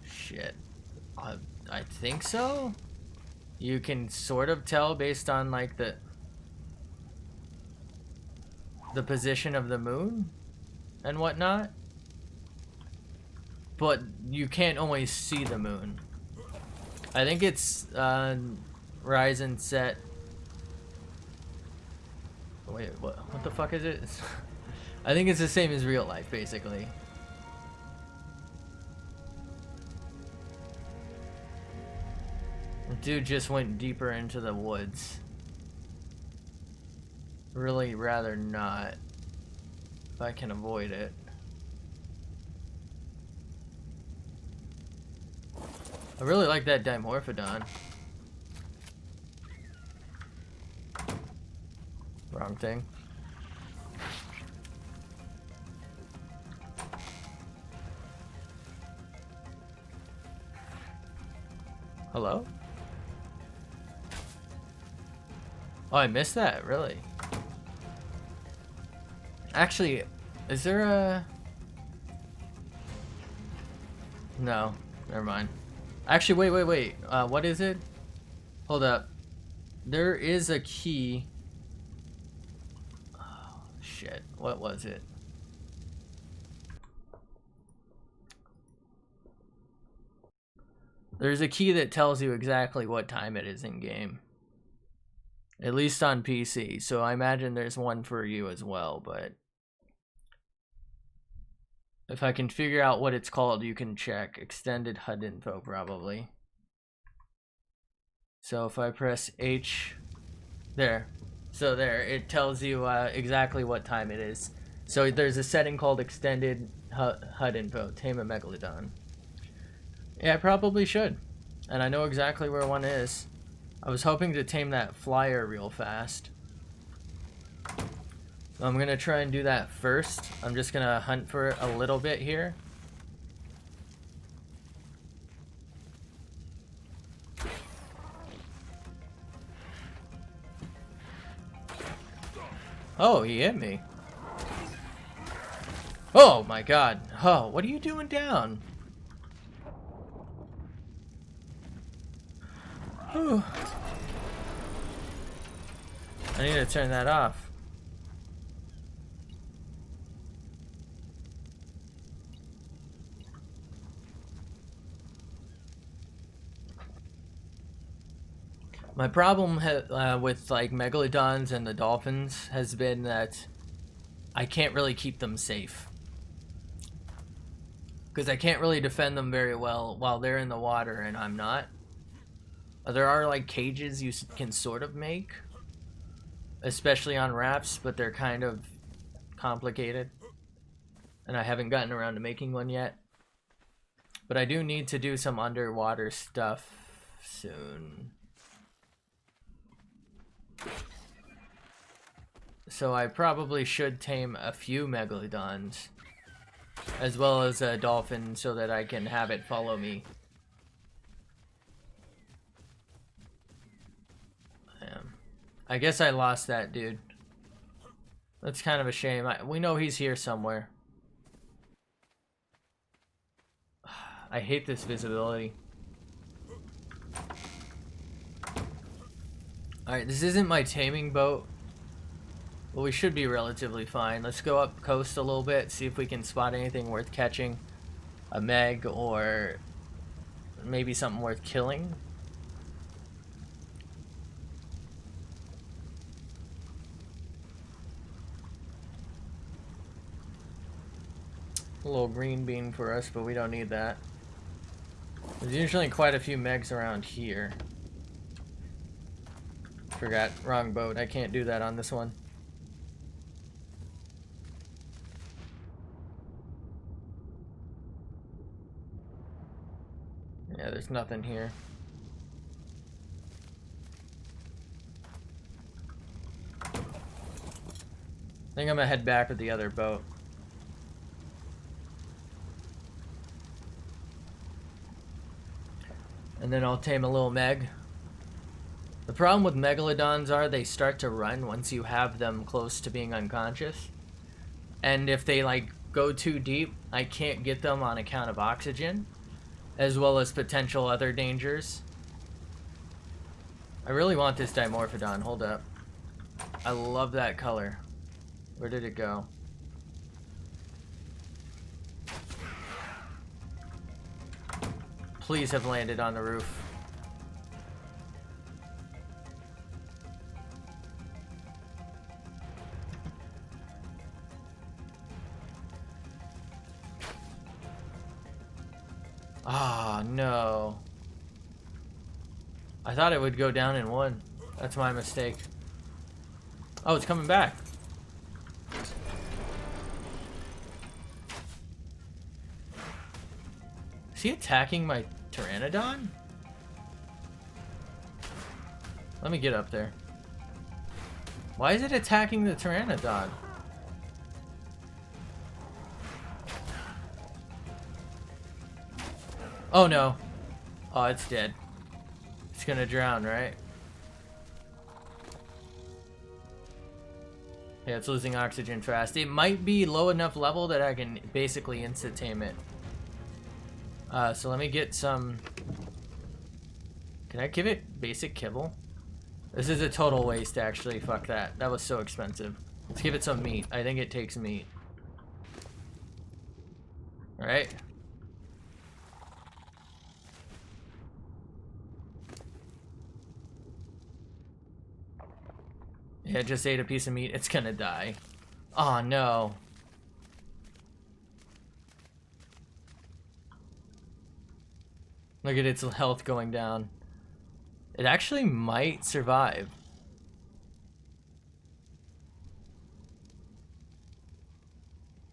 Speaker 1: Shit. I think so. You can sort of tell based on like the position of the moon and whatnot. But you can't always see the moon. I think it's rise and set. Wait, what the fuck is it? I think it's the same as real life, basically. The dude just went deeper into the woods. Really rather not, if I can avoid it. I really like that Dimorphodon. Wrong thing. Hello? Oh, I missed that, really? Actually, is there a... No, never mind. Actually, wait. What is it? Hold up. There is a key. Oh, shit. What was it? There's a key that tells you exactly what time it is in game. At least on PC. So I imagine there's one for you as well, but if I can figure out what it's called, you can check. Extended HUD info, probably. So if I press H, there. So there, it tells you exactly what time it is. So there's a setting called Extended HUD info, Tame a Megalodon. Yeah, I probably should. And I know exactly where one is. I was hoping to tame that flyer real fast. I'm gonna try and do that first. I'm just gonna hunt for it a little bit here. Oh, he hit me. Oh my god. Oh, what are you doing down? Whew. I need to turn that off. My problem with like megalodons and the dolphins has been that I can't really keep them safe. Because I can't really defend them very well while they're in the water and I'm not. There are like cages you can sort of make, especially on rafts, but they're kind of complicated. And I haven't gotten around to making one yet. But I do need to do some underwater stuff soon. So I probably should tame a few megalodons, as well as a dolphin, so that I can have it follow me. I guess I lost that dude. That's kind of a shame. We know he's here somewhere. I hate this visibility. Alright, this isn't my taming boat. Well, we should be relatively fine. Let's go up coast a little bit, see if we can spot anything worth catching. A meg or maybe something worth killing. A little green bean for us, but we don't need that. There's usually quite a few megs around here. Forgot, wrong boat. I can't do that on this one. Yeah, there's nothing here. I think I'm gonna head back with the other boat. And then I'll tame a little meg. The problem with megalodons are they start to run once you have them close to being unconscious. And if they like go too deep, I can't get them on account of oxygen, as well as potential other dangers. I really want this Dimorphodon. Hold up. I love that color. Where did it go? Please have landed on the roof. Ah, no. I thought it would go down in one. That's my mistake. Oh, it's coming back. Is he attacking my Pteranodon? Let me get up there. Why is it attacking the Pteranodon? Oh no. Oh, it's dead. It's gonna drown, right? Yeah, it's losing oxygen fast. It might be low enough level that I can basically insta-tame it. So let me get some... Can I give it basic kibble? This is a total waste, actually. Fuck that. That was so expensive. Let's give it some meat. I think it takes meat. Alright. Yeah, it just ate a piece of meat. It's gonna die. Oh, no. Look at its health going down. It actually might survive.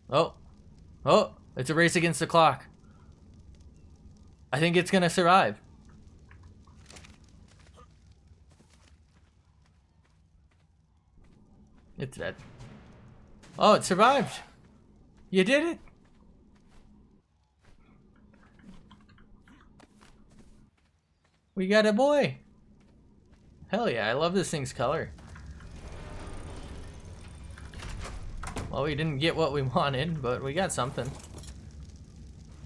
Speaker 1: Oh. Oh, it's a race against the clock. I think it's gonna survive. It's dead. Oh, it survived. You did it. We got a boy. Hell yeah, I love this thing's color. Well, we didn't get what we wanted, but we got something.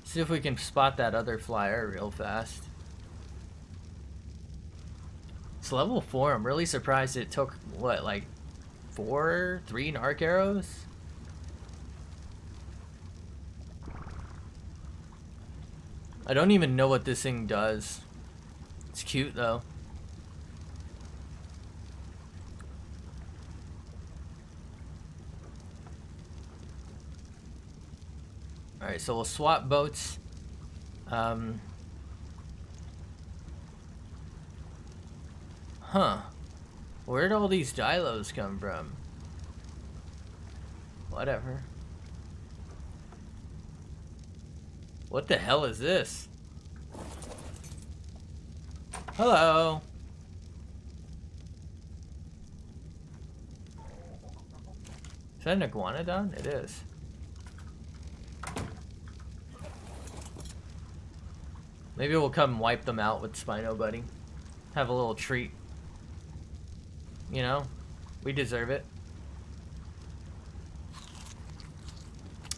Speaker 1: See if we can spot that other flyer real fast. It's level 4. I'm really surprised it took, what, like 3 narc arrows? I don't even know what this thing does. It's cute though. Alright, so we'll swap boats. Huh. Where'd all these dilos come from? Whatever. What the hell is this? Hello. Is that an iguanodon? It is. Maybe we'll come wipe them out with Spino Buddy. Have a little treat. You know? We deserve it.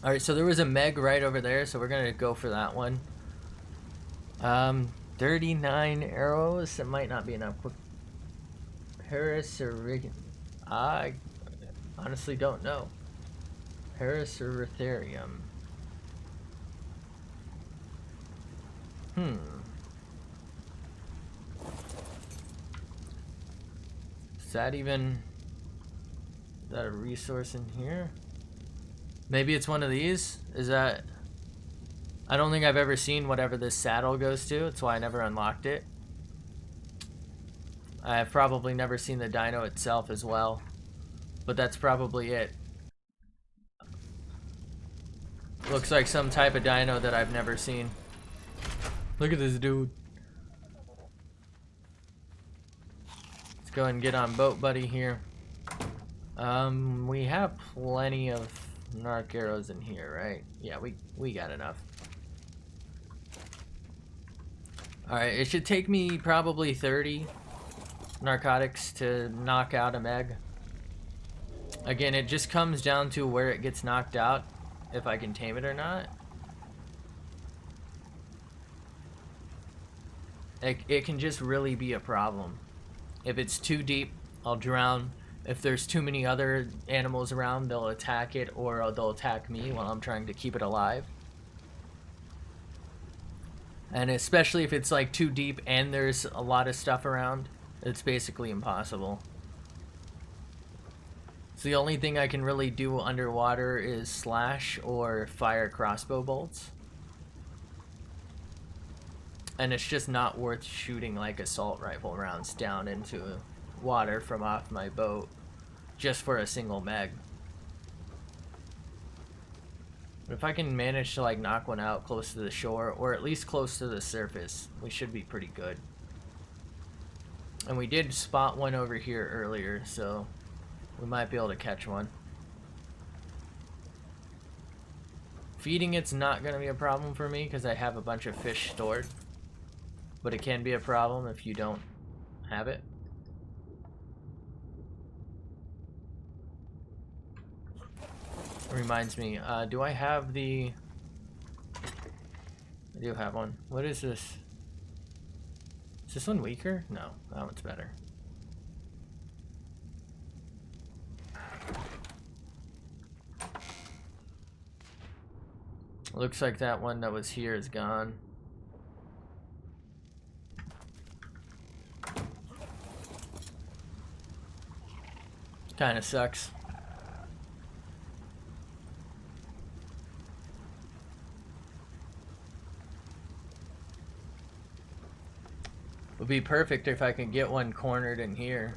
Speaker 1: Alright, so there was a Meg right over there, so we're gonna go for that one. 39 arrows. That might not be enough. Parasaur... I honestly don't know. Parasauritherium. Is that even... Is that a resource in here? Maybe it's one of these? Is that... I don't think I've ever seen whatever this saddle goes to. That's why I never unlocked it. I've probably never seen the dino itself as well. But that's probably it. Looks like some type of dino that I've never seen. Look at this dude. Let's go ahead and get on boat buddy here. We have plenty of narc arrows in here, right? Yeah, we got enough. Alright, it should take me probably 30 narcotics to knock out a Meg. Again, it just comes down to where it gets knocked out, if I can tame it or not. It can just really be a problem. If it's too deep, I'll drown. If there's too many other animals around, they'll attack it, or they'll attack me while I'm trying to keep it alive. And especially if it's like too deep and there's a lot of stuff around, it's basically impossible. So the only thing I can really do underwater is slash or fire crossbow bolts. And it's just not worth shooting like assault rifle rounds down into water from off my boat just for a single Meg. But if I can manage to like knock one out close to the shore, or at least close to the surface, we should be pretty good. And we did spot one over here earlier, so we might be able to catch one. Feeding it's not going to be a problem for me because I have a bunch of fish stored. But it can be a problem if you don't have it. Reminds me, do I have the... I do have one. What is this? Is this one weaker? No, that one's better. Looks like that one that was here is gone. Kinda sucks. Would be perfect if I could get one cornered in here.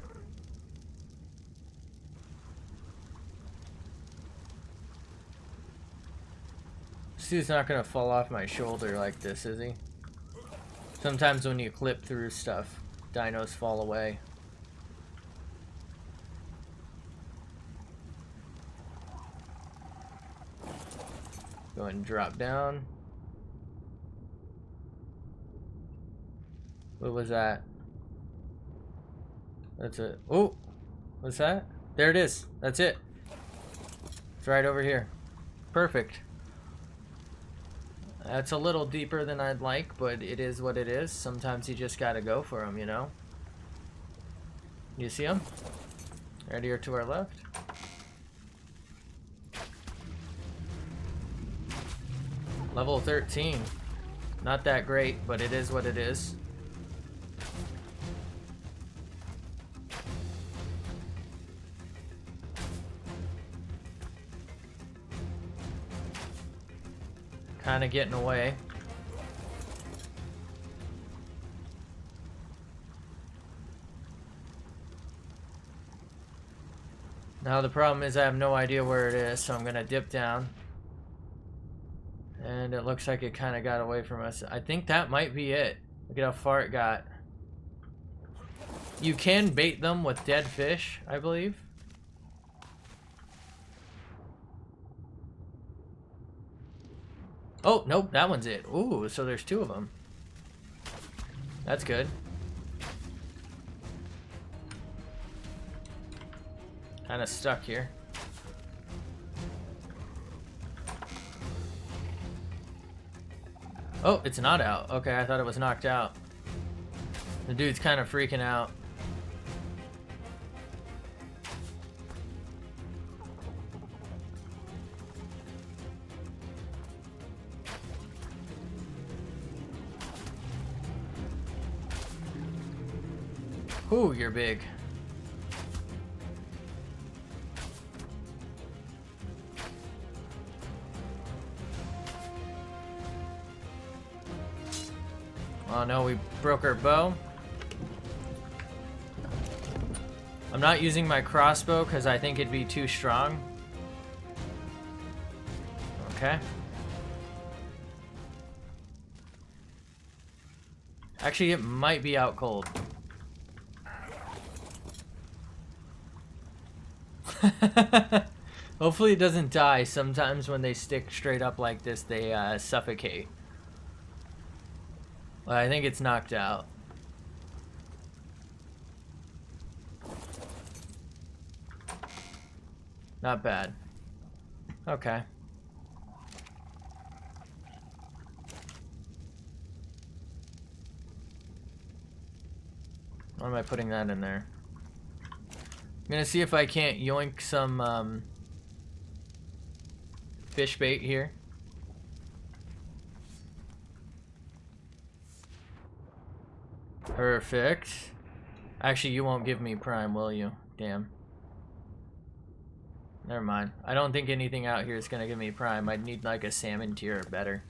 Speaker 1: This dude's not gonna fall off my shoulder like this, is he? Sometimes when you clip through stuff, dinos fall away. Go ahead and drop down. What was that? That's it. Oh, what's that? There it is. That's it. It's right over here. Perfect. That's a little deeper than I'd like, but it is what it is. Sometimes you just gotta go for them, you know? You see them? Right here to our left. Level 13. Not that great, but it is what it is. Kind of getting away. Now the problem is I have no idea where it is, so I'm gonna dip down. And it looks like it kind of got away from us. I think that might be it. Look at how far it got. You can bait them with dead fish, I believe. Oh, nope, that one's it. Ooh, so there's two of them. That's good. Kind of stuck here. Oh, it's not out. Okay, I thought it was knocked out. The dude's kind of freaking out. Ooh, you're big. Oh no, we broke our bow. I'm not using my crossbow because I think it'd be too strong. Okay. Actually, it might be out cold. Hopefully it doesn't die. Sometimes when they stick straight up like this, they suffocate. Well, I think it's knocked out. Not bad. Okay. Why am I putting that in there? I'm gonna see if I can't yoink some fish bait here. Perfect. Actually, you won't give me prime, will you? Damn. Never mind. I don't think anything out here is gonna give me prime. I'd need like a salmon tier or better.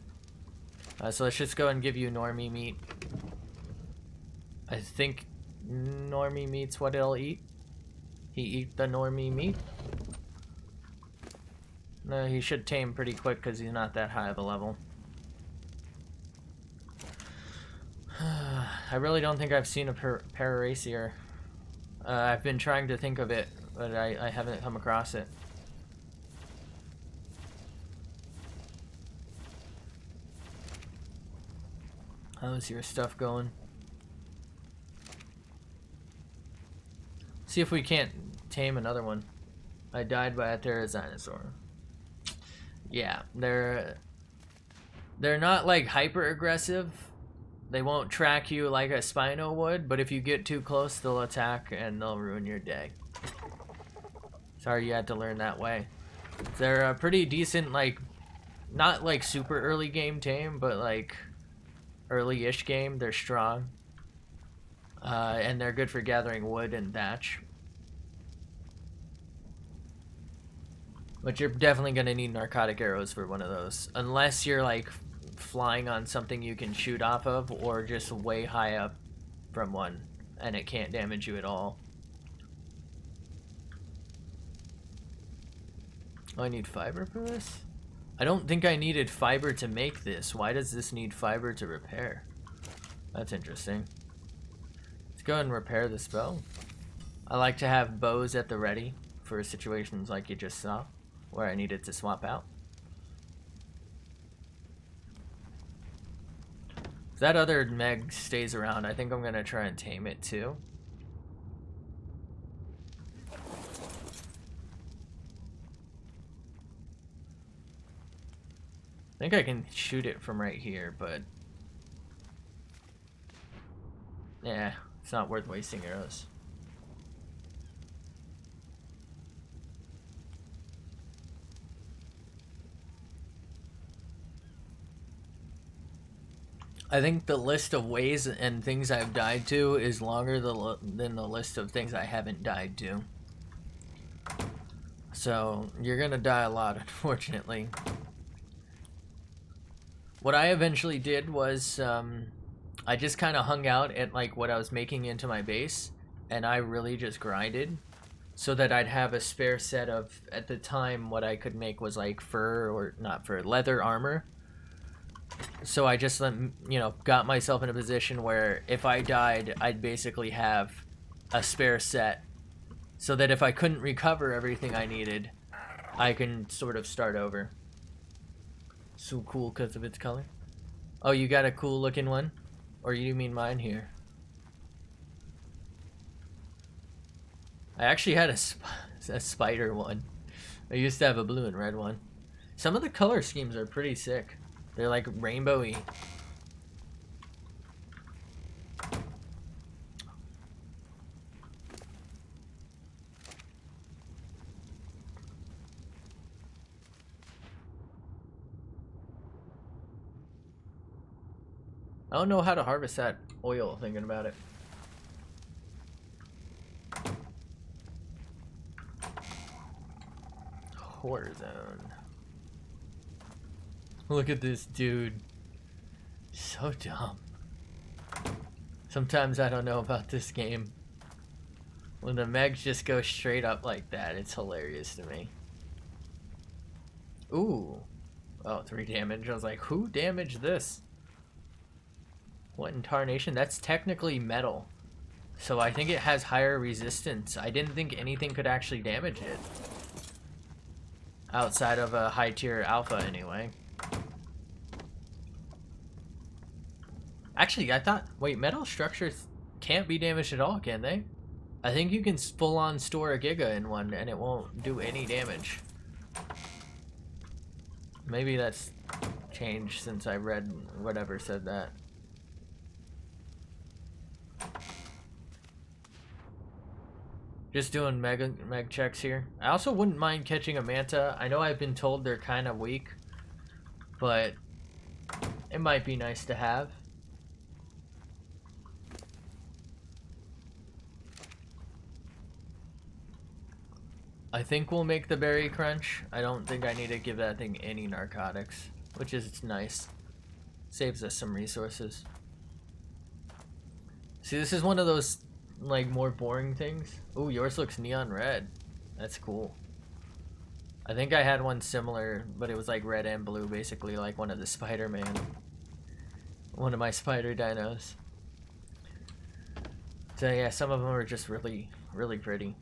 Speaker 1: So let's just go and give you normie meat. I think normie meat's what it'll eat. He eat the normie meat. No, he should tame pretty quick because he's not that high of a level. I really don't think I've seen a Parasaur. I've been trying to think of it, but I haven't come across it. How's your stuff going? See if we can't tame another one. I died by a Therizinosaur. Yeah, they're not like hyper aggressive. They won't track you like a Spino would, but if you get too close, they'll attack and they'll ruin your day. Sorry you had to learn that way. They're a pretty decent, like, not like super early game tame, but like early-ish game. They're strong. And they're good for gathering wood and thatch. But you're definitely going to need narcotic arrows for one of those. Unless you're like flying on something you can shoot off of, or just way high up from one and it can't damage you at all. Oh, I need fiber for this? I don't think I needed fiber to make this. Why does this need fiber to repair? That's interesting. Let's go ahead and repair this bow. I like to have bows at the ready for situations like you just saw, where I needed to swap out. If that other Meg stays around, I think I'm gonna try and tame it too. I think I can shoot it from right here, but yeah, it's not worth wasting arrows. I think the list of ways and things I've died to is longer than the list of things I haven't died to. So you're gonna die a lot, unfortunately. What I eventually did was I just kind of hung out at like what I was making into my base, and I really just grinded so that I'd have a spare set of, at the time what I could make was like fur, or not fur, leather armor. So I just, you know, got myself in a position where if I died, I'd basically have a spare set, so that if I couldn't recover everything I needed, I can sort of start over. So cool because of its color. Oh, you got a cool looking one? Or you mean mine here? I actually had a spider one. I used to have a blue and red one. Some of the color schemes are pretty sick. They're like rainbowy. I don't know how to harvest that oil, thinking about it. Warzone. Look at this dude. So dumb. Sometimes I don't know about this game. When the Megs just go straight up like that, it's hilarious to me. Ooh. Oh, 3 damage. I was like, who damaged this? What in tarnation? That's technically metal. So I think it has higher resistance. I didn't think anything could actually damage it. Outside of a high tier alpha anyway. Actually, I thought, wait, metal structures can't be damaged at all, can they? I think you can full on store a Giga in one and it won't do any damage. Maybe that's changed since I read whatever said that. Just doing meg checks here. I also wouldn't mind catching a manta. I know I've been told they're kind of weak, but it might be nice to have. I think we'll make the berry crunch. I don't think I need to give that thing any narcotics, which is nice. Saves us some resources. See, this is one of those like more boring things. Ooh, yours looks neon red. That's cool. I think I had one similar, but it was like red and blue, basically like one of the Spider-Man. One of my spider dinos. So yeah, some of them are just really, really pretty.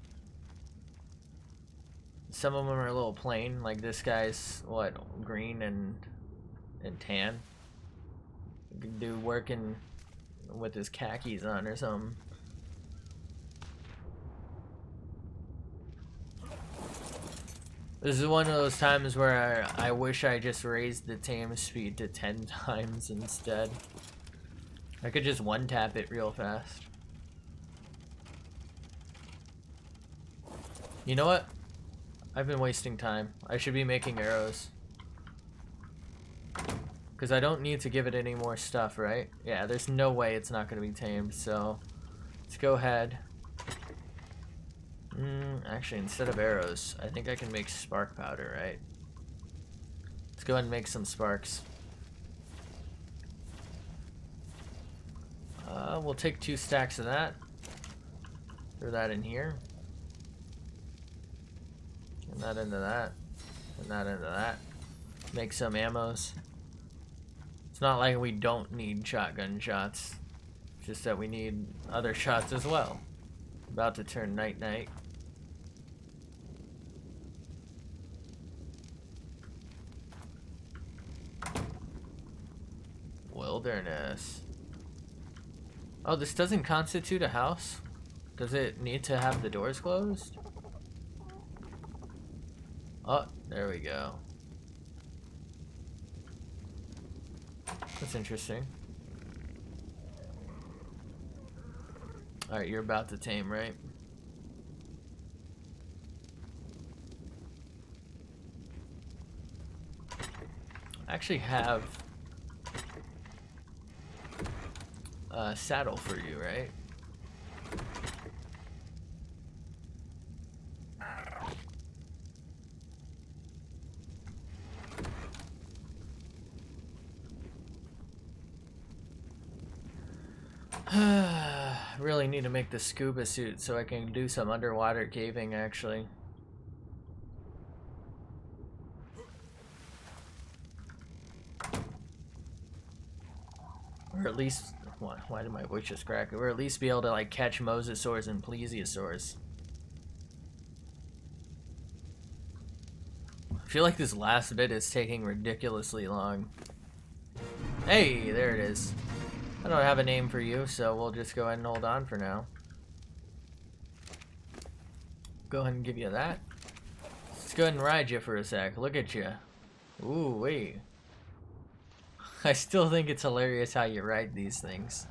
Speaker 1: Some of them are a little plain, like this guy's, what, green and tan. You can do working with his khakis on or something. This is one of those times where I wish I just raised the tame speed to 10 times instead. I could just one-tap it real fast. You know what? I've been wasting time. I should be making arrows. Because I don't need to give it any more stuff, right? Yeah, there's no way it's not going to be tamed, so let's go ahead. Actually, instead of arrows, I think I can make spark powder, right? Let's go ahead and make some sparks. We'll take 2 stacks of that. Throw that in here. And that into that. And that into that. Make some ammos. It's not like we don't need shotgun shots. It's just that we need other shots as well. About to turn night-night. Wilderness. Oh, this doesn't constitute a house? Does it need to have the doors closed? Oh, there we go. That's interesting. Alright, you're about to tame, right? I actually have a saddle for you, right? Really need to make the scuba suit so I can do some underwater caving, actually. Or at least, why did my voice just crack? Or at least be able to like catch mosasaurs and plesiosaurs. I feel like this last bit is taking ridiculously long. Hey, there it is. I don't have a name for you, so we'll just go ahead and hold on for now. Go ahead and give you that. Let's go ahead and ride you for a sec. Look at you. Ooh, wait. I still think it's hilarious how you ride these things.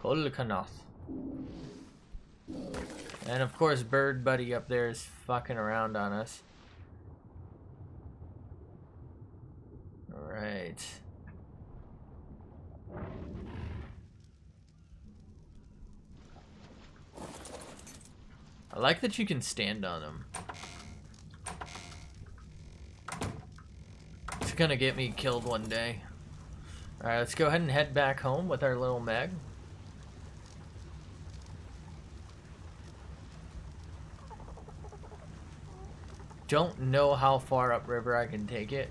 Speaker 1: Kolkanath. And of course, Bird Buddy up there is fucking around on us. Alright. I like that you can stand on them. It's gonna get me killed one day. Alright, let's go ahead and head back home with our little Meg. Don't know how far upriver I can take it.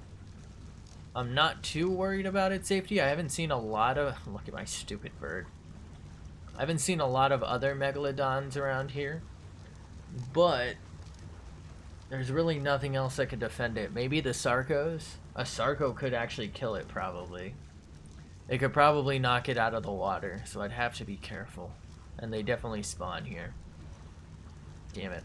Speaker 1: I'm not too worried about its safety. I haven't seen a lot of... Look at my stupid bird. I haven't seen a lot of other megalodons around here. But there's really nothing else that could defend it. Maybe the Sarcos? A Sarco could actually kill it, probably. It could probably knock it out of the water, so I'd have to be careful. And they definitely spawn here. Damn it.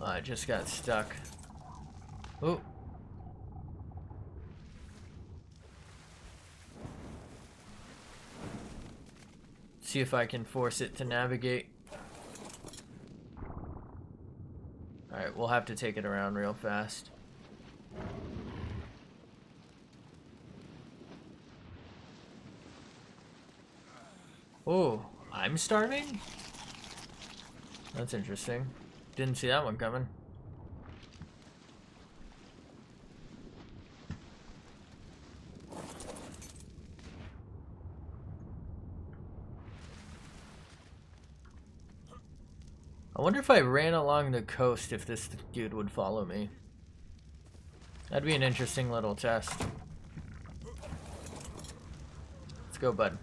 Speaker 1: Oh, I just got stuck. Ooh. See if I can force it to navigate. Alright, we'll have to take it around real fast. Oh, I'm starving? That's interesting. Didn't see that one coming. I wonder if I ran along the coast if this dude would follow me. That'd be an interesting little test. Let's go, bud.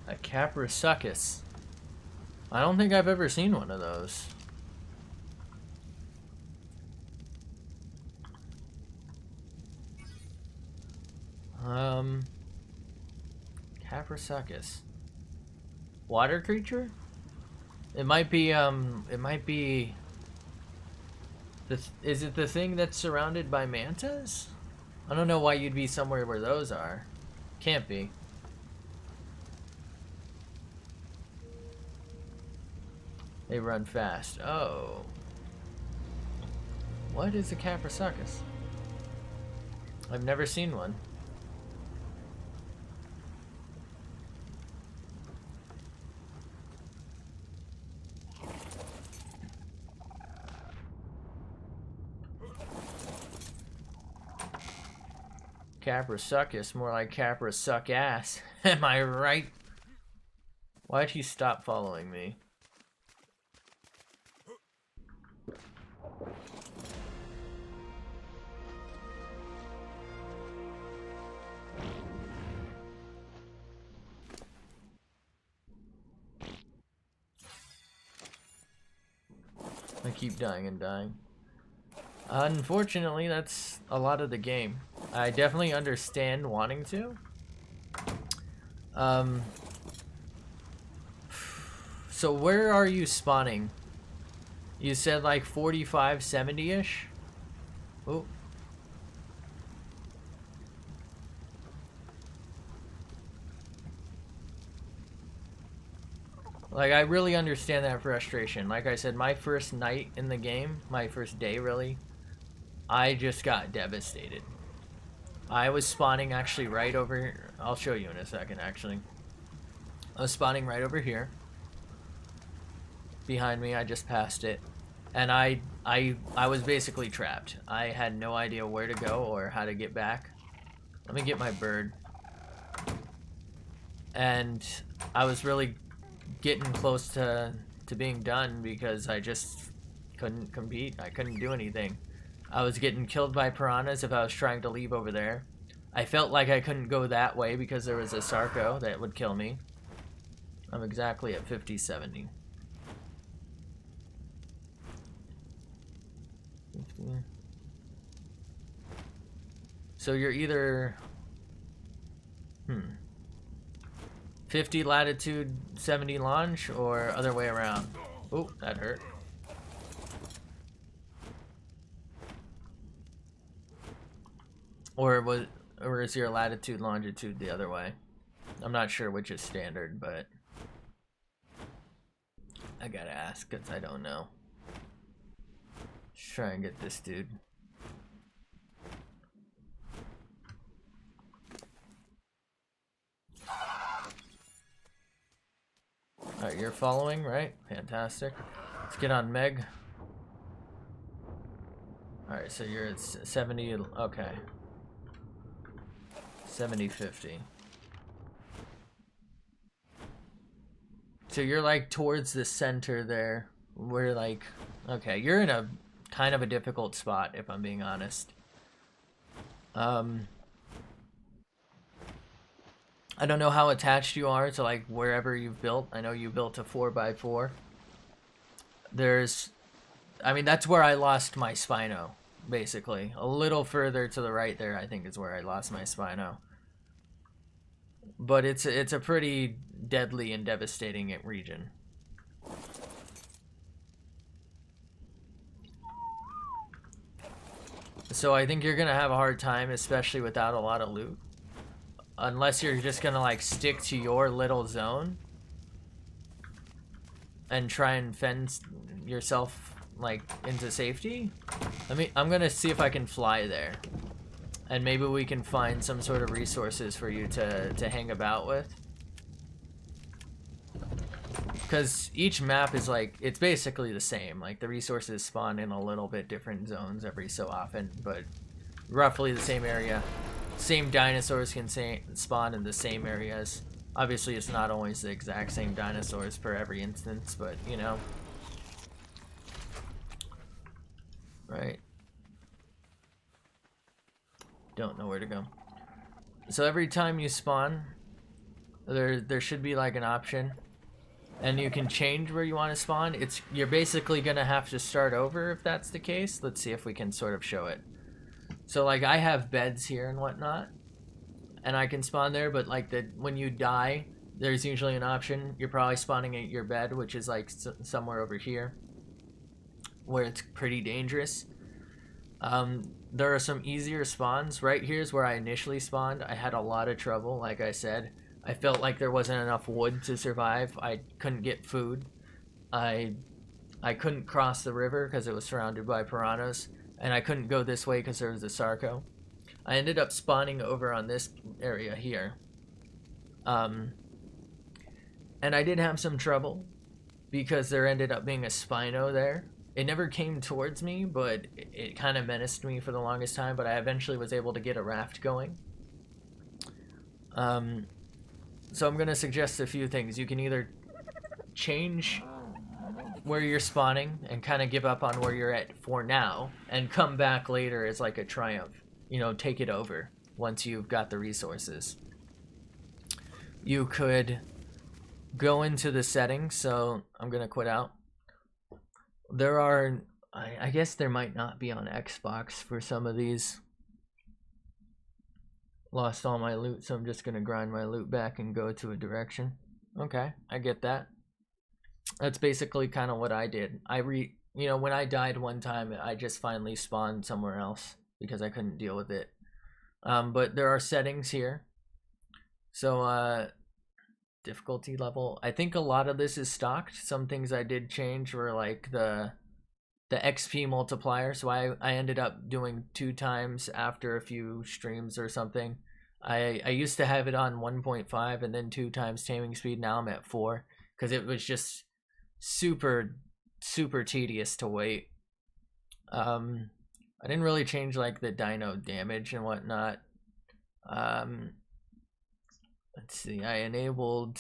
Speaker 1: A Caprisucus. I don't think I've ever seen one of those. Caprisucus. Water creature? It might be, is it the thing that's surrounded by mantas? I don't know why you'd be somewhere where those are. Can't be. They run fast. Oh. What is a Caprisucus? I've never seen one. Caprisucus, more like Capra suck ass. Am I right? Why'd he stop following me? I keep dying and dying. Unfortunately, that's a lot of the game. I definitely understand wanting to. So where are you spawning? You said like 45, 70-ish? Oh. Like, I really understand that frustration. Like I said, my first night in the game, my first day really, I just got devastated. I was spawning actually right over here. I'll show you in a second, actually. I was spawning right over here. Behind me, I just passed it. And I was basically trapped. I had no idea where to go or how to get back. Let me get my bird. And I was really getting close to being done because I just couldn't compete. I couldn't do anything. I was getting killed by piranhas if I was trying to leave over there. I felt like I couldn't go that way because there was a Sarco that would kill me. I'm exactly at 50, 70. 50. So you're either 50 latitude, 70 launch, or other way around. Oh, that hurt. Or is your latitude, longitude the other way? I'm not sure which is standard, but I gotta ask because I don't know. Let's try and get this dude. Alright, you're following, right? Fantastic. Let's get on Meg. Alright, so you're at 70, okay. 70, 50. So you're like towards the center there. We're like, okay, you're in a kind of a difficult spot if I'm being honest. I don't know how attached you are to like wherever you've built. I know you built a 4x4. I mean, that's where I lost my Spino, basically. A little further to the right there, I think, is where I lost my Spino. But it's a pretty deadly and devastating region. So I think you're gonna have a hard time, especially without a lot of loot. Unless you're just gonna like stick to your little zone and try and fend yourself like into safety. I'm gonna see if I can fly there. And maybe we can find some sort of resources for you to hang about with. Because each map is like, it's basically the same. Like the resources spawn in a little bit different zones every so often, but roughly the same area. Same dinosaurs can spawn in the same areas. Obviously it's not always the exact same dinosaurs per every instance, but you know. Right. Don't know where to go. So every time you spawn, There should be like an option, and you can change where you want to spawn. You're basically gonna have to start over if that's the case. Let's see if we can sort of show it. So like I have beds here and whatnot, and I can spawn there, but like when you die, there's usually an option. You're probably spawning at your bed, which is like somewhere over here, where it's pretty dangerous. There are some easier spawns. Right here's where I initially spawned. I had a lot of trouble, like I said. I felt like there wasn't enough wood to survive. I couldn't get food. I couldn't cross the river because it was surrounded by piranhas, and I couldn't go this way because there was a Sarco. I ended up spawning over on this area here. And I did have some trouble because there ended up being a Spino there. It never came towards me, but it kind of menaced me for the longest time, but I eventually was able to get a raft going. So I'm going to suggest a few things. You can either change where you're spawning and kind of give up on where you're at for now and come back later as like a triumph. You know, take it over once you've got the resources. You could go into the settings, so I'm going to quit out. There are, I guess there might not be on Xbox for some of these. Lost all my loot, so I'm just going to grind my loot back and go to a direction. Okay, I get that. That's basically kind of what I did. You know, when I died one time, I just finally spawned somewhere else because I couldn't deal with it. But there are settings here. So, difficulty level. I think a lot of this is stocked. Some things I did change were like the XP multiplier. So I ended up doing 2 times after a few streams or something. I used to have it on 1.5 and then 2 times taming speed. Now I'm at 4 because it was just super tedious to wait. I didn't really change like the dino damage and whatnot. Let's see, I enabled,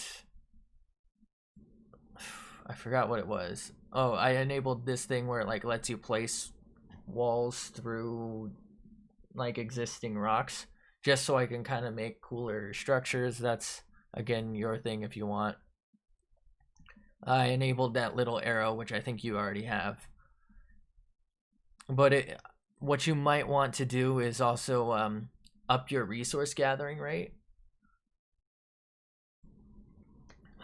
Speaker 1: I forgot what it was. Oh, I enabled this thing where it like lets you place walls through like existing rocks just so I can kind of make cooler structures. That's again your thing if you want. I enabled that little arrow, which I think you already have. But what you might want to do is also up your resource gathering rate.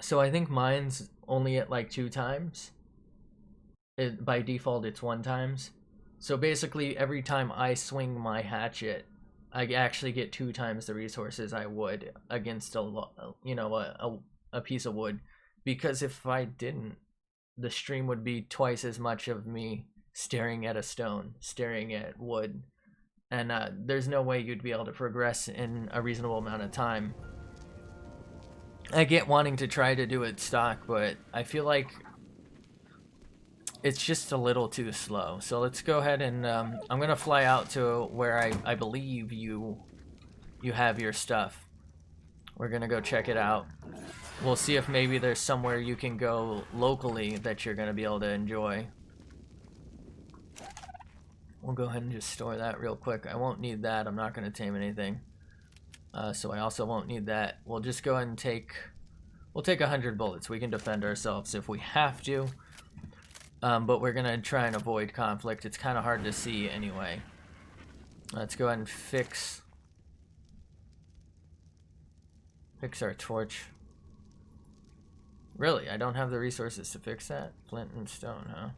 Speaker 1: So I think mine's only at like 2 times. By default, it's 1 times. So basically, every time I swing my hatchet, I actually get 2 times the resources I would against a piece of wood. Because if I didn't, the stream would be twice as much of me staring at a stone, staring at wood, and there's no way you'd be able to progress in a reasonable amount of time. I get wanting to try to do it stock, but I feel like it's just a little too slow. So let's go ahead and I'm gonna fly out to where I believe you have your stuff. We're gonna go check it out. We'll see if maybe there's somewhere you can go locally that you're gonna be able to enjoy. We'll go ahead and just store that real quick. I won't need that. I'm not gonna tame anything. So I also won't need that. We'll just go ahead and we'll take 100 bullets. We can defend ourselves if we have to. But we're gonna try and avoid conflict. It's kind of hard to see anyway. Let's go ahead and fix our torch. Really, I don't have the resources to fix that? Flint and stone, huh?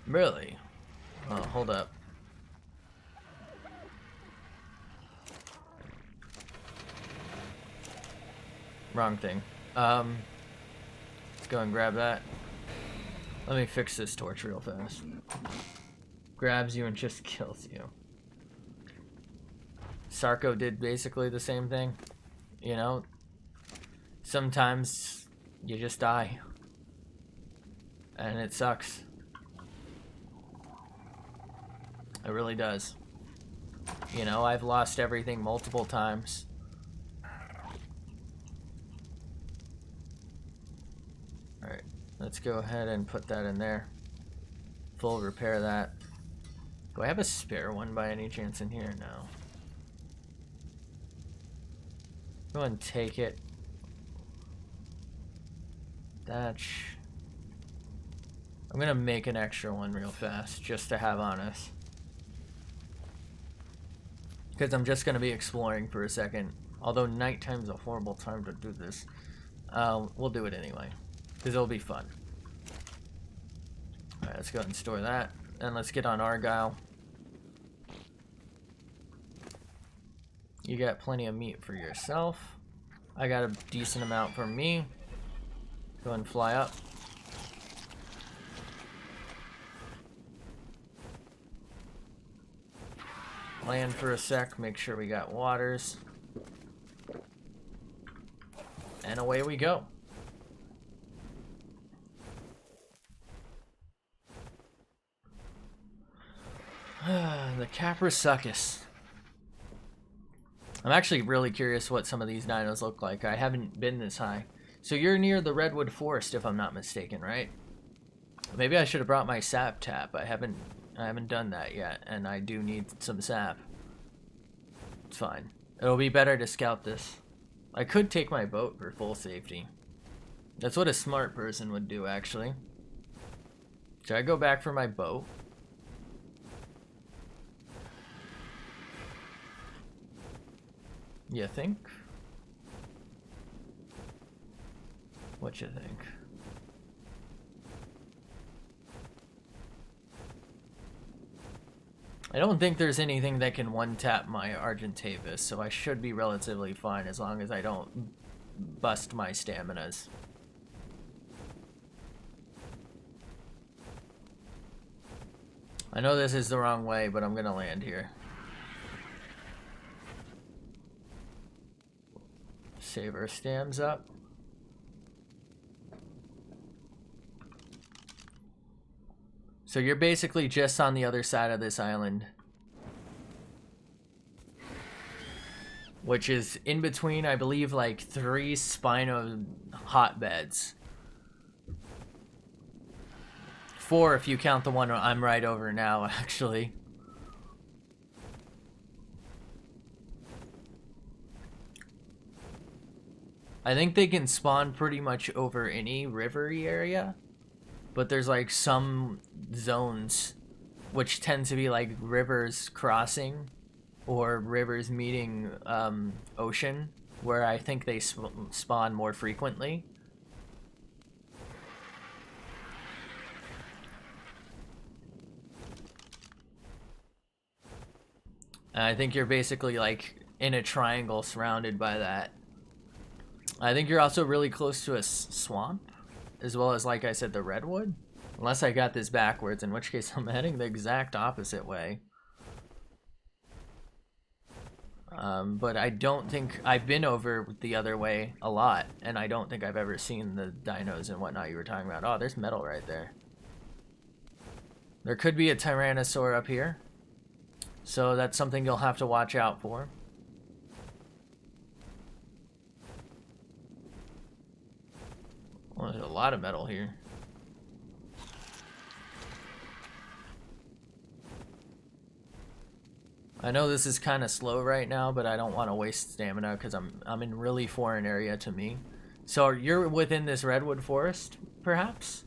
Speaker 1: Really? Oh, hold up. Wrong thing. Let's go and grab that. Let me fix this torch real fast. Grabs you and just kills you. Sarco did basically the same thing. You know? Sometimes you just die. And it sucks. It really does. You know, I've lost everything multiple times. Alright, let's go ahead and put that in there. Full repair that. Do I have a spare one by any chance in here? No. Go and take it. I'm gonna make an extra one real fast just to have on us. Because I'm just gonna be exploring for a second. Although nighttime's a horrible time to do this. We'll do it anyway. Because it'll be fun. Alright, let's go ahead and store that. And let's get on Argyle. You got plenty of meat for yourself. I got a decent amount for me. Go ahead and fly up. Land for a sec, make sure we got waters. And away we go. The Caprisuchus. I'm actually really curious what some of these dinos look like. I haven't been this high. So you're near the Redwood Forest, if I'm not mistaken, right? Maybe I should have brought my sap tap. I haven't done that yet, and I do need some sap. It's fine. It'll be better to scout this. I could take my boat for full safety. That's what a smart person would do, actually. Should I go back for my boat? You think? What you think? I don't think there's anything that can one-tap my Argentavis, so I should be relatively fine as long as I don't bust my staminas. I know this is the wrong way, but I'm gonna land here. Save our stams up. So you're basically just on the other side of this island, which is in between, I believe, like 3 Spino hotbeds. 4 if you count the one I'm right over now, actually. I think they can spawn pretty much over any rivery area. But there's like some zones which tend to be like rivers crossing or rivers meeting ocean, where I think they spawn more frequently. And I think you're basically like in a triangle surrounded by that. I think you're also really close to a swamp, as well as, like I said, the redwood. Unless I got this backwards, in which case I'm heading the exact opposite way. But I don't think I've been over the other way a lot, and I don't think I've ever seen the dinos and whatnot you were talking about. Oh, there's metal right there. There could be a Tyrannosaur up here, so that's something you'll have to watch out for. Well, there's a lot of metal here. I know this is kind of slow right now, but I don't want to waste stamina because I'm in really foreign area to me. So you're within this redwood forest, perhaps?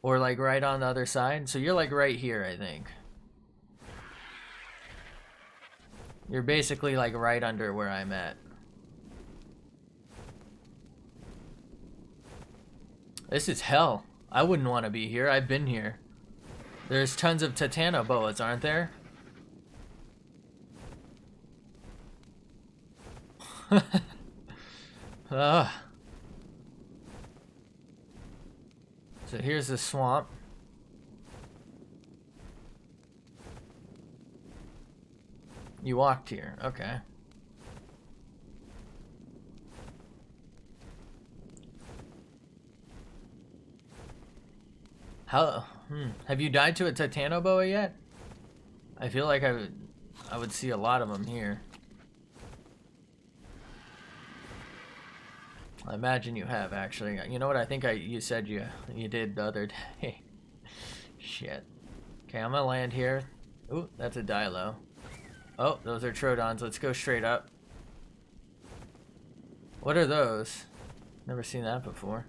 Speaker 1: Or like right on the other side? So you're like right here, I think. You're basically like right under where I'm at. This is hell. I wouldn't want to be here. I've been here. There's tons of Titanoboas, aren't there? So here's the swamp. You walked here. Okay. How? Have you died to a Titanoboa yet? I feel like I would see a lot of them here. I imagine you have, actually. You know what? I think you said you did the other day. Shit. Okay, I'm gonna land here. Ooh, that's a Dilo. Oh, those are Troodons. Let's go straight up. What are those? Never seen that before.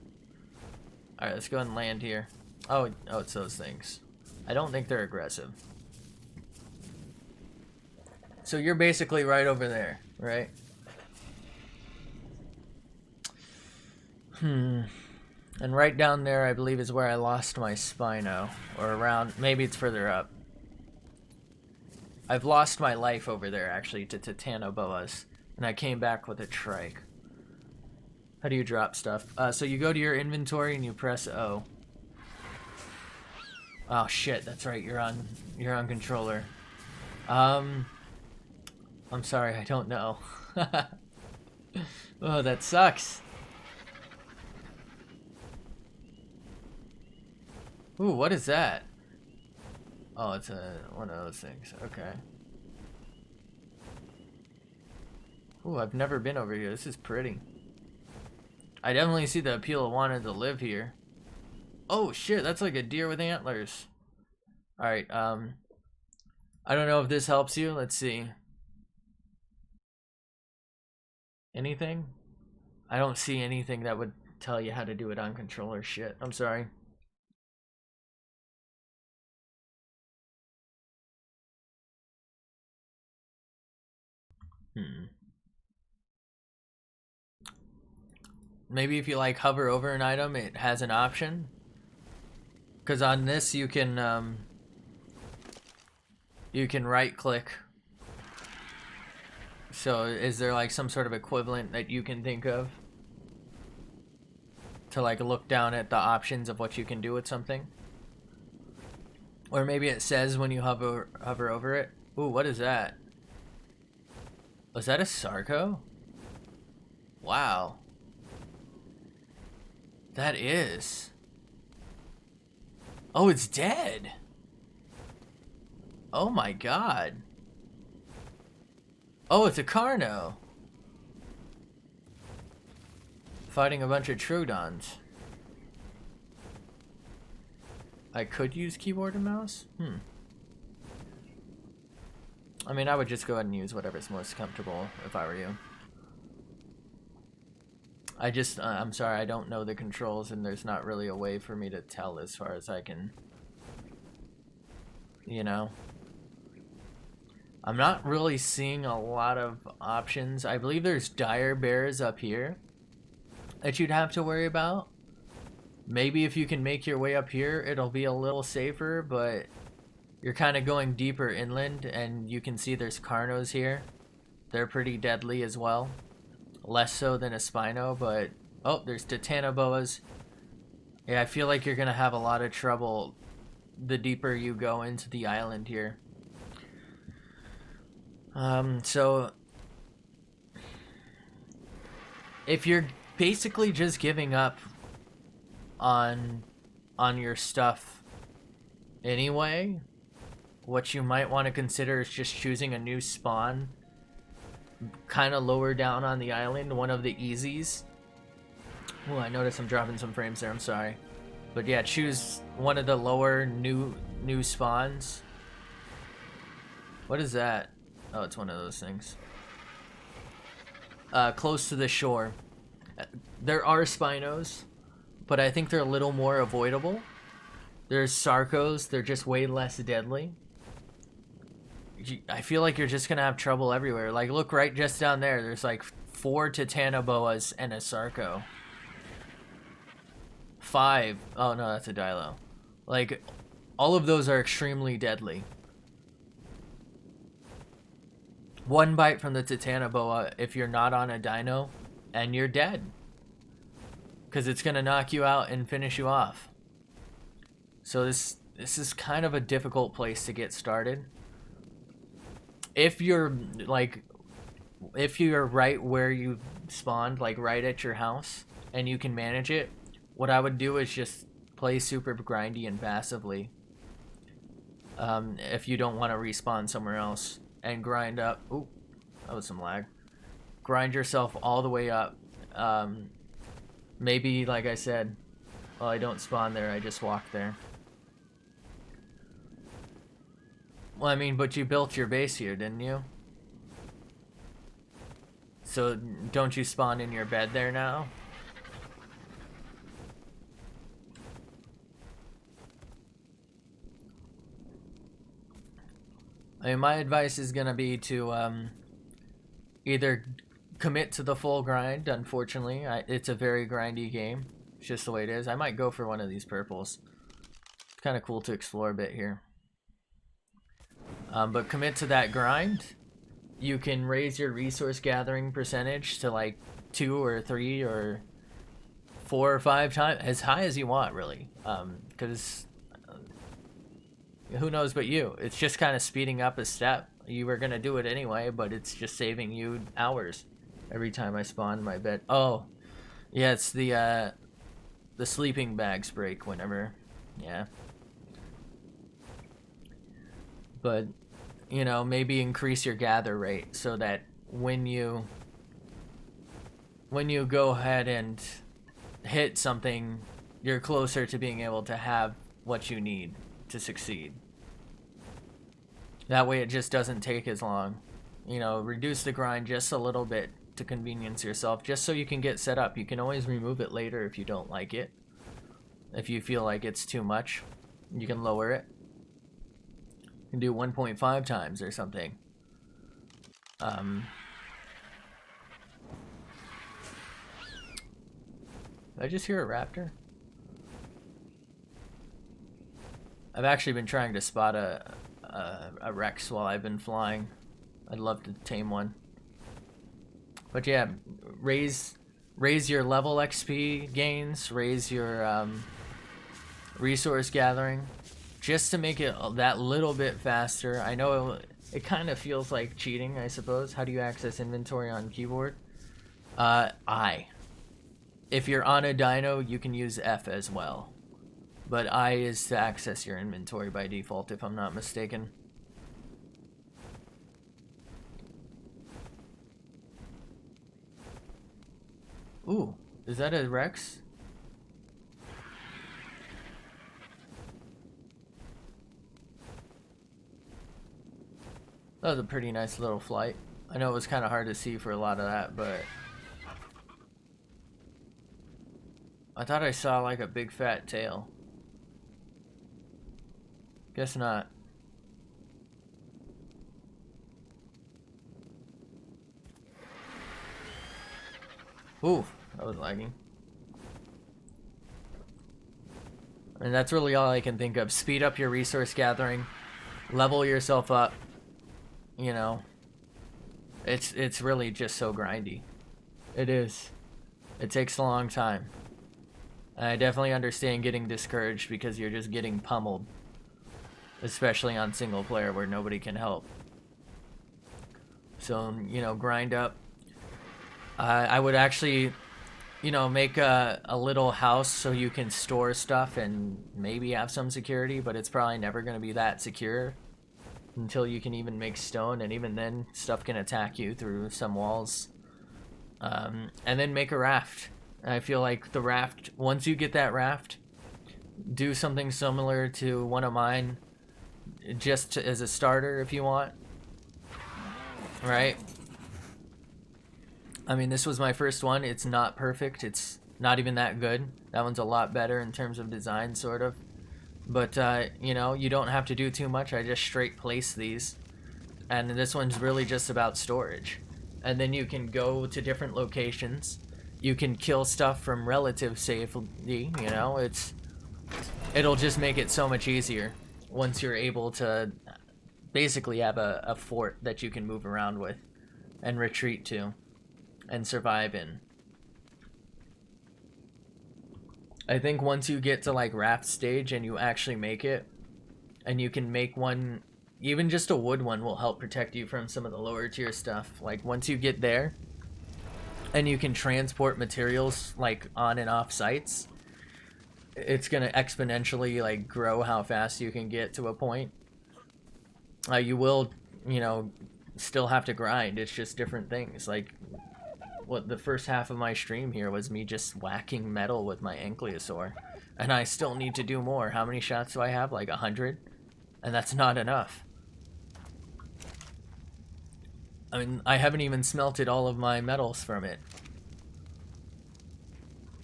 Speaker 1: Alright, let's go and land here. Oh, it's those things. I don't think they're aggressive. So you're basically right over there, right? And right down there, I believe, is where I lost my Spino. Or around, maybe it's further up. I've lost my life over there, actually, to Titanoboas. And I came back with a trike. How do you drop stuff? So you go to your inventory and you press O. Oh shit, that's right, you're on controller. I'm sorry, I don't know. Oh, that sucks. Ooh, what is that? Oh, it's one of those things. Okay. Ooh, I've never been over here. This is pretty. I definitely see the appeal of wanting to live here. Oh shit, that's like a deer with antlers. Alright, I don't know if this helps you. Let's see. Anything? I don't see anything that would tell you how to do it on controller. Shit, I'm sorry. Maybe if you like hover over an item, it has an option. Because on this you can right click. So is there like some sort of equivalent that you can think of? To like look down at the options of what you can do with something? Or maybe it says when you hover over it. Ooh, what is that? Was that a Sarco? Wow. That is. Oh, it's dead. Oh my god. Oh, it's a Carno. Fighting a bunch of Troodons. I could use keyboard and mouse? I mean, I would just go ahead and use whatever's most comfortable if I were you. I'm sorry, I don't know the controls and there's not really a way for me to tell as far as I can, you know. I'm not really seeing a lot of options. I believe there's dire bears up here that you'd have to worry about. Maybe if you can make your way up here, it'll be a little safer, but you're kind of going deeper inland and you can see there's Carnos here. They're pretty deadly as well. Less so than a Spino, but oh, there's Titanoboas. Yeah, I feel like you're gonna have a lot of trouble the deeper you go into the island here. So if you're basically just giving up on your stuff anyway, what you might want to consider is just choosing a new spawn kind of lower down on the island, one of the easies. Oh, I noticed I'm dropping some frames there, I'm sorry. But yeah, choose one of the lower new spawns. What is that? Oh, it's one of those things. Close to the shore. There are Spinos, but I think they're a little more avoidable. There's Sarcos, they're just way less deadly. I feel like you're just gonna have trouble everywhere. Like, look right just down there. There's like 4 Titanoboas and a Sarco. 5. Oh no, that's a Dilo. Like, all of those are extremely deadly. One bite from the Titanoboa if you're not on a dino, and you're dead. Because it's gonna knock you out and finish you off. So this is kind of a difficult place to get started. If you're right where you spawned, like right at your house, and you can manage it, what I would do is just play super grindy and passively. If you don't want to respawn somewhere else, and grind up. Ooh, that was some lag. Grind yourself all the way up. Maybe, like I said, well, I don't spawn there, I just walk there. Well, I mean, but you built your base here, didn't you? So don't you spawn in your bed there now? I mean, my advice is gonna be to either commit to the full grind. Unfortunately, it's a very grindy game. It's just the way it is. I might go for one of these purples. It's kind of cool to explore a bit here. But commit to that grind. You can raise your resource gathering percentage to like 2 or 3 or 4 or 5 times, as high as you want, really. Because who knows but you? It's just kind of speeding up a step. You were gonna do it anyway, but it's just saving you hours every time I spawn my bed. Oh, yeah, it's the sleeping bags break whenever, yeah. But you know, maybe increase your gather rate so that when you go ahead and hit something, you're closer to being able to have what you need to succeed. That way it just doesn't take as long. You know, reduce the grind just a little bit to convenience yourself, just so you can get set up. You can always remove it later if you don't like it. If you feel like it's too much, you can lower it. You can do 1.5 times or something. Did I just hear a raptor? I've actually been trying to spot a Rex while I've been flying. I'd love to tame one. But yeah, raise your level XP gains, raise your resource gathering, just to make it that little bit faster. I know it kind of feels like cheating, I suppose. How do you access inventory on keyboard? I. If you're on a dino, you can use F as well. But I is to access your inventory by default, if I'm not mistaken. Ooh, is that a Rex? That was a pretty nice little flight. I know it was kind of hard to see for a lot of that, but I thought I saw like a big fat tail. Guess not. Ooh, that was lagging. And that's really all I can think of. Speed up your resource gathering, level yourself up. You know, it's really just so grindy. It is. It takes a long time. And I definitely understand getting discouraged because you're just getting pummeled, especially on single player where nobody can help. So, you know, grind up. I would actually, you know, make a little house so you can store stuff and maybe have some security, but it's probably never going to be that secure until you can even make stone, and even then stuff can attack you through some walls. And then make a raft. I feel like the raft, once you get that raft, do something similar to one of mine, just as a starter if you want. Right? I mean, this was my first one. It's not perfect. It's not even that good. That one's a lot better in terms of design, sort of. But, you know, you don't have to do too much. I just straight place these. And this one's really just about storage. And then you can go to different locations. You can kill stuff from relative safety, you know? It'll just make it so much easier once you're able to basically have a fort that you can move around with and retreat to and survive in. I think once you get to like raft stage and you actually make it, and you can make one, even just a wood one will help protect you from some of the lower tier stuff. Like once you get there and you can transport materials like on and off sites, it's gonna exponentially like grow how fast you can get to a point. You will, you know, still have to grind. It's just different things. Like what the first half of my stream here was me just whacking metal with my ankylosaur, and I still need to do more. How many shots do I have? Like 100, and that's not enough. I mean, I haven't even smelted all of my metals from it.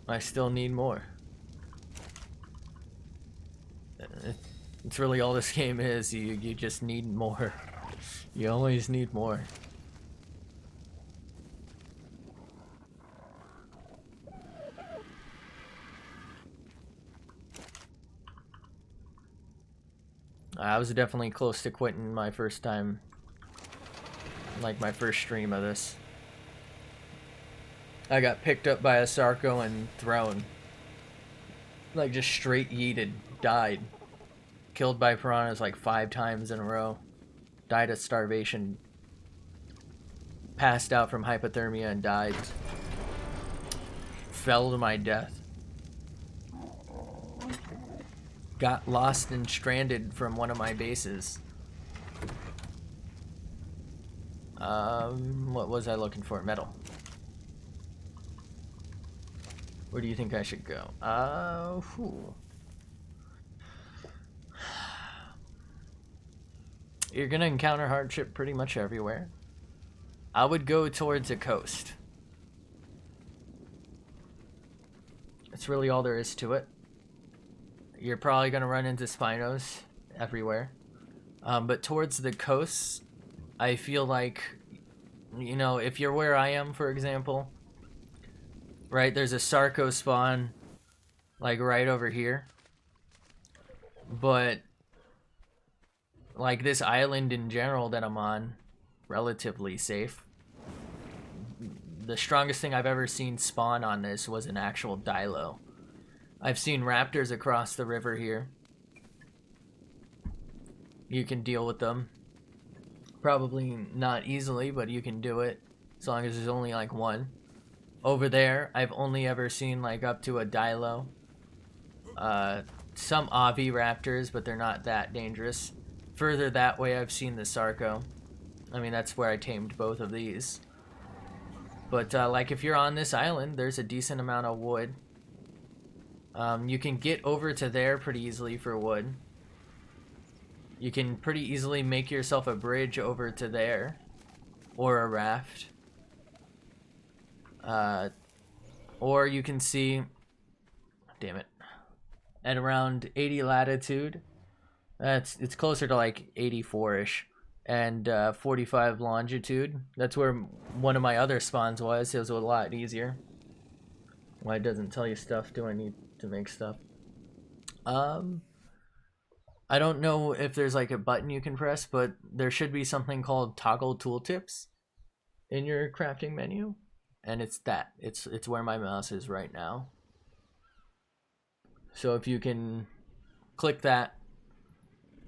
Speaker 1: I still need more. It's really all this game is. You just need more. You always need more. I was definitely close to quitting my first time, like my first stream of this. I got picked up by a Sarco and thrown. Like just straight yeeted, died. Killed by piranhas like 5 times in a row. Died of starvation. Passed out from hypothermia and died. Fell to my death. Got lost and stranded from one of my bases. What was I looking for? Metal. Where do you think I should go? You're gonna encounter hardship pretty much everywhere. I would go towards the coast. That's really all there is to it. You're probably gonna run into Spinos everywhere. But towards the coast, I feel like, you know, if you're where I am, for example, right, there's a Sarco spawn, like right over here. But, like this island in general that I'm on, relatively safe. The strongest thing I've ever seen spawn on this was an actual Dilo. I've seen raptors across the river here. You can deal with them. Probably not easily, but you can do it. As long as there's only like one. Over there, I've only ever seen like up to a Dilo. Some Avi raptors, but they're not that dangerous. Further that way, I've seen the Sarco. I mean, that's where I tamed both of these. But like if you're on this island, there's a decent amount of wood. You can get over to there pretty easily for wood. You can pretty easily make yourself a bridge over to there. Or a raft. Or you can see... Damn it. At around 80 latitude. It's closer to like 84-ish. And 45 longitude. That's where one of my other spawns was. It was a lot easier. Why it doesn't tell you stuff? Do I need to make stuff? I don't know if there's like a button you can press, but there should be something called toggle tooltips in your crafting menu, and it's that. It's where my mouse is right now. So if you can click that,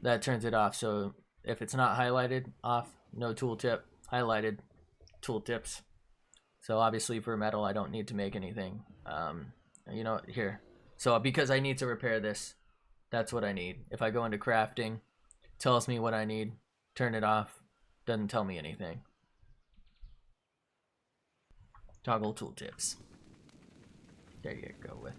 Speaker 1: that turns it off. So if it's not highlighted, off, no tooltip, highlighted, tooltips. So obviously for metal, I don't need to make anything. You know, here. So because I need to repair this, that's what I need. If I go into crafting, tells me what I need, turn it off, doesn't tell me anything. Toggle tooltips. There you go with.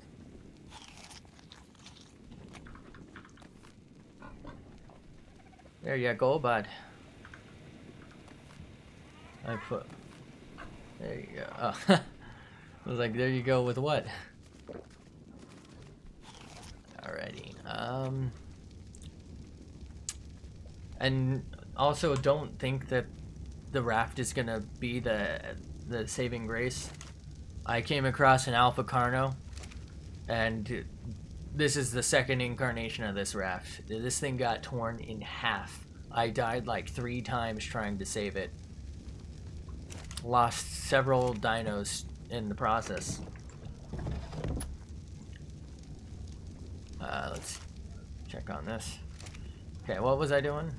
Speaker 1: There you go, bud. I put... There you go. Oh. I was like, there you go with what? Alrighty. And also don't think that the raft is gonna be the saving grace. I came across an Alpha Carno, and this is the second incarnation of this raft. This thing got torn in half. I died like 3 times trying to save it. Lost several dinos in the process. Let's check on this. Okay, what was I doing?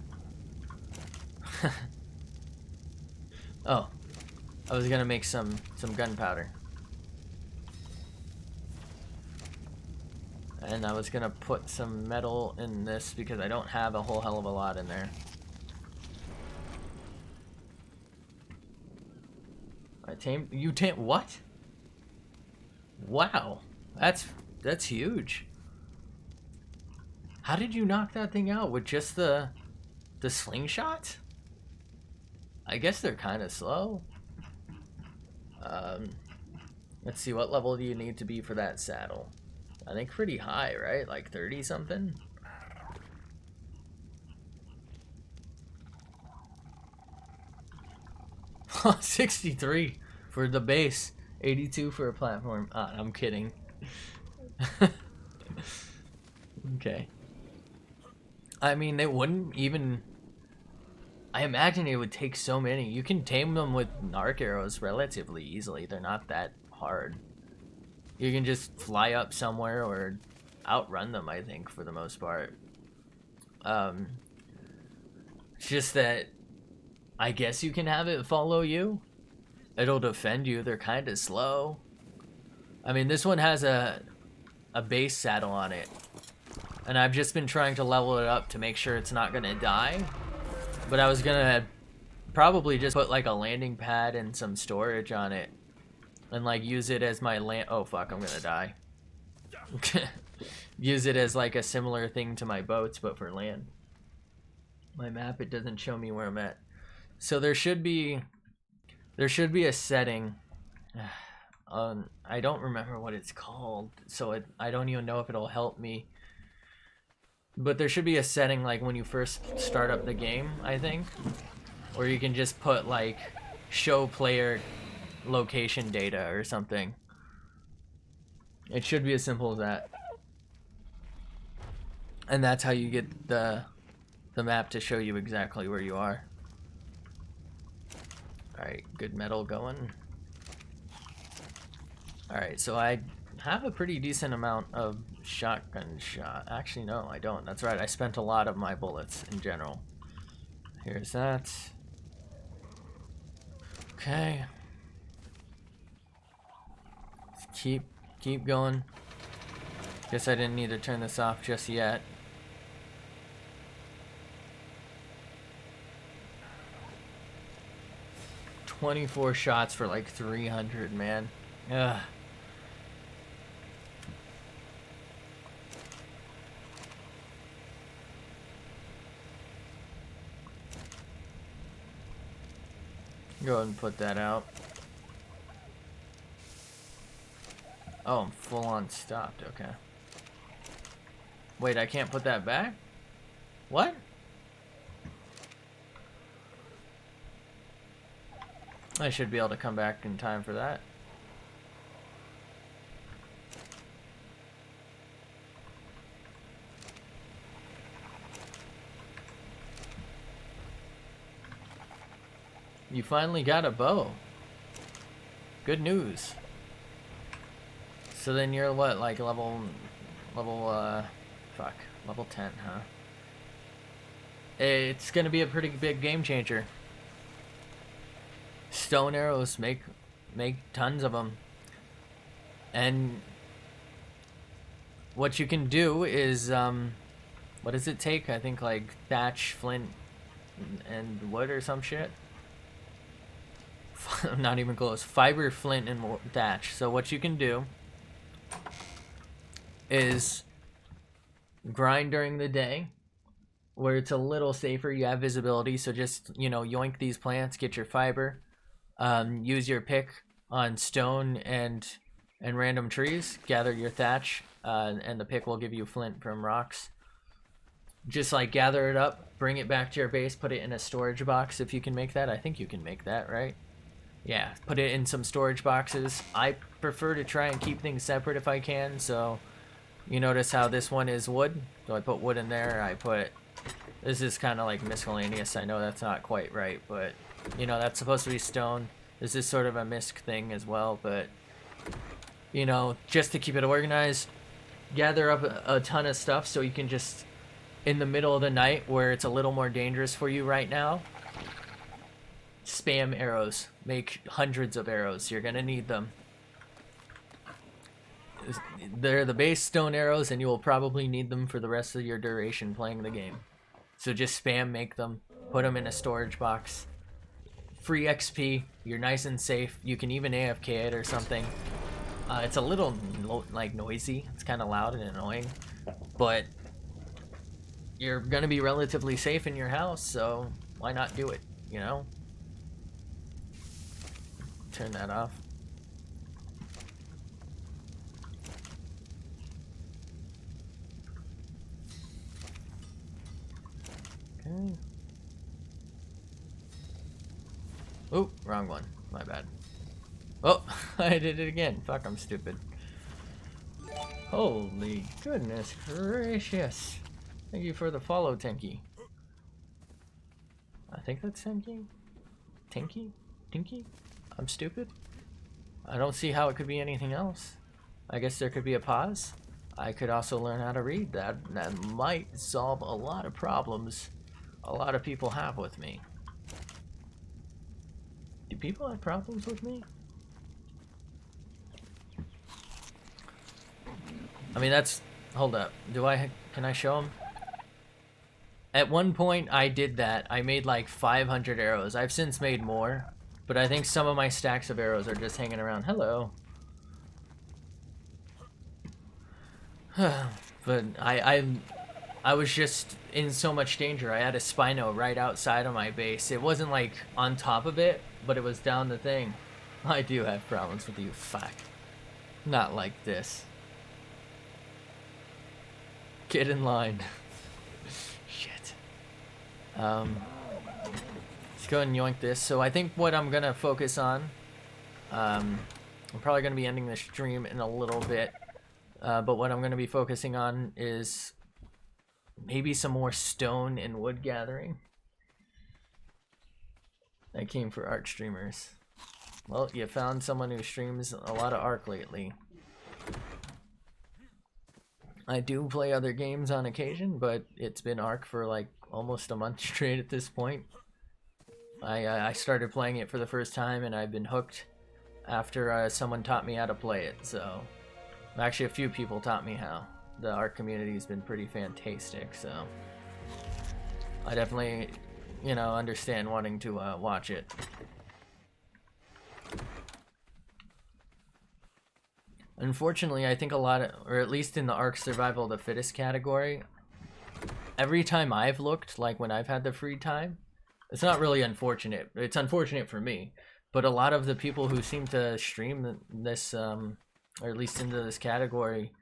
Speaker 1: Oh, I was gonna make some gunpowder. And I was gonna put some metal in this because I don't have a whole hell of a lot in there. You tamed what? Wow, that's huge. How did you knock that thing out with just the slingshot? I guess they're kind of slow. Let's see, what level do you need to be for that saddle? I think pretty high, right? Like 30 something? 63 for the base, 82 for a platform. I'm kidding. Okay. I mean, they wouldn't even... I imagine it would take so many. You can tame them with narc arrows relatively easily. They're not that hard. You can just fly up somewhere or outrun them, I think, for the most part. It's just that I guess you can have it follow you. It'll defend you. They're kind of slow. I mean, this one has a base saddle on it. And I've just been trying to level it up to make sure it's not going to die. But I was going to probably just put like a landing pad and some storage on it. And like use it as my land... Oh fuck, I'm going to die. Use it as like a similar thing to my boats, but for land. My map, it doesn't show me where I'm at. So there should be a setting. I don't remember what it's called, so I don't even know if it'll help me. But there should be a setting like when you first start up the game, I think, where you can just put like show player location data or something. It should be as simple as that. And that's how you get the map to show you exactly where you are. Alright, good metal going. Alright, so I have a pretty decent amount of shotgun shot. Actually, no, I don't. That's right, I spent a lot of my bullets in general. Here's that. Okay. Let's keep going. Guess I didn't need to turn this off just yet. $24 shots for like 300, man. Ugh. Go ahead and put that out. Oh, I'm full on stopped. Okay. Wait, I can't put that back? What? I should be able to come back in time for that. You finally got a bow. Good news. So then you're what, like level 10, huh? It's gonna be a pretty big game changer. Stone arrows, make tons of them. And what you can do is, what does it take? I think like thatch, flint, and wood or some shit. Not even close. Fiber, flint, and thatch. So what you can do is grind during the day where it's a little safer, you have visibility, so just, you know, yoink these plants, get your fiber, use your pick on stone and random trees, gather your thatch, and the pick will give you flint from rocks. Just like gather it up, bring it back to your base, put it in a storage box if you can make that. I think you can make that, right? Yeah, put it in some storage boxes. I prefer to try and keep things separate if I can, so you notice how this one is wood? So I put wood in there, this is kind of like miscellaneous. I know that's not quite right, but you know, that's supposed to be stone. This is sort of a misc thing as well, but you know, just to keep it organized, gather up a ton of stuff so you can just, in the middle of the night where it's a little more dangerous for you right now, spam arrows. Make hundreds of arrows. You're gonna need them. They're the base stone arrows, and you will probably need them for the rest of your duration playing the game. So just spam make them. Put them in a storage box. Free XP. You're nice and safe. You can even AFK it or something. It's a little like noisy. It's kind of loud and annoying, but you're gonna be relatively safe in your house, so why not do it, you know? turn that off. Okay. Oh, wrong one. My bad. Oh, I did it again. Fuck, I'm stupid. Holy goodness gracious. Thank you for the follow, Tinky. I think that's Tinky? Tinky? Tinky? I'm stupid? I don't see how it could be anything else. I guess there could be a pause. I could also learn how to read. That might solve a lot of problems a lot of people have with me. Do people have problems with me? I mean, that's... Hold up. Can I show them? At one point, I did that. I made like 500 arrows. I've since made more. But I think some of my stacks of arrows are just hanging around. Hello. But I was just in so much danger. I had a Spino right outside of my base. It wasn't like on top of it, but it was down the thing. I do have problems with you. Fuck. Not like this. Get in line. Shit. Let's go ahead and yoink this. So I think what I'm gonna focus on, I'm probably gonna be ending the stream in a little bit, but what I'm gonna be focusing on is maybe some more stone and wood gathering. I came for ARK streamers. Well, you found someone who streams a lot of ARK lately. I do play other games on occasion, but it's been ARK for like almost a month straight at this point. I started playing it for the first time and I've been hooked after someone taught me how to play it. So actually a few people taught me how. The ARK community has been pretty fantastic, so I definitely, you know, understand wanting to watch it. Unfortunately, I think a lot of, or at least in the ARK Survival of the Fittest category, every time I've looked, like when I've had the free time, it's not really unfortunate. It's unfortunate for me, but a lot of the people who seem to stream this, or at least into this category,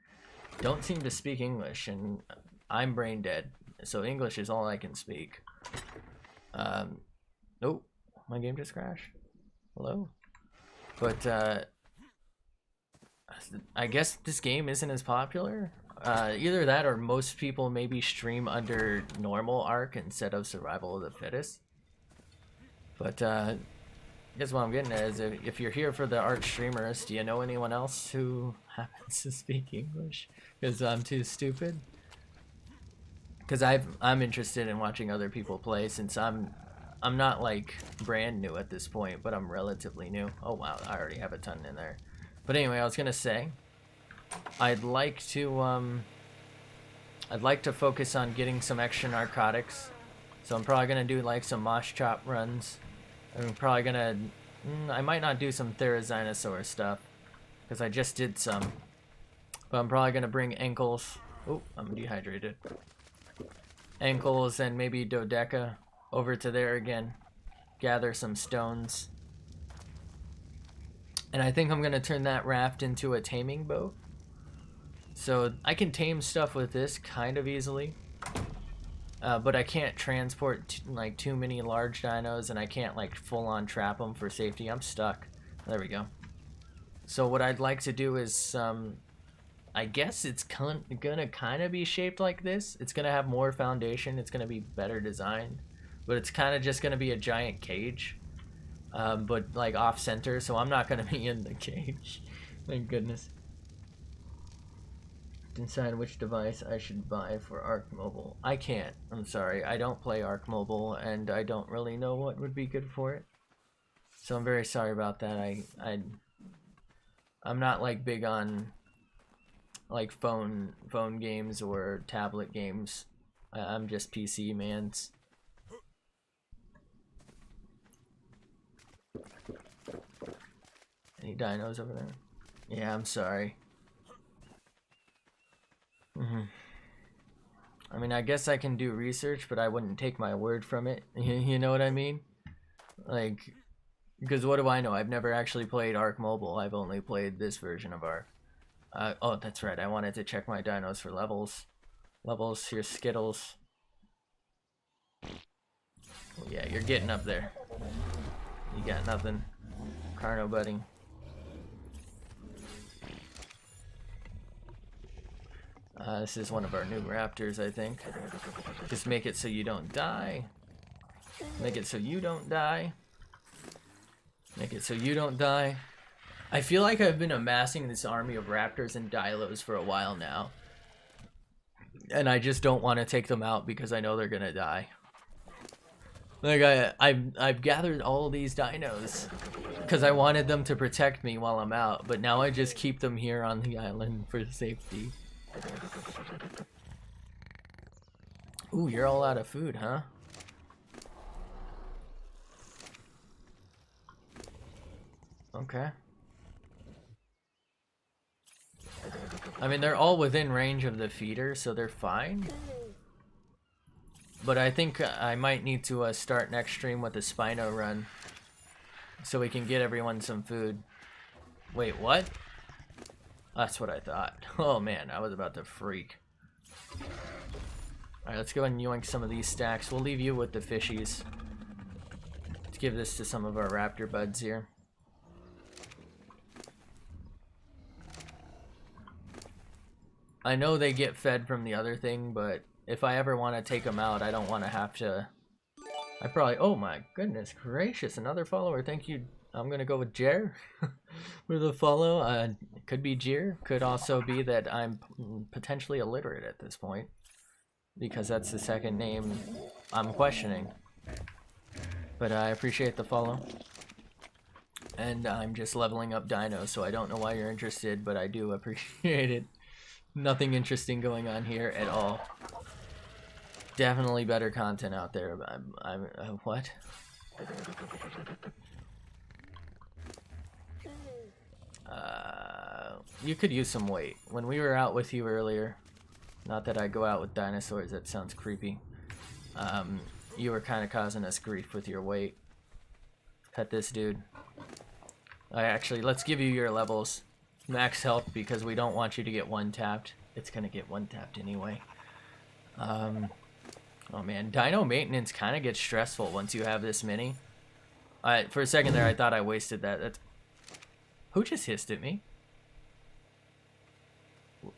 Speaker 1: don't seem to speak English, and I'm brain dead, so English is all I can speak. Oh, my game just crashed. Hello? But, I guess this game isn't as popular. Either that or most people maybe stream under normal ARK instead of Survival of the Fittest. But I guess what I'm getting at is if you're here for the ARK streamers, do you know anyone else who happens to speak English? Because I'm too stupid. Because I'm interested in watching other people play, since I'm not like brand new at this point, but I'm relatively new. Oh wow, I already have a ton in there. But anyway, I was gonna say, I'd like to focus on getting some extra narcotics. So I'm probably gonna do like some mosh chop runs. I'm probably gonna, I might not do some Therizinosaur stuff, because I just did some. But I'm probably gonna bring ankles. Oh, I'm dehydrated. Ankles and maybe Dodeca over to there again. Gather some stones. And I think I'm gonna turn that raft into a taming boat. So I can tame stuff with this kind of easily. But I can't transport like too many large dinos, and I can't like full on trap them for safety. I'm stuck. There we go. So what I'd like to do is, I guess it's gonna kind of be shaped like this. It's gonna have more foundation. It's gonna be better designed. But it's kind of just gonna be a giant cage. But like off center, so I'm not gonna be in the cage. Thank goodness. Decide which device I should buy for ARK Mobile. I can't. I'm sorry. I don't play ARK Mobile, and I don't really know what would be good for it. So I'm very sorry about that. I'm not like big on like phone games or tablet games. I'm just PC mans. Any dinos over there? Yeah, I'm sorry. I mean, I guess I can do research, but I wouldn't take my word from it. You know what I mean? Like, Because what do I know? I've never actually played ARK Mobile. I've only played this version of ARK. Oh, that's right. I wanted to check my dinos for levels. Levels, here's Skittles. Oh, yeah, you're getting up there. You got nothing. Carno buddy. This is one of our new raptors, I think. Just make it so you don't die. Make it so you don't die. Make it so you don't die. I feel like I've been amassing this army of raptors and dilos for a while now. And I just don't want to take them out because I know they're gonna die. Like I've gathered all these dinos because I wanted them to protect me while I'm out, but now I just keep them here on the island for safety. Ooh, you're all out of food, huh? Okay. I mean, they're all within range of the feeder, so they're fine. But I think I might need to start next stream with a Spino run so we can get everyone some food. Wait, what? That's what I thought. Oh man, I was about to freak. Alright, let's go and yoink some of these stacks. We'll leave you with the fishies. Let's give this to some of our raptor buds here. I know they get fed from the other thing, but if I ever want to take them out, I don't want to have to... I probably... Oh my goodness gracious, another follower. Thank you. I'm going to go with Jer with a follow. It could be Jer. Could also be that I'm potentially illiterate at this point, because that's the second name I'm questioning. But I appreciate the follow. And I'm just leveling up dinos, so I don't know why you're interested, but I do appreciate it. Nothing interesting going on here at all. Definitely better content out there. What? You could use some weight. When we were out with you earlier, not that I go out with dinosaurs, that sounds creepy. You were kind of causing us grief with your weight. Pet this dude. Actually, let's give you your levels. Max health, because we don't want you to get one-tapped. It's gonna get one-tapped anyway. Oh man, dino maintenance kind of gets stressful once you have this many. For a second there, I thought I wasted that. Who just hissed at me?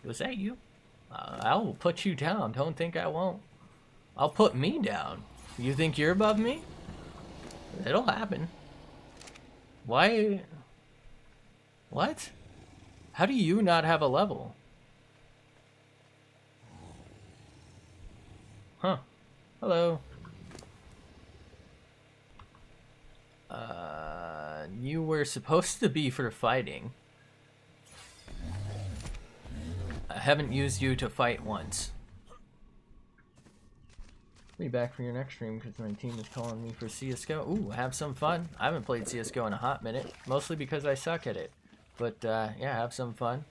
Speaker 1: Was that you? I will put you down. Don't think I won't. I'll put me down. You think you're above me? It'll happen. Why? What? How do you not have a level? Huh. Hello. You were supposed to be for fighting. I haven't used you to fight once. Be back for your next stream because my team is calling me for CSGO. Ooh, have some fun. I haven't played CSGO in a hot minute, mostly because I suck at it. But yeah, have some fun.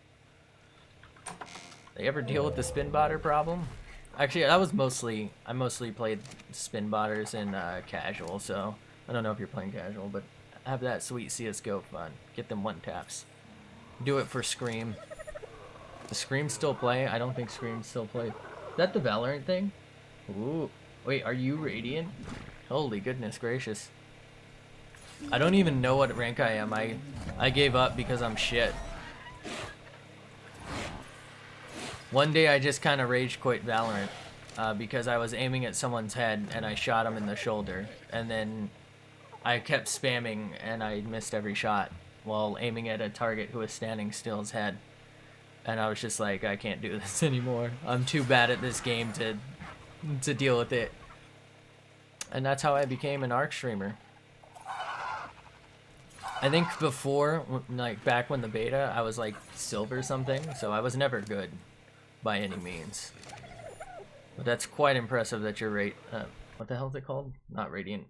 Speaker 1: They ever deal with the spin botter problem? Actually, that was mostly, I mostly played spin botters in casual, so I don't know if you're playing casual, but have that sweet CSGO fun. Get them one taps. Do it for Scream. Does Scream still play? I don't think Scream still plays. Is that the Valorant thing? Ooh. Wait, are you Radiant? Holy goodness gracious. I don't even know what rank I am. I gave up because I'm shit. One day I just kind of rage quit Valorant because I was aiming at someone's head and I shot him in the shoulder, and then I kept spamming and I missed every shot while aiming at a target who was standing still's head, and I was just like, I can't do this anymore. I'm too bad at this game to deal with it. And that's how I became an ARK streamer. I think before, like back when the beta, I was like silver something, so I was never good by any means. But that's quite impressive that you're what the hell is it called? Not Radiant.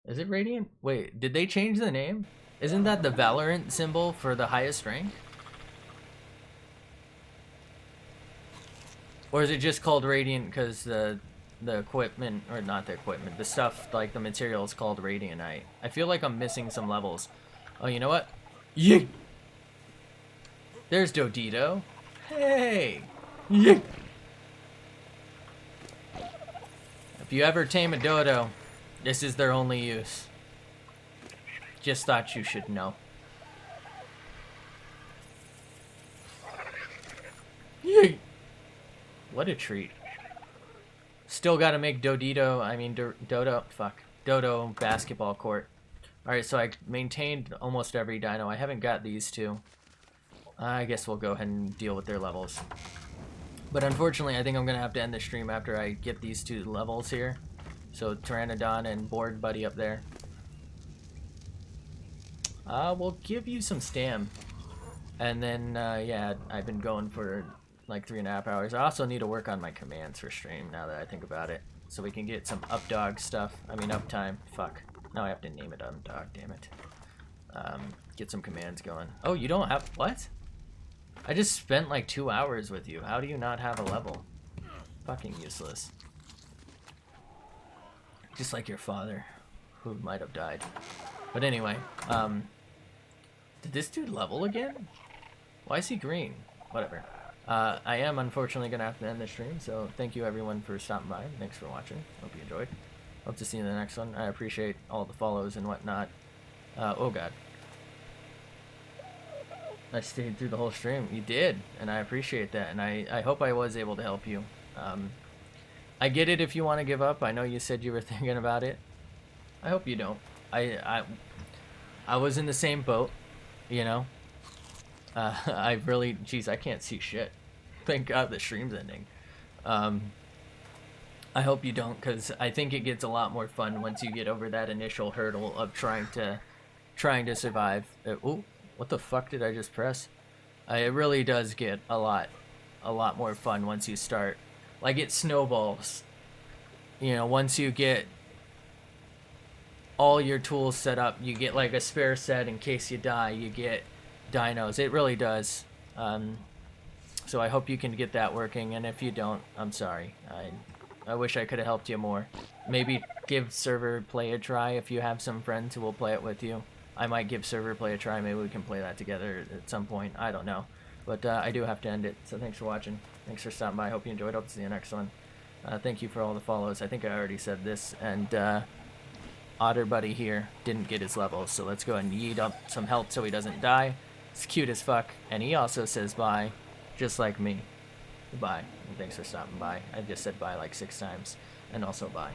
Speaker 1: Is it Radiant? Wait, did they change the name? Isn't that the Valorant symbol for the highest rank? Or is it just called Radiant because the the equipment, or not the equipment, the stuff, like the materials called Radianite. I feel like I'm missing some levels. Oh, you know what? Yeet! There's Dodito. Hey! Yeet! If you ever tame a dodo, this is their only use. Just thought you should know. Yeet! What a treat. Still gotta make Dodo basketball court. Alright, so I maintained almost every dino. I haven't got these two. I guess we'll go ahead and deal with their levels. But unfortunately, I think I'm gonna have to end the stream after I get these two levels here. So Pteranodon and Board Buddy up there. We'll give you some stam. And then, yeah, I've been going for like 3.5 hours. I also need to work on my commands for stream now that I think about it. So we can get some updog stuff. I mean, uptime. Fuck. Now I have to name it updog, damn it. Get some commands going. Oh, you don't have... What? I just spent like 2 hours with you. How do you not have a level? Fucking useless. Just like your father, who might have died. But anyway, did this dude level again? Why is he green? Whatever. I am unfortunately gonna have to end the stream, so thank you everyone for stopping by. Thanks for watching. Hope you enjoyed. Hope to see you in the next one. I appreciate all the follows and whatnot. Oh god. I stayed through the whole stream. You did, and I appreciate that, and I hope I was able to help you. I get it if you want to give up. I know you said you were thinking about it. I hope you don't. I was in the same boat, you know. I really, geez, I can't see shit. Thank God the stream's ending. I hope you don't, because I think it gets a lot more fun once you get over that initial hurdle of trying to survive. Ooh, what the fuck did I just press? It really does get a lot more fun once you start. Like, it snowballs. You know, once you get all your tools set up, you get like a spare set in case you die, you get dinos. It really does. So I hope you can get that working, and if you don't, I'm sorry. I wish I could have helped you more. Maybe give server play a try if you have some friends who will play it with you. I might give server play a try. Maybe we can play that together at some point. I don't know. But I do have to end it, so thanks for watching. Thanks for stopping by. I hope you enjoyed. Hope to see you next one. Thank you for all the follows. I think I already said this, and Otter Buddy here didn't get his levels, so let's go and yeet up some health so he doesn't die. It's cute as fuck, and he also says bye, just like me. Goodbye, and thanks for stopping by. I just said bye like 6 times, and also bye.